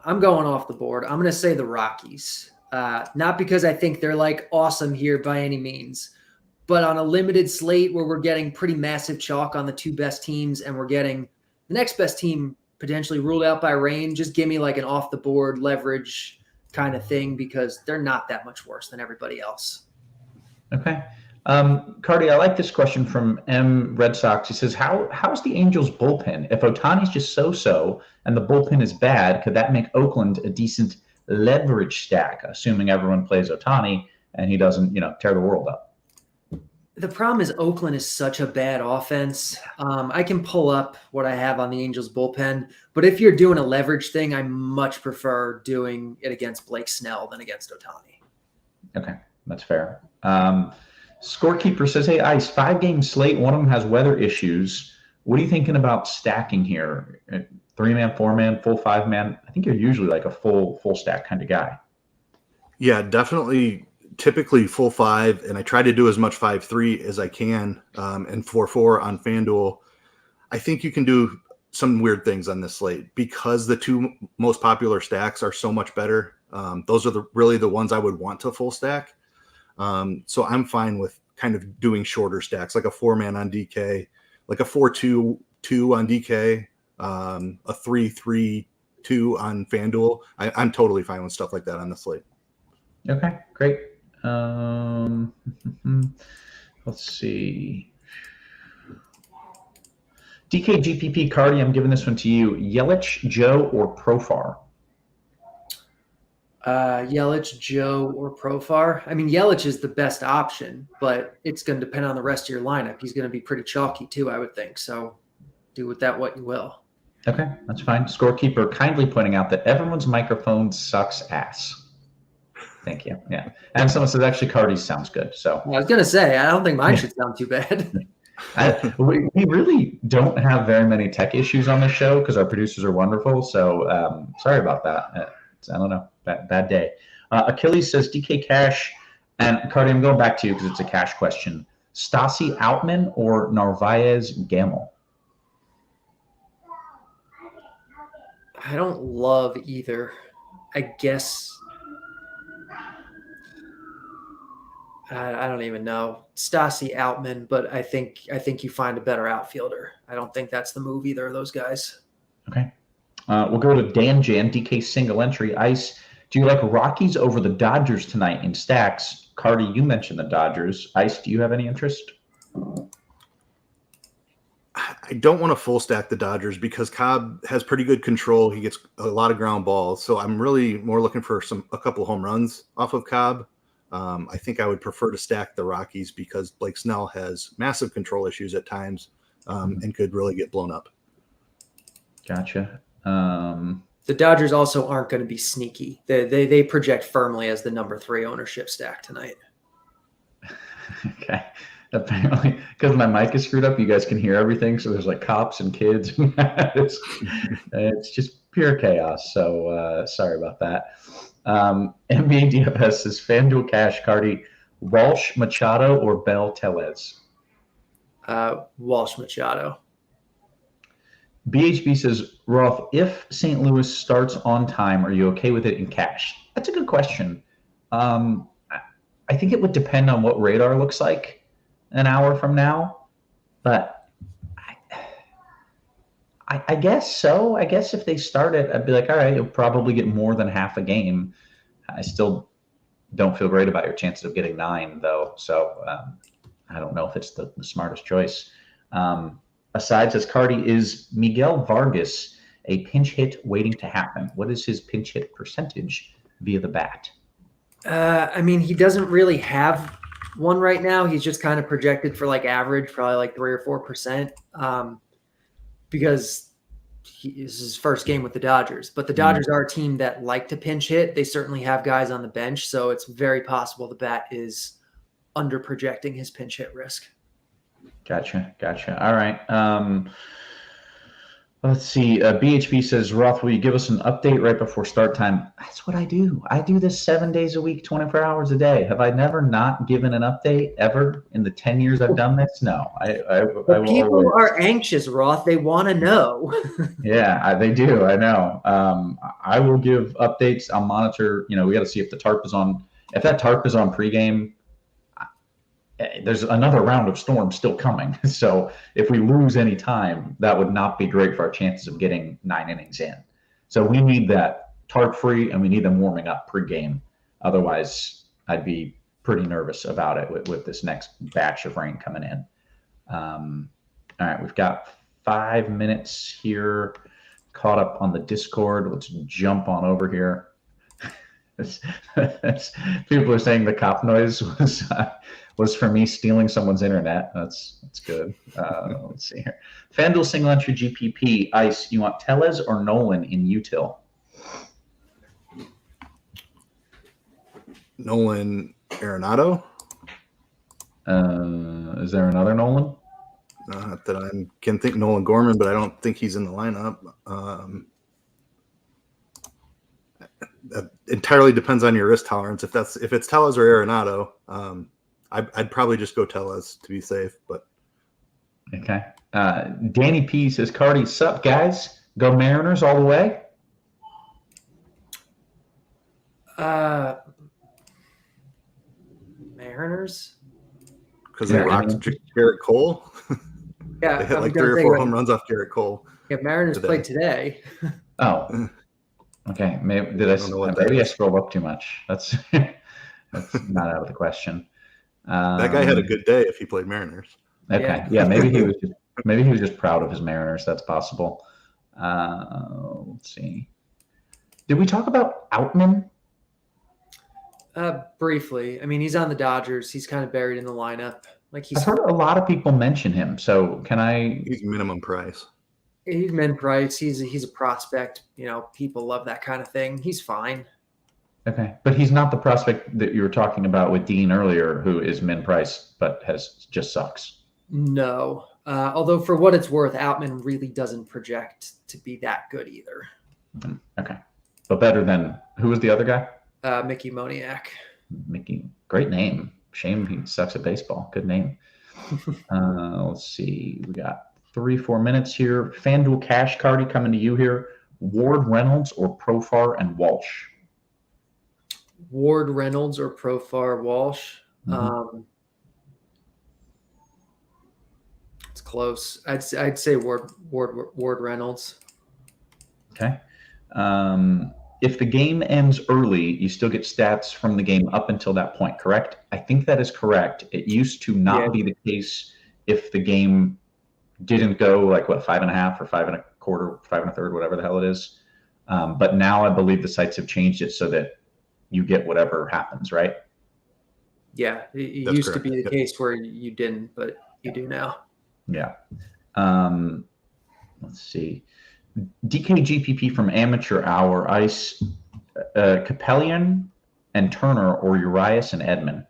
I'm going off the board. I'm going to say the Rockies, not because I think they're like awesome here by any means, but on a limited slate where we're getting pretty massive chalk on the two best teams and we're getting the next best team potentially ruled out by rain, just give me like an off the board leverage kind of thing because they're not that much worse than everybody else. Okay. Carty, I like this question from M Red Sox. He says, how's the Angels bullpen? If Ohtani's just so-so and the bullpen is bad, could that make Oakland a decent leverage stack, assuming everyone plays Ohtani and he doesn't, tear the world up? The problem is Oakland is such a bad offense. I can pull up what I have on the Angels bullpen, but if you're doing a leverage thing, I much prefer doing it against Blake Snell than against Ohtani. Okay, that's fair. Scorekeeper says, hey, Ice, 5-game slate. One of them has weather issues. What are you thinking about stacking here? 3-man, 4-man, full 5-man? I think you're usually like a full stack kind of guy. Yeah, definitely. Typically full 5, and I try to do as much 5-3 as I can, and 4-4 on FanDuel. I think you can do some weird things on this slate because the two most popular stacks are so much better. Those are really the ones I would want to full stack. So I'm fine with kind of doing shorter stacks, like a 4-man on DK, like a 4-2-2 on DK, a 3-3-2 on FanDuel. I'm totally fine with stuff like that on the slate. Okay, great. Let's see. DK GPP Carty, I'm giving this one to you. Yelich, Joe, or Profar? Yelich, Joe, or Profar. I mean, Yelich is the best option, but it's going to depend on the rest of your lineup. He's going to be pretty chalky too, I would think. So do with that what you will. Okay, that's fine. Scorekeeper kindly pointing out that everyone's microphone sucks ass. Thank you. Yeah. And someone says actually Carty's sounds good. So I was going to say, I don't think mine should sound too bad. we really don't have very many tech issues on the show because our producers are wonderful. So sorry about that. I don't know. Bad day. Achilles says DK Cash. And Carty, I'm going back to you because it's a cash question. Stassi Outman or Narvaez Gamel? I don't love either. I guess I don't even know. Stassi Outman, but I think you find a better outfielder. I don't think that's the move either of those guys. Okay. We'll go to Dan Jan, DK single entry. Ice, do you like Rockies over the Dodgers tonight in stacks? Carty, you mentioned the Dodgers. Ice, do you have any interest? I don't want to full stack the Dodgers because Cobb has pretty good control. He gets a lot of ground balls. So I'm really more looking for a couple of home runs off of Cobb. I think I would prefer to stack the Rockies because Blake Snell has massive control issues at times and could really get blown up. Gotcha. The Dodgers also aren't going to be sneaky. They project firmly as the number 3 ownership stack tonight. Okay. Apparently, because my mic is screwed up, you guys can hear everything. So there's like cops and kids. It's just pure chaos. So sorry about that. Mlb Dfs says FanDuel Cash, Carty, Walsh, Machado, or Bell Tellez? Walsh, Machado. BHB says, Roth, if St. Louis starts on time, are you okay with it in cash? That's a good question. I think it would depend on what radar looks like an hour from now, but I guess so. I guess if they start it, I'd be like, all right, you'll probably get more than half a game. I still don't feel great about your chances of getting 9, though. So I don't know if it's the smartest choice. Aside, says Carty, is Miguel Vargas a pinch hit waiting to happen? What is his pinch hit percentage via the bat? I mean, he doesn't really have one right now. He's just kind of projected for like average, probably like 3 or 4%, because this is his first game with the Dodgers. But the Dodgers are a team that like to pinch hit. They certainly have guys on the bench, so it's very possible the bat is under projecting his pinch hit risk. Gotcha. All right. Let's see. BHB says, Roth, will you give us an update right before start time? That's what I do. I do this 7 days a week, 24 hours a day. Have I never not given an update ever in the 10 years I've done this? No. I will people always... are anxious, Roth. They want to know. Yeah, they do. I know. I will give updates. I'll monitor. We got to see if the tarp is on. If that tarp is on pregame, there's another round of storms still coming. So if we lose any time, that would not be great for our chances of getting 9 innings in. So we need that tarp free and we need them warming up pregame. Otherwise, I'd be pretty nervous about it with this next batch of rain coming in. All right, we've got 5 minutes here caught up on the Discord. Let's jump on over here. People are saying the cop noise was for me stealing someone's internet. That's good. Let's see here. FanDuel single entry GPP. Ice, you want Tellez or Nolan in util? Nolan Arenado. Is there another Nolan? Not that I can think. Nolan Gorman, but I don't think he's in the lineup. That entirely depends on your risk tolerance. If it's Tellez or Arenado, I'd probably just go Tellez to be safe. But okay. Danny P says, Carty, sup guys? Go Mariners all the way. Mariners? Because they rocked Garrett Cole. Yeah, they hit like 3 or 4 home runs off Garrett Cole. Yeah, Mariners played today. Oh. Okay, maybe I scrolled up too much. That's not out of the question. That guy had a good day if he played Mariners. Okay, yeah, maybe he was just proud of his Mariners. That's possible. Let's see. Did we talk about Outman Briefly. I mean, he's on the Dodgers. He's kind of buried in the lineup. Like I've heard a lot of people mention him. So can I? He's minimum price. He's min price. He's a prospect. You know, people love that kind of thing. He's fine. Okay, but he's not the prospect that you were talking about with Dean earlier, who is min price but just sucks. No. Although for what it's worth, Outman really doesn't project to be that good either. Okay, but better than who was the other guy? Mickey Moniak. Mickey, great name. Shame he sucks at baseball. Good name. Let's see. We got 3-4 minutes here. FanDuel Cash Carty coming to you here. Ward Reynolds or Profar and Walsh? Ward Reynolds or Profar Walsh. Mm-hmm. It's close. I'd say Ward Reynolds. Okay. If the game ends early, you still get stats from the game up until that point, correct? I think that is correct. It used to not be the case if the game didn't go like 5.5 or 5.25, 5 1/3, whatever the hell it is. But now I believe the sites have changed it so that you get whatever happens, right? Yeah, it That's used correct. to be the case where you didn't, but you do now. Yeah. Let's see. DKGPP from Amateur Hour, Ice, Capellian and Turner, or Urias and Edman?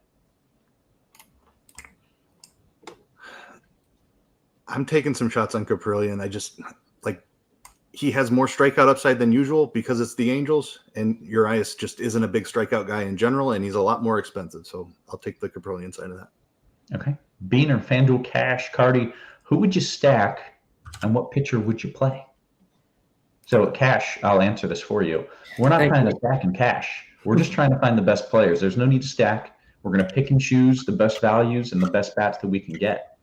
I'm taking some shots on Caprillion. I just he has more strikeout upside than usual because it's the Angels, and Urias just isn't a big strikeout guy in general, and he's a lot more expensive. So I'll take the Caprillion side of that. Okay. Beaner, FanDuel Cash, Carty, who would you stack and what pitcher would you play? So Cash, I'll answer this for you. We're not trying to stack in Cash. We're just trying to find the best players. There's no need to stack. We're going to pick and choose the best values and the best bats that we can get.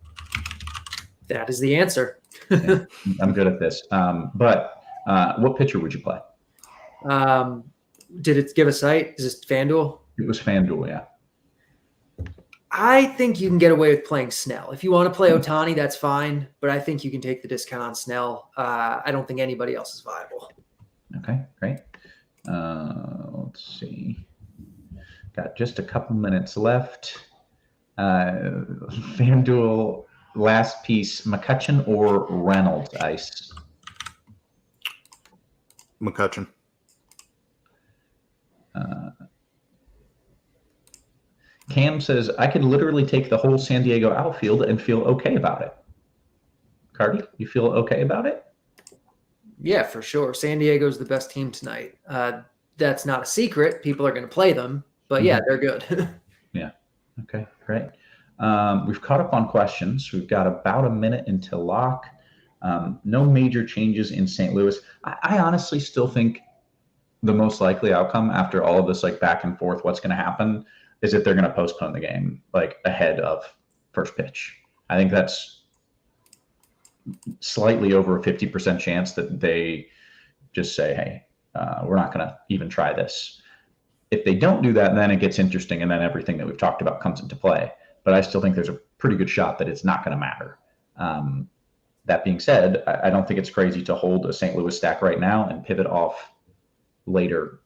That is the answer. Yeah, I'm good at this. But what pitcher would you play? Did it give a site? Is this FanDuel? It was FanDuel, yeah. I think you can get away with playing Snell. If you want to play Ohtani, that's fine. But I think you can take the discount on Snell. I don't think anybody else is viable. Okay, great. Let's see. Got just a couple minutes left. FanDuel, last piece, McCutchen or Reynolds, Ice? McCutchen. Cam says, I could literally take the whole San Diego outfield and feel okay about it. Carty, you feel okay about it? Yeah, for sure. San Diego's the best team tonight. That's not a secret. People are going to play them. But yeah, they're good. Yeah. Okay, great. We've caught up on questions. We've got about a minute until lock. No major changes in St. Louis. I honestly still think the most likely outcome after all of this back and forth, what's going to happen, is that they're going to postpone the game ahead of first pitch. I think that's slightly over a 50% chance that they just say, hey, we're not going to even try this. If they don't do that, then it gets interesting, and then everything that we've talked about comes into play. But I still think there's a pretty good shot that it's not going to matter. That being said, I don't think it's crazy to hold a St. Louis stack right now and pivot off later,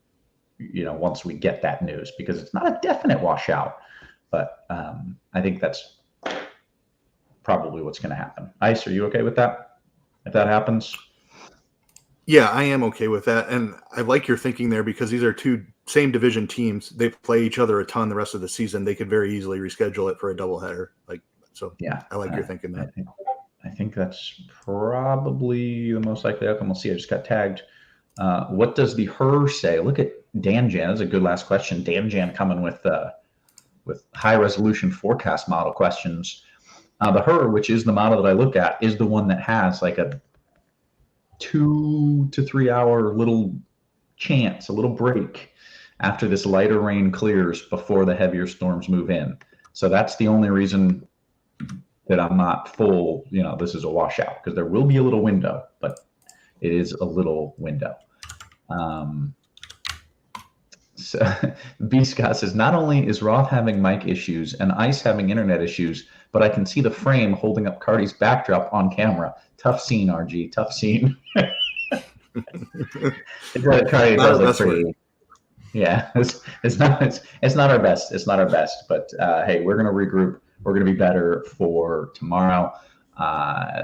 once we get that news, because it's not a definite washout. But I think that's probably what's going to happen. Ice, are you okay with that? If that happens? Yeah, I am okay with that. And I like your thinking there because these are two same division teams. They play each other a ton the rest of the season. They could very easily reschedule it for a doubleheader. Yeah, I like your thinking there. I think that's probably the most likely outcome. We'll see. I just got tagged. What does the HER say? Look at Dan Jan. That's a good last question. Dan Jan coming with high resolution forecast model questions. The HER, which is the model that I look at, is the one that has a 2 to 3 hour little chance, a little break after this lighter rain clears before the heavier storms move in. So that's the only reason that I'm not full, this is a washout, because there will be a little window, but it is a little window. So B. Scott says, not only is Roth having mic issues and Ice having internet issues, but I can see the frame holding up Carty's backdrop on camera. Tough scene, RG. Tough scene. Carty does look pretty. Yeah, it's not our best. It's not our best. But hey, we're gonna regroup. We're gonna be better for tomorrow.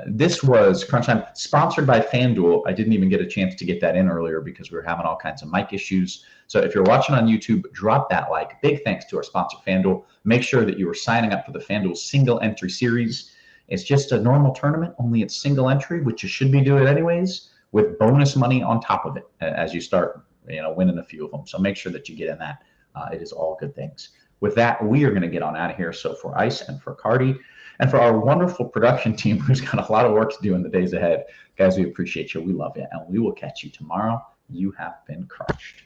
This was Crunch Time, sponsored by Fanduel. I didn't even get a chance to get that in earlier because we were having all kinds of mic issues. So if you're watching on YouTube, drop that like. Big thanks to our sponsor, Fanduel. Make sure that you are signing up for the Fanduel single entry series. It's just a normal tournament, only it's single entry, which you should be doing anyways, with bonus money on top of it as you start, winning a few of them. So make sure that you get in that. It is all good things. With that, we are going to get on out of here. So for Ice and for Carty and for our wonderful production team, who's got a lot of work to do in the days ahead, guys, we appreciate you. We love you, and we will catch you tomorrow. You have been crushed.